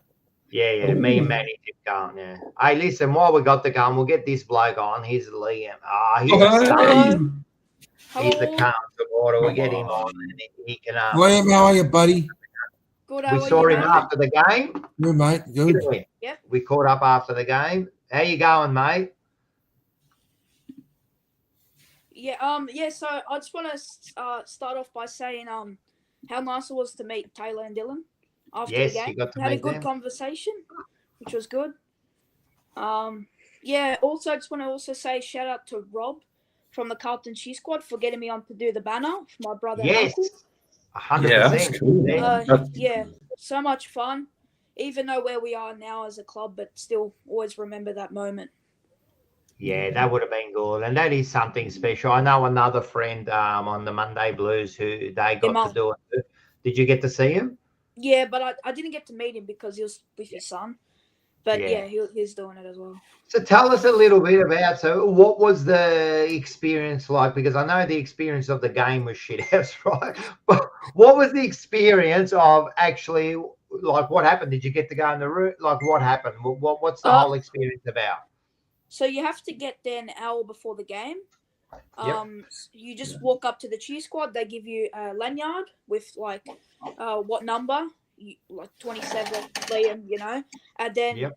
Yeah, me and Manny tipped Carlton, yeah. Hey, listen, while we got the gun, we'll get this bloke on. He's Liam. He's the Carlton supporter. We'll get him on, and he can... Liam, how are you, buddy? Good, we saw him after the game. Good, mate. Good. Yeah. We caught up after the game. How you going, mate? Yeah, so I just want to start off by saying how nice it was to meet Taylor and Dylan after the game. You got to had meet a good them. conversation, which was good. Yeah, also I just want to also say shout out to Rob from the Carlton Cheer Squad for getting me on to do the banner for my brother and uncle. 100%. Yeah, that's cool. Yeah, so much fun. Even though where we are now as a club, but still always remember that moment. Yeah, that would have been good. And that is something special. I know another friend on the Monday Blues who they got to do it. Did you get to see him? Yeah, but I didn't get to meet him because he was with his son. But yeah, he's doing it as well. So tell us a little bit about, what was the experience like? Because I know the experience of the game was shit house, right? But what was the experience of actually, like, what happened? Did you get to go in the room? Like, what happened? What's the whole experience about? So you have to get there an hour before the game. You just walk up to the cheer squad. They give you a lanyard with like what number, like 27, Liam, and then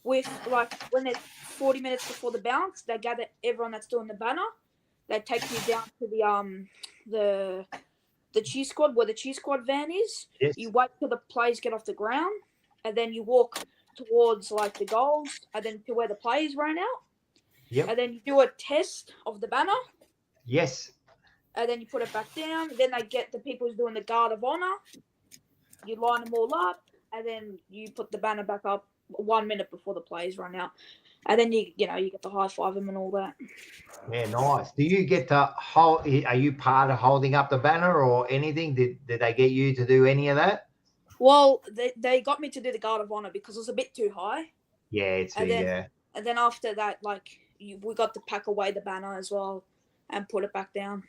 with like when it's 40 minutes before the bounce, they gather everyone that's doing the banner. They take you down to the cheer squad where the cheer squad van is. Yes. You wait till the players get off the ground, and then you walk towards like the goals, and then to where the players ran out. Yep. And then you do a test of the banner. Yes. And then you put it back down. Then they get the people who's doing the guard of honor. You line them all up, and then you put the banner back up 1 minute before the players run out. And then you get to high five them and all that. Yeah, nice. Do you get to hold? Are you part of holding up the banner or anything? Did they get you to do any of that? Well, they got me to do the guard of honor because it was a bit too high. Yeah, And then after that, we got to pack away the banner as well and put it back down.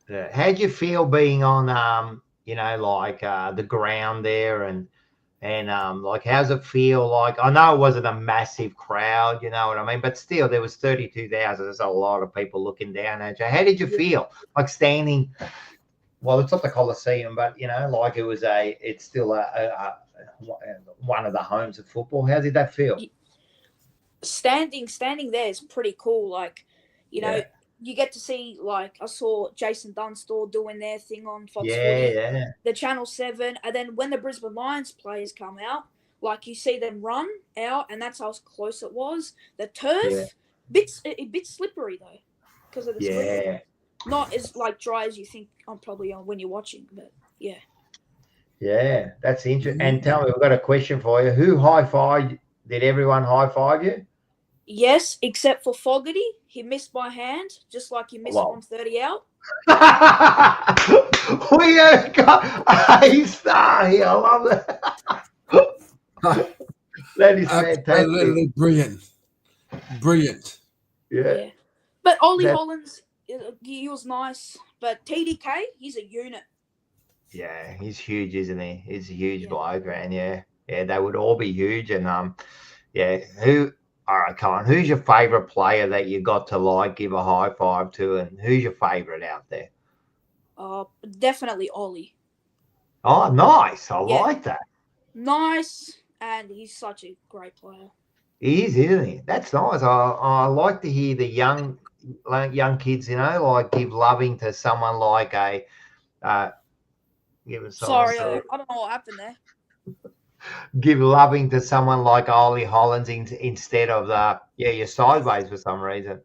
Yeah. How'd you feel being on, the ground there and how's it feel like? I know it wasn't a massive crowd, you know what I mean? But still, there was 32,000. There's a lot of people looking down at you. How did you feel? Like standing? Well, it's not the Coliseum, but it's still a one of the homes of football. How did that feel? Standing there is pretty cool. You get to see, I saw Jason Dunstall doing their thing on Fox 40, the Channel 7, and then when the Brisbane Lions players come out, Like you see them run out, and that's how close it was. The turf, a bit slippery though, because of the slippery. Not as like dry as you think. Probably when you're watching, but yeah. Yeah, that's interesting. And tell me, we've got a question for you. Who high-fived? Did everyone high-five you? Yes, except for Fogarty. He missed my hand, just like he missed from 30 out. We have got a star here. I love that. That is fantastic. Absolutely brilliant. Brilliant. Yeah. But Ollie Hollins, he was nice. But TDK, he's a unit. Yeah, he's huge, isn't he? He's a huge bloke, man. Yeah, they would all be huge. And all right, Colin, who's your favourite player that you got to give a high five to, and who's your favourite out there? Definitely Ollie. Oh, nice. I like that. Nice, and he's such a great player. He is, isn't he? That's nice. I like to hear the young kids, give loving to someone like a. Sorry, I don't know what happened there. Give loving to someone like Ollie Hollins instead of you're sideways for some reason.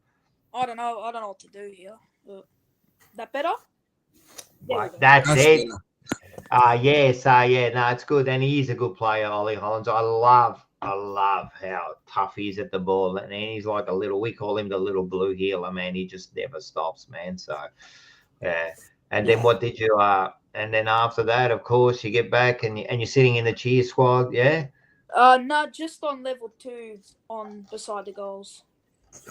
I don't know what to do here. That better? That's it. No, it's good, and he is a good player, Ollie Hollins. I love how tough he is at the ball, and he's like we call him the little blue healer, man. He just never stops, man. So, and then what did you? And then after that, of course, you get back and you're sitting in the cheer squad, yeah? No, just on level 2, on beside the goals.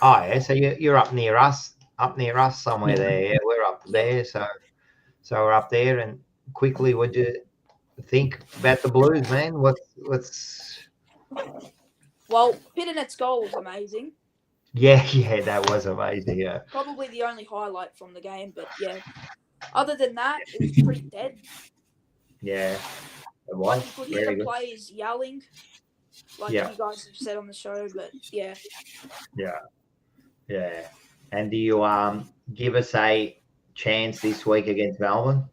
Oh, yeah. So you're up near us somewhere there. Yeah, we're up there. So we're up there. And quickly, what'd you think about the Blues, man? What's? Well, Pieland's goal was amazing. Yeah, that was amazing. Yeah. Probably the only highlight from the game, but yeah. Other than that, it was pretty dead. Yeah. It was. You could hear the players yelling, like you guys have said on the show, but yeah. Yeah. And do you give us a chance this week against Melbourne?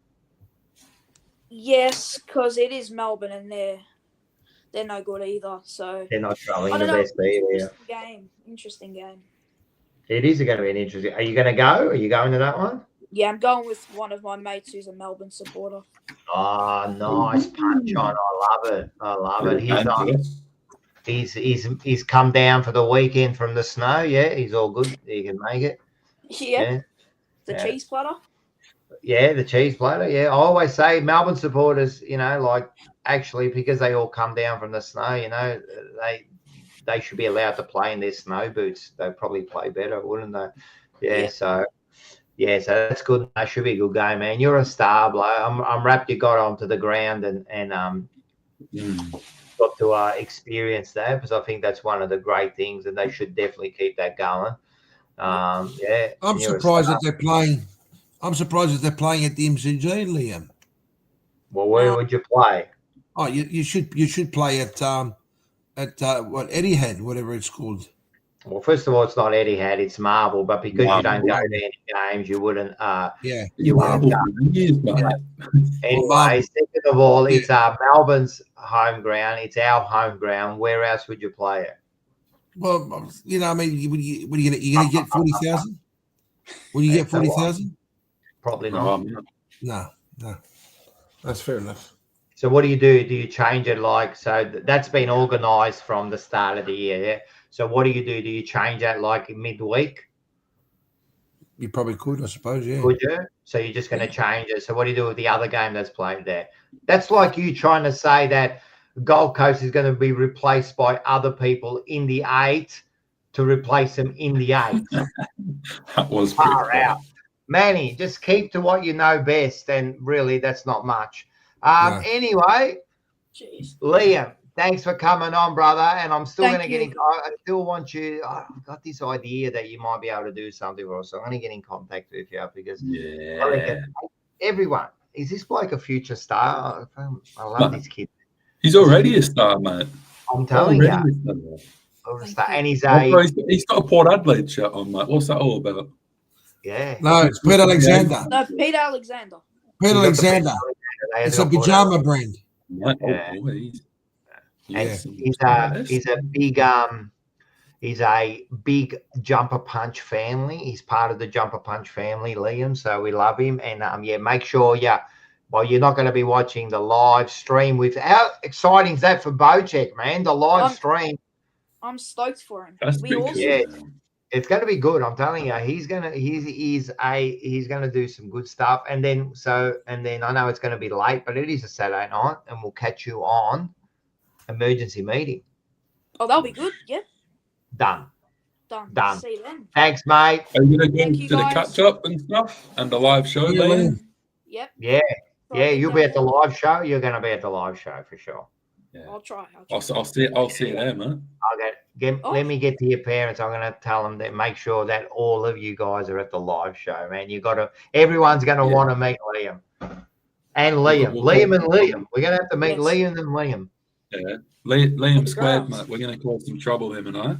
Yes, because it is Melbourne and they're no good either. So they're not throwing the best either. Interesting game. It is going to be an interesting. Are you going to go? Are you going to that one? Yeah, I'm going with one of my mates who's a Melbourne supporter. Oh, nice punch on! I love it. He's come down for the weekend from the snow. Yeah, he's all good. He can make it. Yeah. The cheese platter. Yeah, the cheese platter. Yeah, I always say Melbourne supporters, actually because they all come down from the snow, they should be allowed to play in their snow boots. They'd probably play better, wouldn't they? Yeah. So that's good. That should be a good game, man. You're a star, bloke. I'm wrapped you got onto the ground and got to experience that, because I think that's one of the great things, and they should definitely keep that going. I'm surprised that they're playing. I'm surprised that they're playing at the MCG, Liam. Well, where would you play? Oh, you should play at Etihad, whatever it's called. Well, first of all, it's not Etihad, it's Marble, but because you don't go to any games, you wouldn't. You wouldn't go. Anyway, second of all, it's Melbourne's home ground. It's our home ground. Where else would you play it? Well, what are you going to get 40,000? Will you get 40,000? Probably not. No. That's fair enough. So what do you do? Do you change it so that's been organised from the start of the year, yeah? So what do you do? Do you change that midweek? You probably could, I suppose, yeah. Could you? So you're just going to change it. So what do you do with the other game that's played there? That's like you trying to say that Gold Coast is going to be replaced by other people in the 8 to replace them in the 8. That was far out. Manny, just keep to what you know best, and really that's not much. Anyway, Liam, thanks for coming on, brother. And I'm still going to get in. I still want you. I've got this idea that you might be able to do something for us. So I'm going to get in contact with you because I reckon everyone, is this bloke a future star? I love this kid. He's already a star, mate. I'm telling you. And he's got a Port Adelaide shirt on, mate. What's that all about? Yeah. No, it's Peter Alexander. No, Peter Alexander. Peter Alexander. It's a pajama brand. Right. Oh, boy. Yeah. He's a big Jumper Punch family. He's part of the Jumper Punch family, Liam. So we love him. And make sure well, you're not going to be watching the live stream with how exciting is that for Bocek, man? The live stream. I'm stoked for him. That's pretty awesome. cool. Yeah, it's going to be good. I'm telling you, he's gonna do some good stuff. And then I know it's going to be late, but it is a Saturday night, and we'll catch you on emergency meeting. Oh, that'll be good. Yep. Done. See you then. Thanks, mate. Are you going to Thank go you, to the guys. catch up and stuff and the live show, Yeah, Liam? Yep. Yeah, you'll be at the live show. You're going to be at the live show for sure. Yeah. I'll try. I'll see you there, man. Let me get to your parents. I'm going to tell them that make sure that all of you guys are at the live show, man. Everyone's going to want to meet Liam. And Liam. Liam and Liam. We're going to have to meet Liam and Liam. Yeah. Liam squared, mate. We're going to cause some trouble, him and I.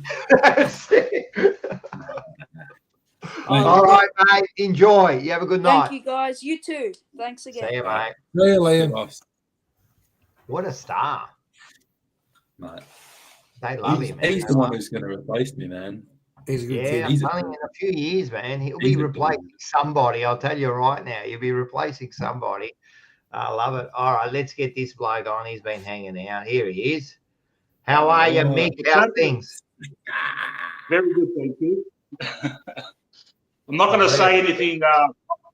All right, mate. Enjoy. You have a good night. Thank you, guys. You too. Thanks again. See you, mate. See you, Liam. What a star. Mate. They love him. He's the one who's going to replace me, man. He's a good Yeah, kid. I'm telling you, in a few years, man, he'll be replacing somebody. I'll tell you right now, he'll be replacing somebody. I love it. All right, let's get this bloke on. He's been hanging out. Here he is. How are you, Mick? How are things? Very good, thank you. I'm not going to say anything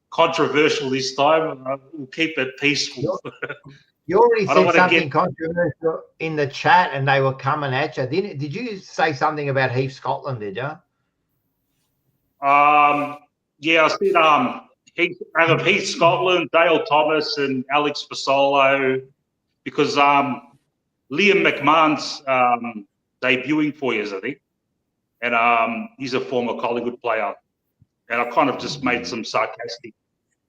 controversial this time. We'll keep it peaceful. You already said something controversial in the chat, and they were coming at you. Did you say something about Heath Scotland? Did you? Yeah, I said Heath Scotland, Dale Thomas, and Alex Fasolo, because Liam McMahon's debuting for years, I think, and he's a former Collingwood player, and I kind of just made some sarcastic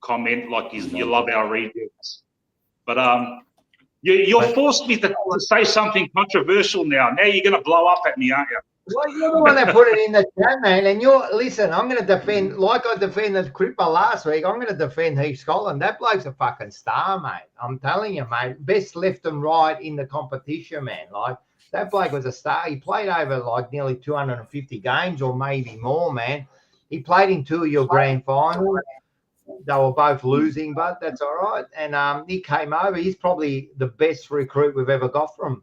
comment like you love our rejects, but you forced me to say something controversial now. Now you're going to blow up at me, aren't you? Well, you're the one that put it in the chat, man. And listen, I'm going to defend, like I defended Cripper last week, I'm going to defend Heath Scotland. That bloke's a fucking star, mate. I'm telling you, mate. Best left and right in the competition, man. Like, that bloke was a star. He played over like nearly 250 games or maybe more, man. He played in 2 of your grand finals. They were both losing, but that's all right. And he came over. He's probably the best recruit we've ever got from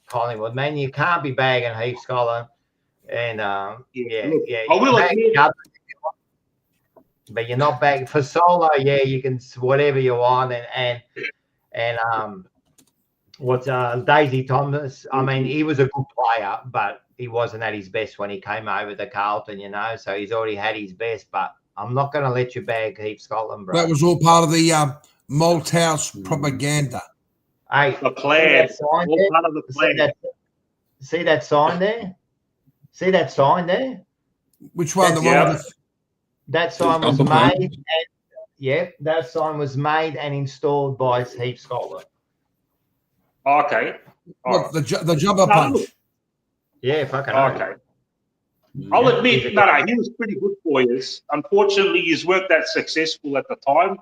Collingwood, man. You can't be bagging Heath Scotland. And I will admit, but you're not bagging for Solo. Yeah, you can whatever you want. And what's Daisy Thomas? I mean, he was a good player, but he wasn't at his best when he came over to Carlton. So he's already had his best, but I'm not going to let you bag Heath Scotland, bro. That was all part of the Malthouse propaganda. Hey, the plan. All part of the plan. See that sign there? See that sign there? Which one? That sign was made. That sign was made and installed by Heath Scotland. Okay. What, the jumper punch? Yeah, fucking okay. I'll admit, he was pretty good for you. Unfortunately, he weren't that successful at the time.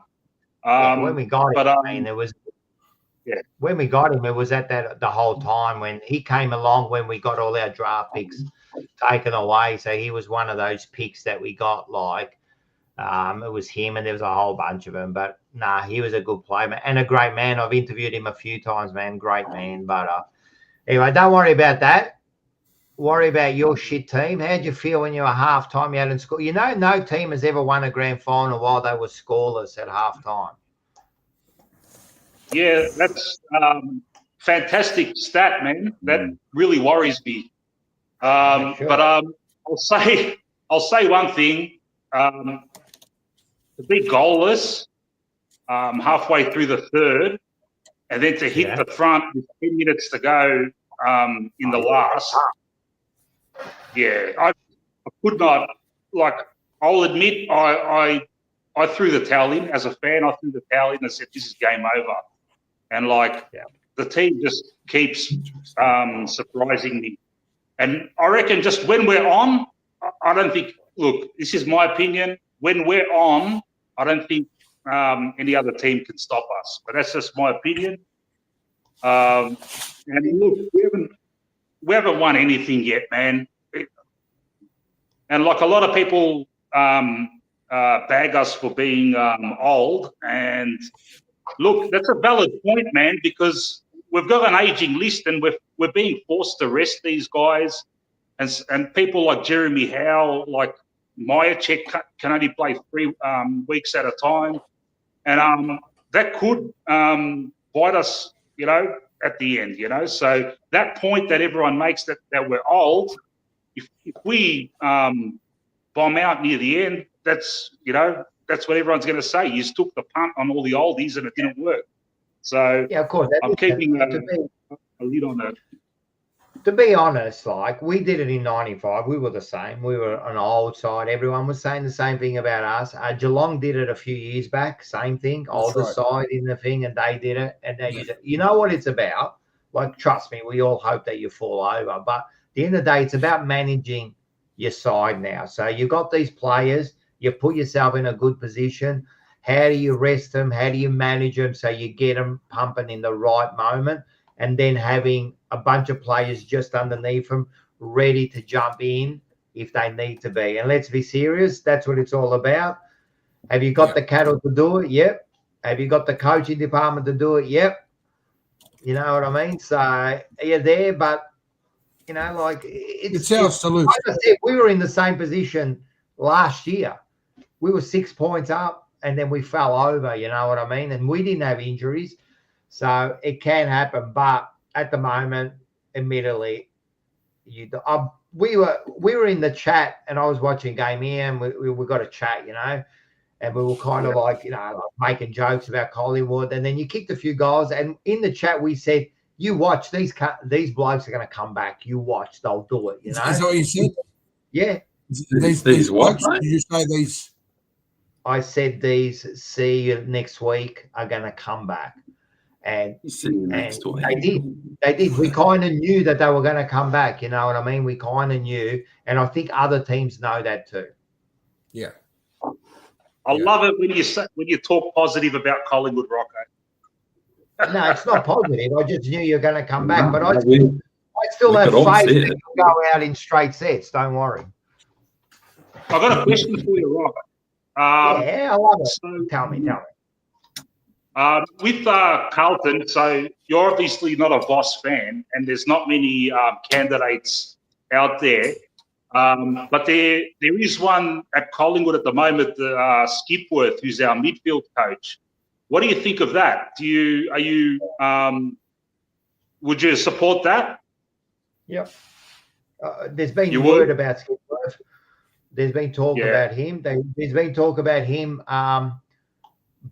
When we got him, when we got him, it was at that the whole time when he came along when we got all our draft picks taken away. So he was one of those picks that we got. Like it was him, and there was a whole bunch of them. But he was a good player and a great man. I've interviewed him a few times, man. Great man. But anyway, don't worry about that. Worry about your shit team. How'd you feel when you were halftime? You hadn't scored. No team has ever won a grand final while they were scoreless at halftime. Yeah, that's fantastic stat, man. That really worries me. But I'll say one thing. To be goalless halfway through the third, and then to hit the front with 10 minutes to go in the last. Yeah, I could not. Like, I'll admit, I threw the towel in as a fan. I threw the towel in and said, "This is game over." And the team just keeps surprising me. And I reckon just when we're on, I don't think. Look, this is my opinion. When we're on, I don't think any other team can stop us. But that's just my opinion. And look, we haven't won anything yet, man. And like a lot of people bag us for being old. And look, that's a valid point, man, because we've got an aging list and we're being forced to rest these guys. And people like Jeremy Howe, like Myercheck can only play 3 weeks at a time. And that could bite us, at the end, So that point that everyone makes that we're old, if we bomb out near the end, that's what everyone's going to say. You took the punt on all the oldies and it didn't work. So yeah, of course, I'm keeping a lid on that. To be honest, like we did it in '95, we were the same. We were an old side. Everyone was saying the same thing about us. Geelong did it a few years back, same thing, older side in the thing, and they did it. And they use it. You know what it's about? Like, trust me, we all hope that you fall over. But at the end of the day, it's about managing your side now. So you've got these players, you put yourself in a good position. How do you rest them? How do you manage them so you get them pumping in the right moment? And then having a bunch of players just underneath them ready to jump in if they need to be. And let's be serious, that's what it's all about. Have you got the cattle to do it? Yep. Have you got the coaching department to do it? Yep. You know what I mean? So you're there, but, like it's our solution. Like I said, we were in the same position last year. We were 6 points up and then we fell over, you know what I mean? And we didn't have injuries. So it can happen, but at the moment, admittedly, we were in the chat, and I was watching a game here, and we got a chat, and we were kind of like, like making jokes about Collingwood, and then you kicked a few goals, and in the chat we said, "You watch, these blokes are going to come back. You watch, they'll do it." Is that what you said? Yeah. These blokes? Did you say these? I said these. See you next week are going to come back. And they did. We kind of knew that they were going to come back. You know what I mean? We kind of knew. And I think other teams know that too. Yeah. I love it when you talk positive about Collingwood, Rocco. No, it's not positive. I just knew you're going to come back. But I still have faith that you'll go out in straight sets. Don't worry. I've got a question for you, Rocco. Yeah, I love it. So, tell me. With Carlton, so you're obviously not a Voss fan, and there's not many candidates out there. But there is one at Collingwood at the moment, Skipworth, who's our midfield coach. What do you think of that? Would you support that? Yep. There's been word about Skipworth. There's been talk about him. There's been talk about him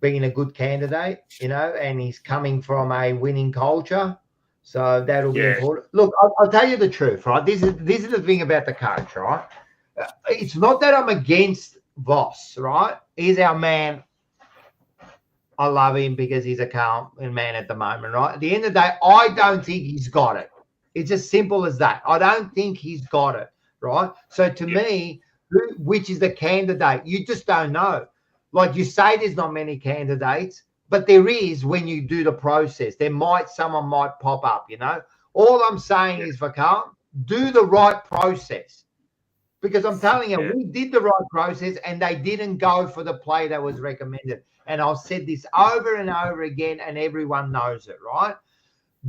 being a good candidate, and he's coming from a winning culture. So that'll be important. Look, I'll tell you the truth, right? This is the thing about the coach, right? It's not that I'm against Voss, right? He's our man. I love him because he's a Carlton man at the moment, right? At the end of the day, I don't think he's got it. It's as simple as that. I don't think he's got it, right? So to me, which is the candidate? You just don't know. Like you say, there's not many candidates, but there is when you do the process. Someone might pop up, All I'm saying is for Carlton, do the right process. Because I'm telling you, we did the right process and they didn't go for the play that was recommended. And I've said this over and over again and everyone knows it, right?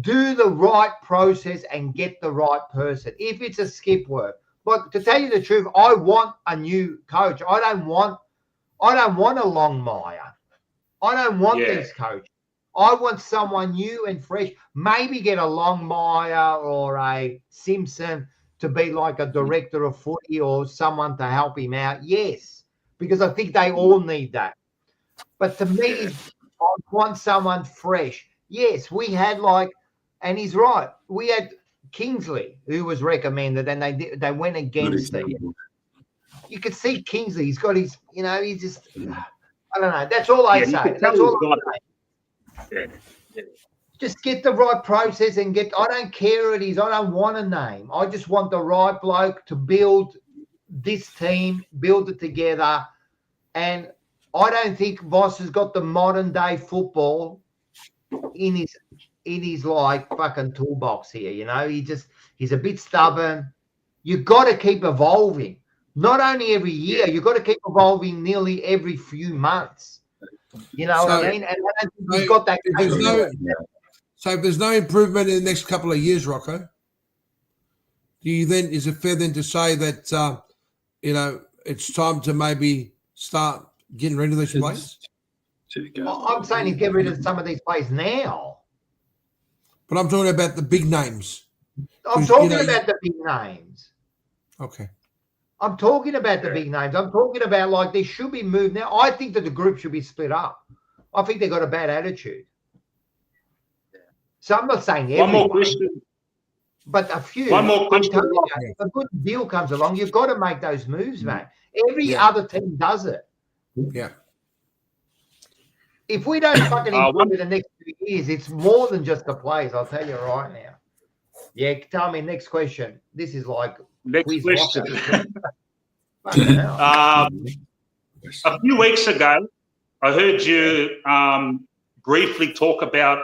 Do the right process and get the right person. If it's a Skipworth, but to tell you the truth, I want a new coach. I don't want a Longmire. I don't want these coaches. I want someone new and fresh. Maybe get a Longmire or a Simpson to be like a director of footy or someone to help him out. Yes, because I think they all need that. But to me, I want someone fresh. Yes, we had and he's right. We had Kingsley, who was recommended, and they went against it. You could see Kingsley. He's got his, he's just, I don't know. That's all I say. That's all I say. Just get the right process and I don't care who it is. I don't want a name. I just want the right bloke to build this team, build it together. And I don't think Voss has got the modern day football in his in his like fucking toolbox here. You know, he's a bit stubborn. You got to keep evolving. Not only every year, you got to keep evolving nearly every few months. You know what I mean? And he's got that. So if there's no improvement in the next couple of years, Rocco, is it fair then to say that it's time to maybe start getting rid of these players? I'm saying he's getting rid of some of these players now. But I'm talking about the big names. I'm talking about the big names. Okay. I'm talking about the big names. I'm talking about like they should be moved now. I think that the group should be split up. I think they got a bad attitude. So I'm not saying everyone. One more question. But a few. One more question. If a good deal comes along, you've got to make those moves, mate. Every other team does it. Yeah. If we don't fucking improve in the next 2 years, it's more than just the players. I'll tell you right now. Yeah, tell me next question. This is like next question. A few weeks ago, I heard you briefly talk about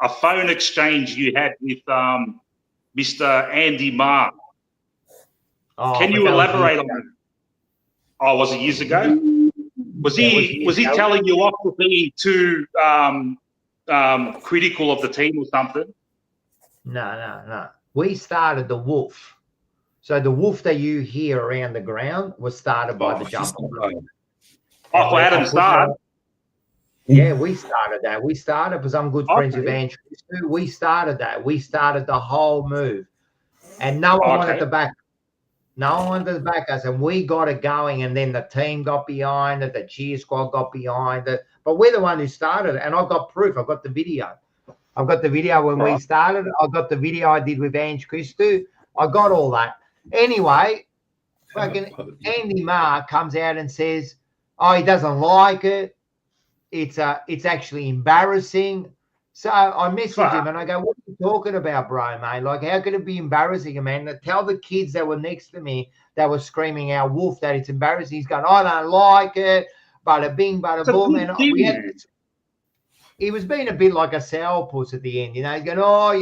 a phone exchange you had with Mr. Andy Marr. Can you elaborate on that? Oh, was it years ago? Was he telling you off for being too critical of the team or something? No. We started the Wolf. So the Wolf that you hear around the ground was started by the Jumper. Oh, for Adam Starr. Yeah, we started that. We started because I'm good friends with Andrew. We started that. We started the whole move. And no one wanted to back. No one wanted to back us. And we got it going. And then the team got behind it. The cheer squad got behind it. But we're the one who started it. And I've got proof. I've got the video. I've got the video when we started. I've got the video I did with Ange Christou. I got all that. Anyway, fucking Andy Marr comes out and says, he doesn't like it. It's actually embarrassing. So I message him and I go, what are you talking about, bro, mate? Like, how could it be embarrassing, man? Tell the kids that were next to me that were screaming our Wolf that it's embarrassing. He's going, I don't like it. Bada bing, bada boom. And he was being a bit like a sourpuss at the end. You know, he's going,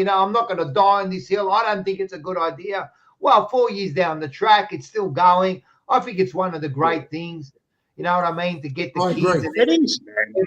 I'm not going to die on this hill. I don't think it's a good idea. Well, 4 years down the track, it's still going. I think it's one of the great things. You know what I mean? To get the kids and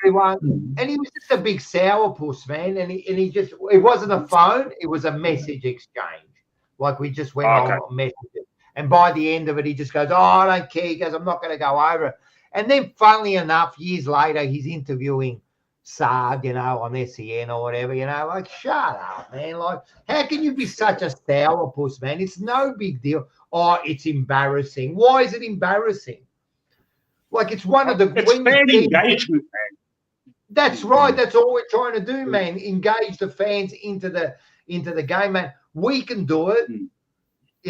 everyone. And he was just a big sourpuss, man. And he just, it wasn't a phone. It was a message exchange. Like we just went on messages. And by the end of it, he just goes, I don't care. He goes, I'm not going to go over it. And then funnily enough, years later, he's interviewing Saad, on SEN or whatever, like, shut up, man. Like, how can you be such a sourpuss, man? It's no big deal. It's embarrassing. Why is it embarrassing? Like, it's one of the... It's fan engagement, man. That's right. That's all we're trying to do, man. Engage the fans into the game, man. We can do it.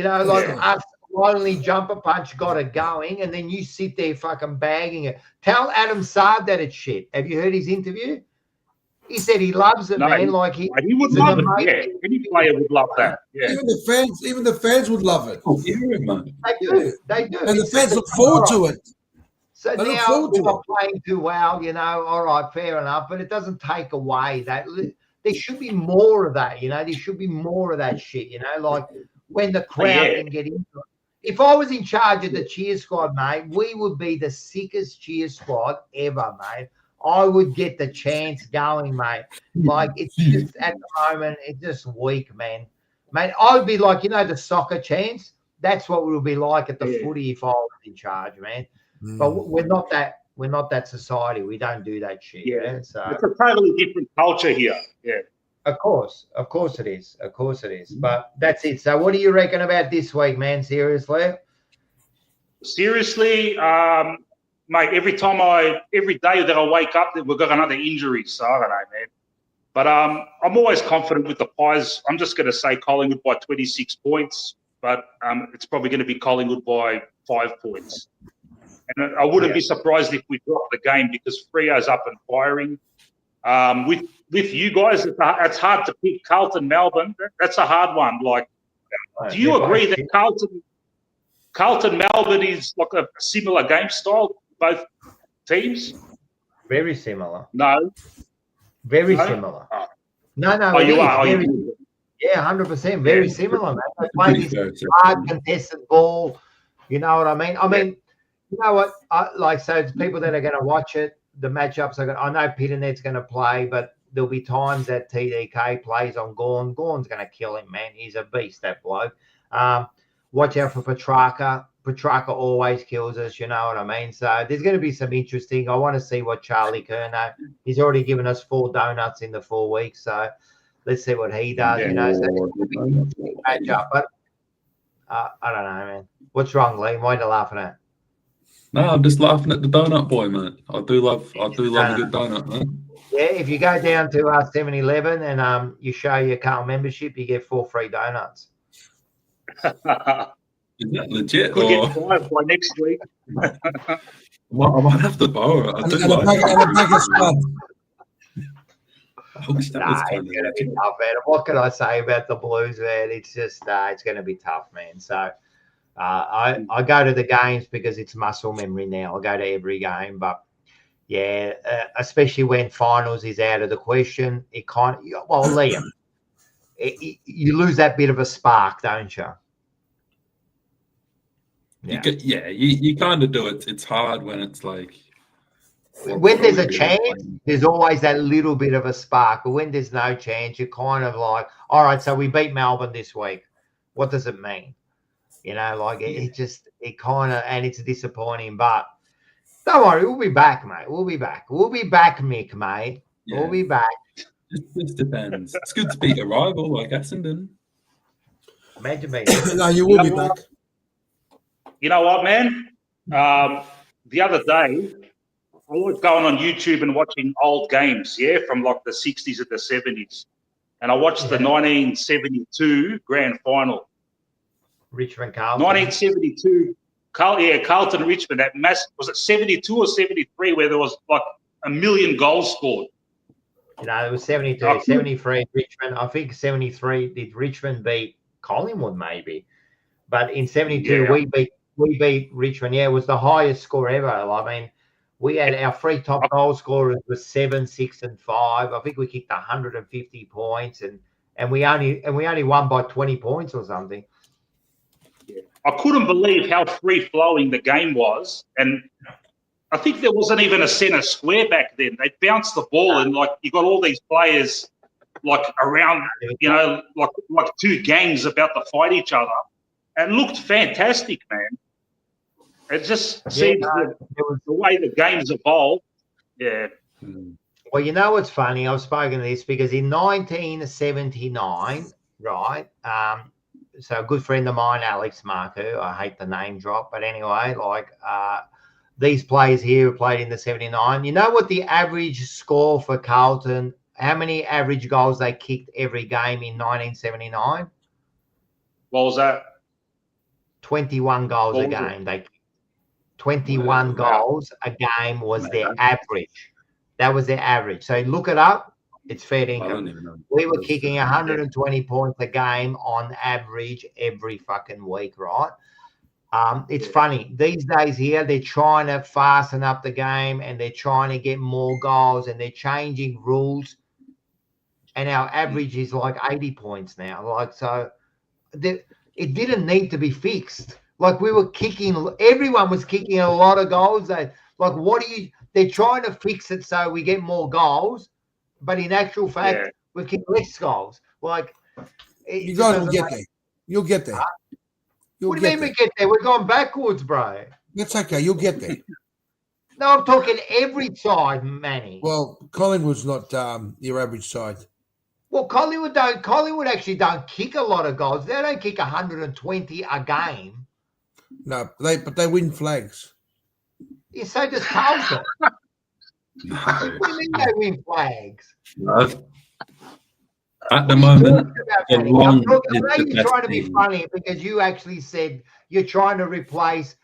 Us lonely Jumper Punch got it going, and then you sit there fucking bagging it. Tell Adam Saad that it's shit. Have you heard his interview? He said he loves it, man. Like he would love it. Yeah, any player would love that. Yeah. Even the fans would love it. Oh, yeah, man. They do. And the fans look forward to it. So now we're not playing too well, all right, fair enough, but it doesn't take away that. There should be more of that, there should be more of that shit, like when the crowd can get into it. If I was in charge of the cheer squad, mate, we would be the sickest cheer squad ever, mate. I would get the chance going, mate. Like, it's just at the moment, it's just weak, man. Mate, I would be like, the soccer chance. That's what we would be like at the footy if I was in charge, man. But we're not that society. We don't do that shit. Yeah. So it's a totally different culture here. Yeah. Of course it is. But that's it. So what do you reckon about this week, man? Seriously, mate. Every day that I wake up, we've got another injury. So I don't know, man. But I'm always confident with the Pies. I'm just going to say Collingwood by 26 points, but it's probably going to be Collingwood by 5 points. And I wouldn't be surprised if we drop the game because Freo's up and firing. With you guys, it's hard to pick Carlton, Melbourne. That's a hard one. Like, do you agree that Carlton, Melbourne is like a similar game style, both teams? Very similar. No. Very similar. Oh. No, Oh, you are. Yeah, 100%. Very similar, man. They play this hard contested ball. You know what I mean? You know what? So it's people that are going to watch it, the matchups are going to, I know Pieland's going to play, but there'll be times that TDK plays on Gawn. Gawn's going to kill him, man. He's a beast, that bloke. Watch out for Petrarca. Petrarca always kills us, you know what I mean? So there's going to be some interesting. I want to see what Charlie Curnow, he's already given us 4 donuts in the 4 weeks. So let's see what he does, you know. So matchup, but I don't know, man. What's wrong, Lee? Why are you laughing at? No, I'm just laughing at the donut boy, man. I do love a good donut, man. Yeah, if you go down to 7-Eleven and you show your Carl membership, you get 4 free donuts. Is that legit? Could get 5 by next week. I might have to borrow it. And a bag of Spud. It's going to be tough, man. What can I say about the Blues, man? It's just it's going to be tough, man. So I go to the games because it's muscle memory now. I go to every game, but yeah, especially when finals is out of the question, it kind of, well, Liam, you lose that bit of a spark, don't you? Yeah, you kind of do it. It's hard when it's like when there's a chance, there's always that little bit of a spark. But when there's no chance, you're kind of like, all right, so we beat Melbourne this week. What does it mean? You know, like it kind of, and it's disappointing. But don't worry, we'll be back, mate. We'll be back, Mick, mate. Yeah. We'll be back. It just depends. It's good to beat a rival like Essendon. Imagine me. No, you will be back. You know what, man? The other day, I was going on YouTube and watching old games, from like the 60s and the 70s. And I watched the 1972 grand final. Richmond Carlton. 1972, Carlton Richmond. That was it 72 or 73 where there was like 1 million goals scored? You know, it was 72, 73 Richmond. I think 73 did Richmond beat Collingwood maybe. But in 72 we beat Richmond. Yeah, it was the highest score ever. I mean, we had our 3 top goal scorers was 7, 6, and 5. I think we kicked 150 points, and we only won by 20 points or something. Yeah. I couldn't believe how free flowing the game was, and I think there wasn't even a centre square back then. They bounced the ball, and like you got all these players like around, you know, like 2 gangs about to fight each other, and looked fantastic, man. It just seems the way the game's evolved. Yeah. Well, you know what's funny? I've spoken to this because in 1979, right? So a good friend of mine, Alex Marco, I hate the name drop, but anyway, like these players here who played in the 79. You know what the average score for Carlton, how many average goals they kicked every game in 1979? What was that? 21 goals a game. They 21 goals a game was their average. That was their average. So look it up. It's fair income. We were kicking 120 points a game on average every fucking week, right? It's funny. These days here, they're trying to fasten up the game and they're trying to get more goals and they're changing rules. And our average is like 80 points now. Like, so it didn't need to be fixed. Like we were kicking, everyone was kicking a lot of goals. They're trying to fix it so we get more goals, but in actual fact, we kick less goals. Like you guys will get there. You'll get there. What do you mean we get there? We're going backwards, bro. That's okay. You'll get there. No, I'm talking every side, Manny. Well, Collingwood's not your average side. Well, Collingwood actually don't kick a lot of goals. They don't kick 120 a game. No, but they win flags. Yeah, so does Carlton. No. What do you mean they win flags? No. At the moment, I know you're trying to be funny because you actually said you're trying to replace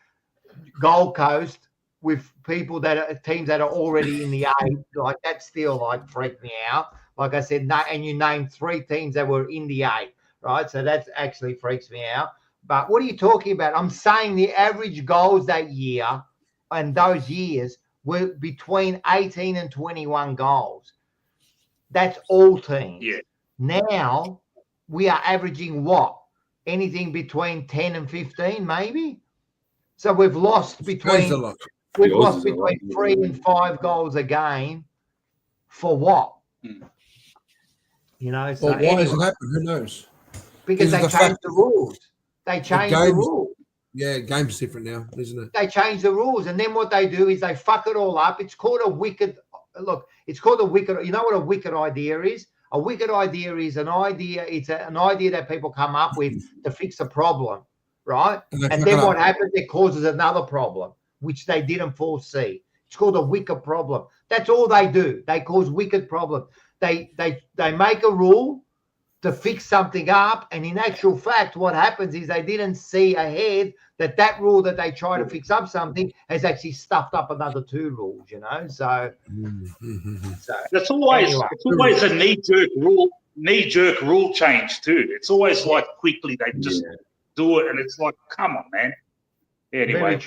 Gold Coast with people teams that are already in the 8. Like that still like freaked me out. Like I said, no, and you named 3 teams that were in the 8, right? So that actually freaks me out. But what are you talking about? I'm saying the average goals that year and those years were between 18 and 21 goals. That's all teams. Yeah. Now we are averaging what? Anything between 10 and 15, maybe. So we've lost between 3 and 5 goals a game. For what? You know, so Well, why does it happen? Who knows? Because they changed the rules. They changed the rules. Yeah, game's different now, isn't it? They change the rules, and then what they do is they fuck it all up. It's called a wicked. Look, it's called a wicked. You know what a wicked idea is? A wicked idea is an idea. It's an idea that people come up with to fix a problem, right? And then what happens? It causes another problem, which they didn't foresee. It's called a wicked problem. That's all they do. They cause wicked problems. They make a rule to fix something up, and in actual fact, what happens is they didn't see ahead that rule that they try to fix up something has actually stuffed up another 2 rules, you know. So that's always a knee-jerk rule change too. It's always like quickly they just do it, and it's like, come on, man. Anyway,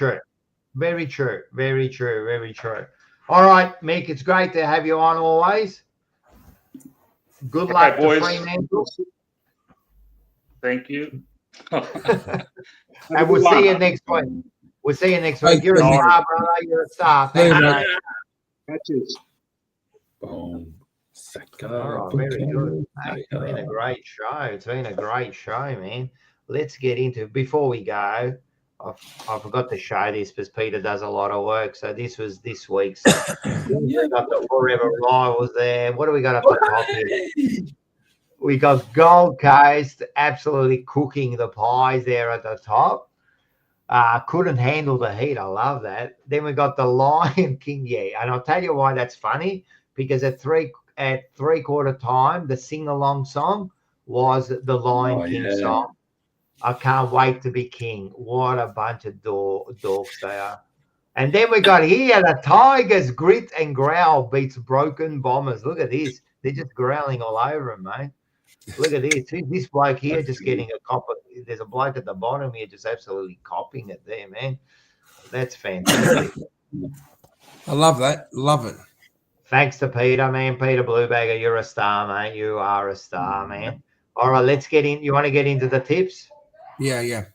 very true. All right, Mick, it's great to have you on always. Good luck, boys. To Fremantle. Thank you. And we'll see you next week. You're a star, brother. You're a star. Thank you. Catches. Boom. All right, very good. It's been a great show. Man. Let's get into, before we go, I forgot to show this because Peter does a lot of work. So this was this week's. We got the Fourever rivals there. What do we got up the top here? We got Gold Coast absolutely cooking the pies there at the top. Couldn't handle the heat. I love that. Then we got the Lion King. Yeah, and I'll tell you why that's funny, because at three-quarter time, the sing-along song was the Lion King song. I can't wait to be king. What a bunch of dogs they are. And then we got here, the Tigers grit and growl beats broken Bombers. Look at this. They're just growling all over him, mate. Look at this. This bloke here just getting a cop. There's a bloke at the bottom here just absolutely copying it there, man. That's fantastic. I love that. Love it. Thanks to Peter, man. Peter Bluebagger, you're a star, mate. You are a star, man. All right, let's get in. You want to get into the tips? Yeah.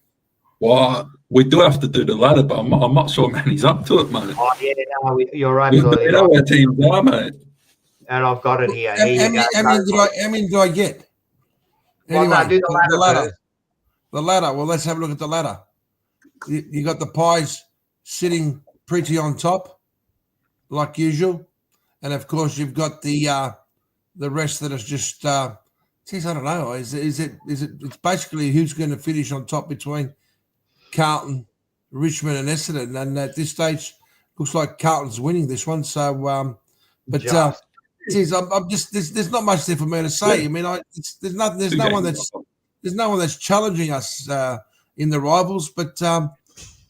Well, we do have to do the ladder, but I'm not sure Manny's up to it, mate. Oh, yeah, no, you're absolutely right. Where teams are, mate. And I've got it here. How many do I get? Anyway, well, no, do the ladder. The ladder. Well, let's have a look at the ladder. You got the pies sitting pretty on top, like usual, and of course you've got the rest that is just. Geez, I don't know. Is it? It's basically who's going to finish on top between Carlton, Richmond, and Essendon. And at this stage, looks like Carlton's winning this one. So, geez, I'm just there's not much there for me to say. I mean, there's no one that's challenging us in the rivals. But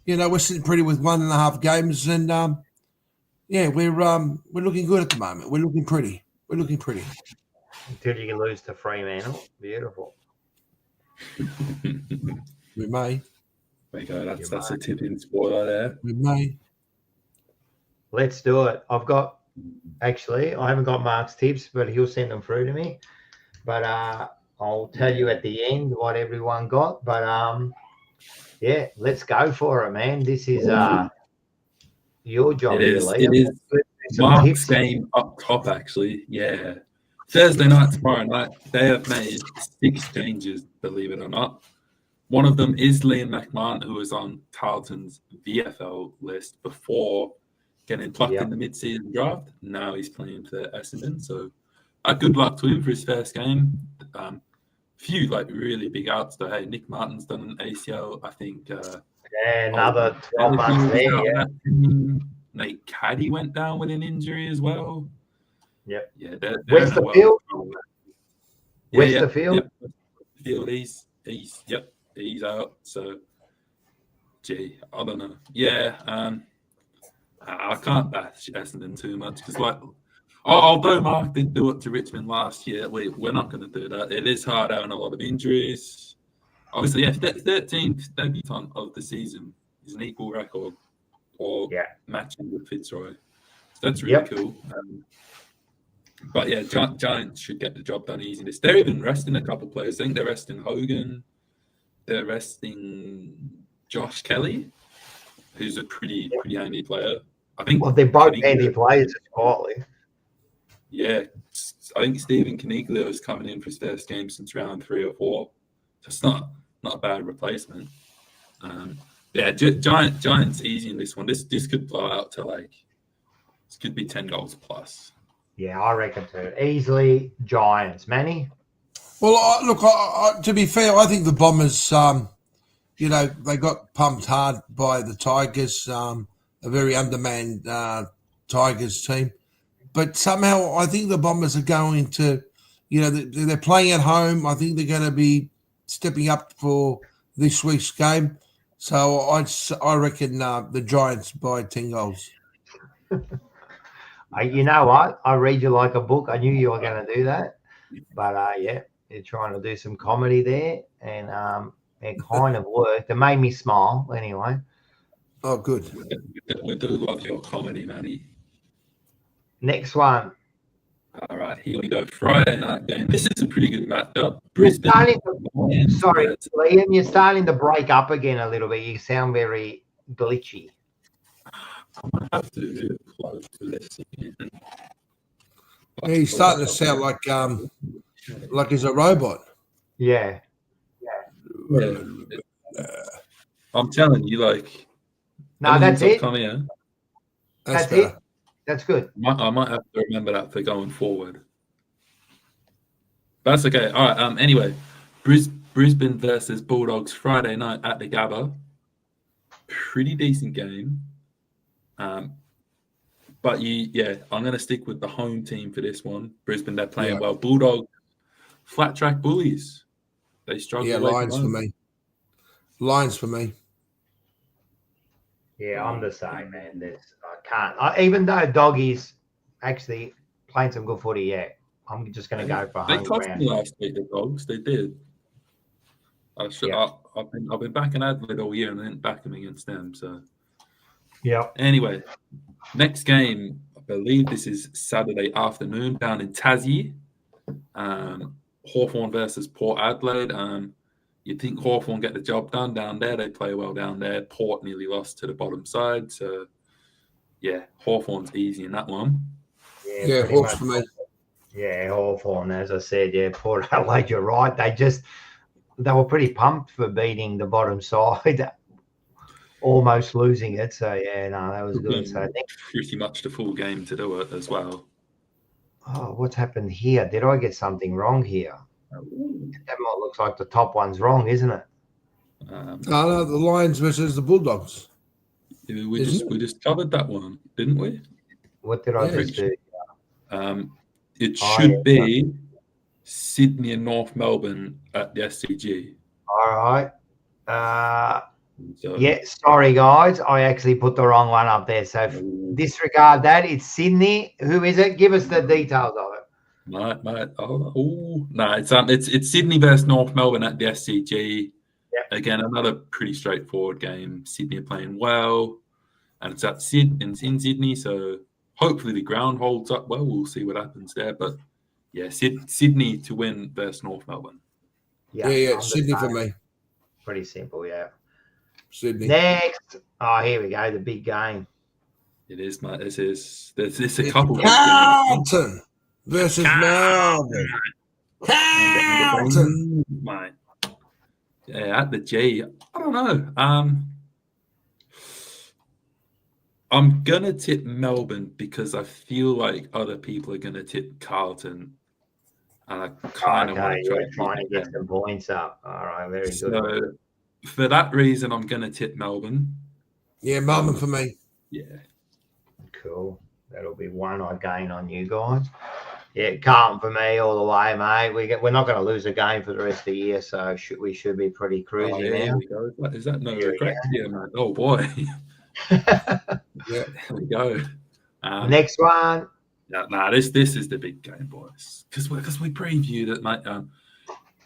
we're sitting pretty with 1.5 games, and we're looking good at the moment. We're looking pretty. Until you can lose to Fremantle. Beautiful. We may. There you go. That's a tipping spoiler there. We may. Let's do it. I haven't got Mark's tips, but he'll send them through to me. But I'll tell you at the end what everyone got. But let's go for it, man. This is your job. It is Mark's game up top, actually. Yeah. Thursday night, tomorrow night, they have made 6 changes, believe it or not. One of them is Liam McMahon, who was on Carlton's VFL list before getting plucked in the mid-season draft. Now he's playing for Essendon, so good luck to him for his first game. Few really big outs though. Hey, Nick Martin's done an ACL, I think. Another 12 months there. Yeah. Nate Caddy went down with an injury as well. Yep. Yeah. Westerfield. Westerfield. Field. He's out. So, gee, I don't know. Yeah. I can't bash Essendon too much because, although Mark did do it to Richmond last year, we're not going to do that. It is hard having a lot of injuries. Obviously, 13th debutant of the season is an equal record or matching with Fitzroy. So that's really cool. But yeah, Giants should get the job done easy. They're even resting a couple players. I think they're resting Hogan. They're resting Josh Kelly, who's a pretty handy player. I think. Well, they're both handy players, quietly. Yeah, I think Stephen Caniglio is coming in for his first game since round 3 or 4. So it's not a bad replacement. Giants easy in this one. This could blow out to this could be 10 goals plus. Yeah, I reckon too. Easily Giants. Manny? Well, look, to be fair, I think the Bombers, they got pumped hard by the Tigers, a very undermanned Tigers team. But somehow I think the Bombers are going to, they're playing at home. I think they're going to be stepping up for this week's game. So I reckon the Giants by 10 goals. You know what? I read you like a book. I knew you were going to do that. But, you're trying to do some comedy there. And it kind of worked. It made me smile anyway. Oh, good. We do love your comedy, Manny. Next one. All right, here we go. Friday night game. This is a pretty good matchup. Sorry, Liam, you're starting to break up again a little bit. You sound very glitchy. I might have to close to this again. Yeah, he's starting to sound like he's a robot. Yeah. I'm telling you, no, that's it. Come here. That's it. That's good. I might have to remember that for going forward. That's okay. All right. Anyway, Brisbane versus Bulldogs Friday night at the Gabba. Pretty decent game. But I'm going to stick with the home team for this one. Brisbane, they're playing well. Bulldogs, flat track bullies. They struggle. Yeah, Lions for me. Lions for me. Yeah, I'm the same, man. I can't. Even though Doggies actually playing some good footy, I'm just going to go for home ground. They cost me last week, the Dogs. They did. I've been backing Adelaide all year and I didn't back them against them. So, Anyway, next game, I believe this is Saturday afternoon down in Tassie. Hawthorn versus Port Adelaide. You'd think Hawthorn get the job done down there. They play well down there. Port nearly lost to the bottom side. So, Hawthorn's easy in that one. Yeah, Hawks for me. Yeah, Hawthorn, as I said, Port Adelaide, you're right. They were pretty pumped for beating the bottom side, almost losing it. So, that was good. So, pretty much the full game to do it as well. Oh, what's happened here? Did I get something wrong here? That might look like the top one's wrong, isn't it? No, the Lions versus the Bulldogs. We just covered that one, didn't we? What did I just do? It should be Sydney and North Melbourne at the SCG. All right. Sorry, guys. I actually put the wrong one up there. So disregard that. It's Sydney. Who is it? Give us the details of it. Mate. It's Sydney versus North Melbourne at the SCG. Yep. Again, another pretty straightforward game. Sydney are playing well, and it's at Sydney, so hopefully the ground holds up well. We'll see what happens there, but Sydney to win versus North Melbourne. Yeah, Sydney for me. Pretty simple, Sydney. Next, here we go, the big game. It is, mate. There's a couple. Carlton versus Melbourne. Carlton, mate. Yeah, at the G. I don't know. I'm gonna tip Melbourne because I feel like other people are gonna tip Carlton, and I kind of want to try to get some points up. All right, very good. So for that reason, I'm gonna tip Melbourne. Yeah, Melbourne for me. Yeah. Cool. That'll be one I gain on you guys. Yeah, Carlton for me all the way, mate. We're not going to lose a game for the rest of the year, so we should be pretty cruisy now. Here we go. Is that no regret here, mate? Oh boy. There we go. Next one. This is the big game, boys. Because we previewed it, mate.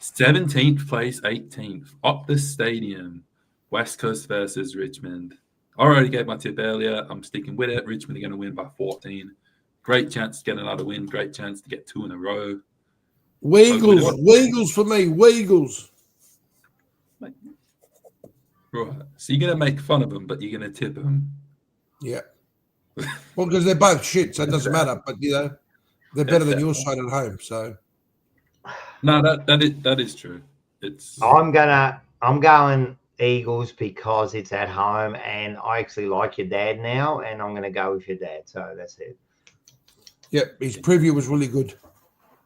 17th place, 18th, Optus Stadium, West Coast versus Richmond. I already gave my tip earlier. I'm sticking with it. Richmond are going to win by 14. Great chance to get another win. Great chance to get 2 in a row. Weagles for me. Weagles. Right. So you're going to make fun of them, but you're going to tip them. Yeah. Well, because they're both shit, so it doesn't matter. But, they're better than your side at home. So. No, that is true. I'm going Eagles because it's at home, and I actually like your dad now, and I'm going to go with your dad. So that's it. Yep, his preview was really good.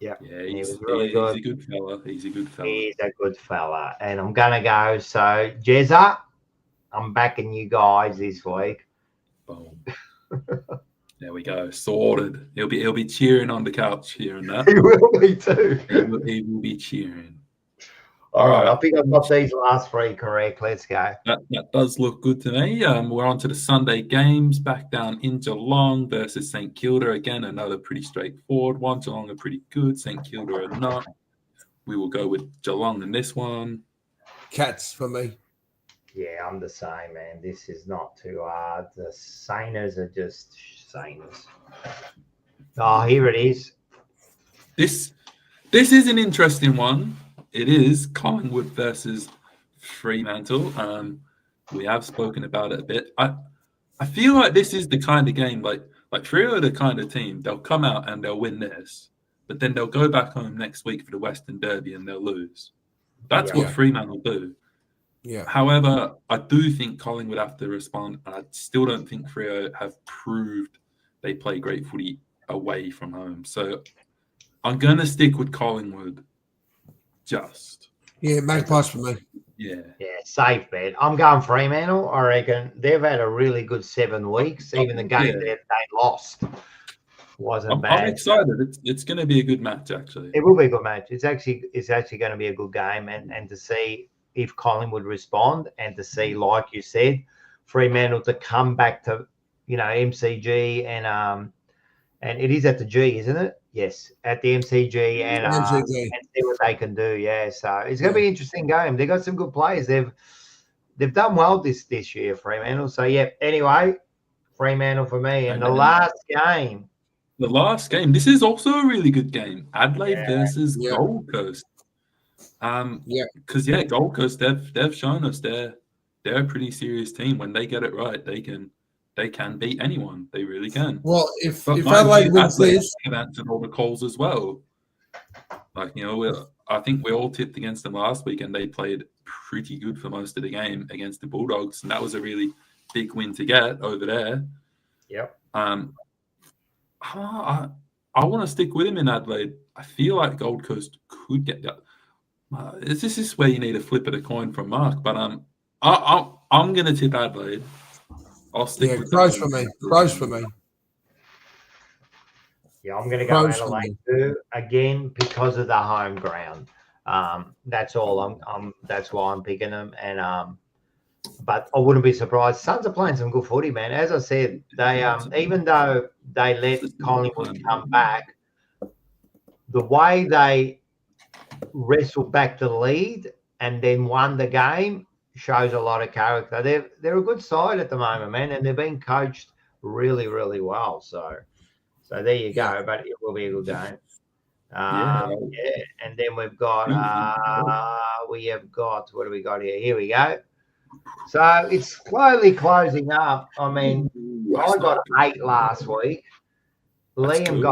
Yeah, he was really good. He's a good fella. He's a good fella. And I'm going to go. So, Jezza, I'm backing you guys this week. Boom. There we go. Sorted. He'll be cheering on the couch here and that. He will be too. He will be cheering. All right. I think I've got these last 3 correct. Let's go. That does look good to me. We're on to the Sunday games. Back down in Geelong versus St Kilda. Again, another pretty straightforward one. Geelong are pretty good. St Kilda are not. We will go with Geelong in this one. Cats for me. Yeah, I'm the same, man. This is not too hard. The Sainers are just Sainers. Oh, here it is. This is an interesting one. It is Collingwood versus Fremantle. We have spoken about it a bit. I feel like this is the kind of game, like Freo are the kind of team, they'll come out and they'll win this, but then they'll go back home next week for the Western Derby and they'll lose. That's what Fremantle do. Yeah. However, I do think Collingwood have to respond, and I still don't think Freo have proved they play great footy away from home. So I'm going to stick with Collingwood. Magpies for me. Yeah, safe bet. I'm going Fremantle. I reckon they've had a really good 7 weeks. Even the game that they lost wasn't bad. I'm excited. It's going to be a good match, actually. It will be a good match. It's actually going to be a good game, and to see if Collingwood respond, and to see, like you said, Fremantle to come back to MCG and it is at the G, isn't it? Yes, at the MCG and see what they can do. Yeah, so it's going to be an interesting game. They've got some good players. They've done well this year, Fremantle. So anyway, Fremantle for me. And the last game. This is also a really good game. Adelaide versus Gold Coast. Because Gold Coast, they've shown us they're a pretty serious team. When they get it right, they can beat anyone. They really can. Well, if Adelaide wins this, have answered all the calls as well. I think we all tipped against them last week, and they played pretty good for most of the game against the Bulldogs, and that was a really big win to get over there. Yep. I want to stick with him in Adelaide. I feel like Gold Coast could get that. This is where you need a flip of the coin from Mark, but I'm going to tip Adelaide. I'll stick with Crows for me. Crows for me. Yeah, I'm going to go Adelaide too again because of the home ground. That's all. That's why I'm picking them. And but I wouldn't be surprised. Suns are playing some good footy, man. As I said, they even though they let Collingwood come back, the way they wrestled back the lead and then won the game shows a lot of character. They're a good side at the moment, man, and they're being coached really, really well. So there you go. But it will be a good game. And then we've got what do we got here? Here we go. So it's slowly closing up. I mean, I got 8 last week. Liam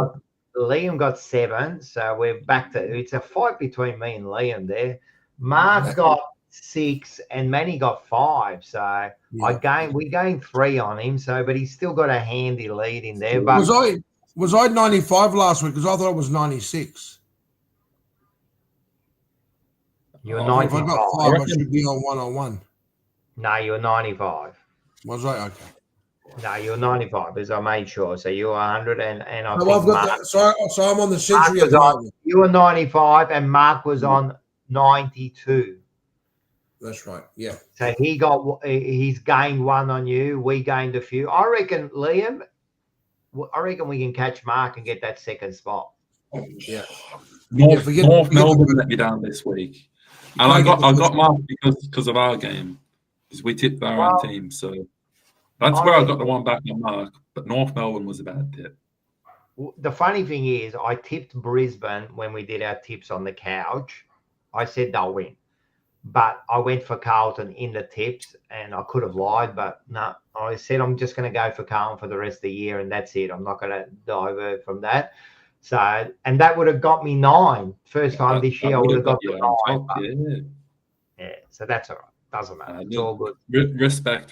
got 7. So we're back to it's a fight between me and Liam there. Mark got 6 and Manny got 5. So we gained 3 on him. So, but he's still got a handy lead in there. But was I 95 last week? Because I thought it was 96. You're 95. If I got 5, I should be on 1-on-1. No, you're 95. Was I? Okay. No, you're 95, as I made sure. So you're 100, and I so think I've got Mark, so I'm on the century at the moment. You were 95, and Mark was on 92. That's right. Yeah. So he's gained 1 on you. We gained a few. I reckon, Liam. I reckon we can catch Mark and get that second spot. Yeah. North Melbourne let me down this week, and I got Mark because of our game, because we tipped our own team. So that's where I got the one back on Mark. But North Melbourne was a bad tip. the funny thing is, I tipped Brisbane when we did our tips on the couch. I said they'll win, but I went for Carlton in the tips, and I could have lied, but no, I said I'm just going to go for Carlton for the rest of the year, and that's it. I'm not going to divert from that. So, and that would have got me 9. First time this year, I would have got the 9. Yeah, so that's all right. Doesn't matter. It's all good. Respect,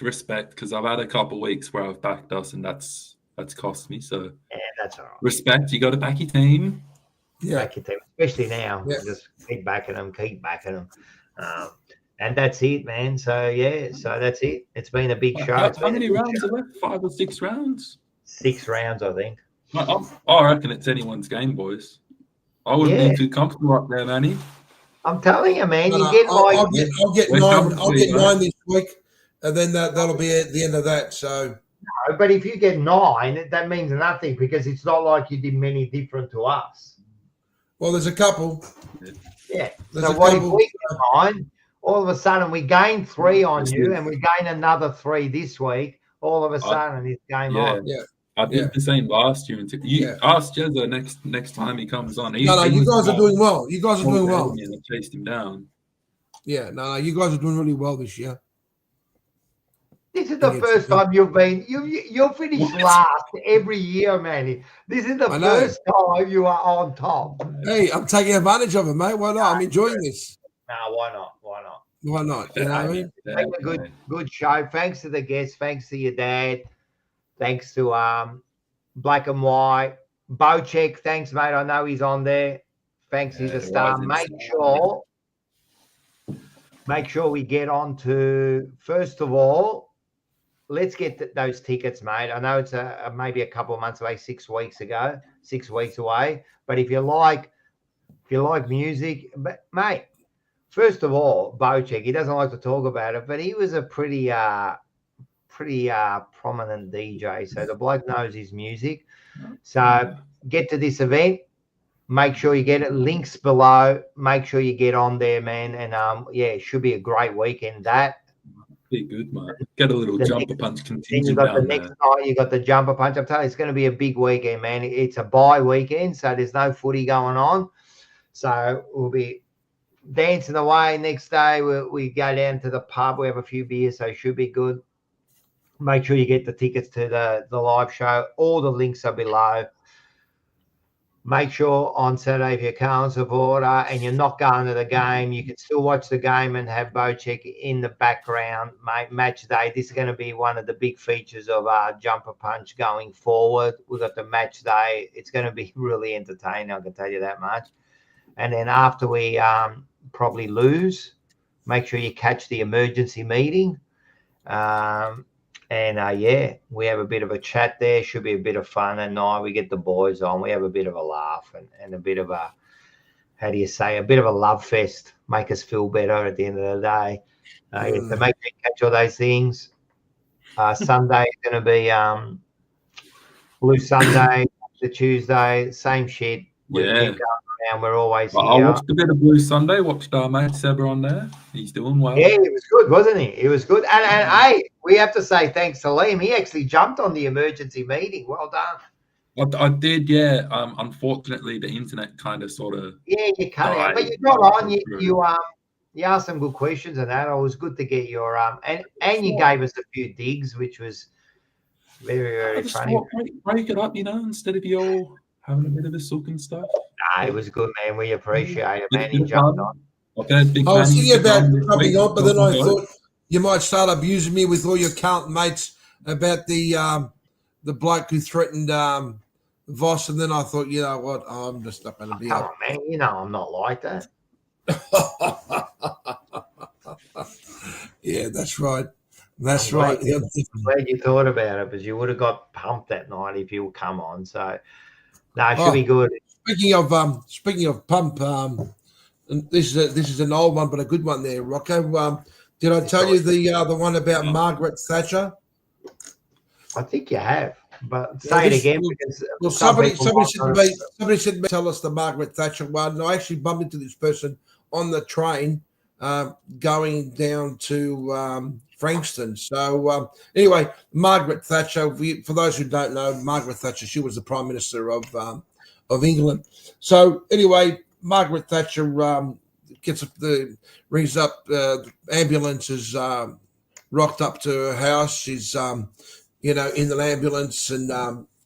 because I've had a couple of weeks where I've backed us, and that's cost me. So yeah, that's all right. Respect. You got to back your team. Yeah, back your team, especially now. Yeah. Just keep backing them. And that's it, man. So yeah, so that's it. It's been a big show. How many rounds are left? 5 or 6 rounds? 6 rounds, I think. I reckon it's anyone's game, boys. I wouldn't be too comfortable up there, Manny. I'm telling you, man. You get I'll get 9. I'll get 9 this week, and then that'll be at the end of that. So, no, but if you get 9, that means nothing because it's not like you did many different to us. Well, there's a couple. Yeah. So what if we get 9? All of a sudden we gain 3 on you, and we gain another 3 this week. All of a sudden it's game on. Yeah. I did the same last year. Ask Jezza next time he comes on. You guys are doing well. You guys are doing well. I chased him down. Yeah, no, you guys are doing really well this year. This is the first time you've finished last every year, Manny. This is the first time you are on top. Hey, I'm taking advantage of it, mate. Why not? I'm enjoying this. No, why not? Why not? Why not? You know what I mean? Make a good show. Thanks to the guests. Thanks to your dad. Thanks to Black and White. Bocek, thanks, mate. I know he's on there. Thanks, he's a star. Make sure we get on to, first of all, let's get those tickets, mate. I know it's maybe a couple of months away, 6 weeks away. But if you like music, but mate, first of all, Bocek, he doesn't like to talk about it, but he was a pretty prominent DJ. So the bloke knows his music. So get to this event. Make sure you get it. Links below. Make sure you get on there, man. And it should be a great weekend. Be good, mate. Get a little jumper punch contingent. You got the next night. You got the jumper punch. I'm telling you, it's going to be a big weekend, man. It's a bye weekend, so there's no footy going on. So we'll be dancing away. Next day, we go down to the pub. We have a few beers, so it should be good. Make sure you get the tickets to the live show. All the links are below. Make sure on Saturday, if you're a Carlton supporter and you're not going to the game, you can still watch the game and have Bocek in the background. Mate, match day. This is going to be one of the big features of our Jumper Punch going forward. We've got the match day. It's going to be really entertaining, I can tell you that much. And then after we probably lose, make sure you catch the emergency meeting. We have a bit of a chat there. Should be a bit of fun at night. We get the boys on. We have a bit of a laugh and a bit of a, a bit of a love fest. Make us feel better at the end of the day. To make sure you catch all those things. Sunday is going to be Blue Sunday. The Tuesday, same shit. We're always here. I watched a bit of Blue Sunday. Watched our mate Seba on there. He's doing well. Yeah, he was good, wasn't he? He was good. And hey, we have to say thanks to Liam. He actually jumped on the emergency meeting. Well done. I did, yeah. Unfortunately, the internet kind of sort of. Yeah, you cut out, but you got on. You asked some good questions and that. It was good to get your and you gave us a few digs, which was very, very funny. Break it up, instead of you all having a bit of a sook and stuff. Nah, it was good, man. We appreciate it, man. He jumped on. I was thinking about jumping on, but then I thought you might start abusing me with all your Carlton mates about the bloke who threatened Voss, and then I thought, you know what, I'm just not going to be. Come on, man. You know I'm not like that. Yeah, that's right. That's right. I'm glad you thought about it, because you would have got pumped that night if you would come on. So, no, it should be good. Speaking of pump, and this is an old one, but a good one there, Rocco. Did I tell you the one about Margaret Thatcher? I think you have, but say it again. Well, somebody said to me, tell us the Margaret Thatcher one. And I actually bumped into this person on the train going down to Frankston. So anyway, Margaret Thatcher. For those who don't know, Margaret Thatcher, she was the Prime Minister of England. So anyway, Margaret Thatcher rings up the ambulance is rocked up to her house. She's in the ambulance, and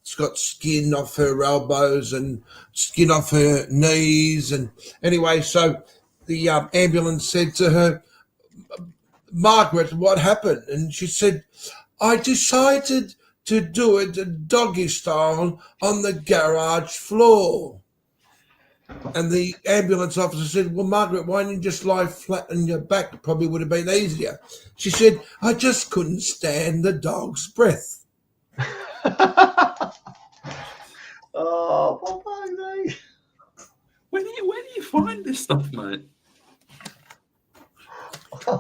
it's got skin off her elbows and skin off her knees. And anyway, so the ambulance said to her, Margaret, what happened? And she said, I decided to do it doggy style on the garage floor. And the ambulance officer said, well, Margaret, why didn't you just lie flat on your back? It probably would have been easier. She said, I just couldn't stand the dog's breath. Oh, for fuck's sake. Where do you find this stuff, mate?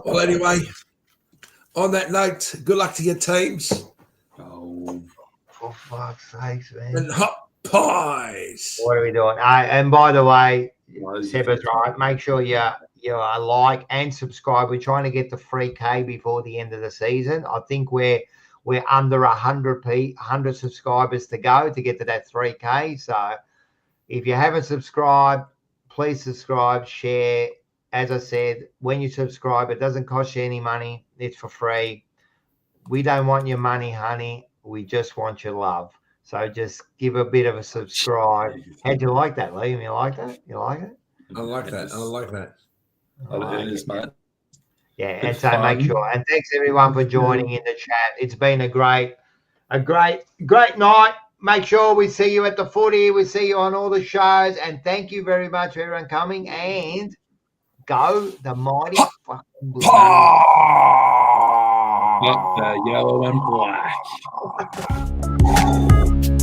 Well, anyway, on that note, good luck to your teams. Oh, for fuck's sakes, man. And hot pies. What are we doing? And by the way, Seb is right. Make sure you like and subscribe. We're trying to get the 3K before the end of the season. I think we're under 100 subscribers to go to get to that 3K. So if you haven't subscribed, please subscribe, share. As I said, when you subscribe, it doesn't cost you any money. It's for free. We don't want your money, honey. We just want your love. So just give a bit of a subscribe. How'd you like that, Liam? You like that? You like it? I like that. I like that. it is, mate. Yeah, and so make sure. And thanks everyone for joining in the chat. It's been a great night. Make sure we see you at the footy. We see you on all the shows. And thank you very much for everyone coming. And go the mighty fucking Blues. Up the yellow and black.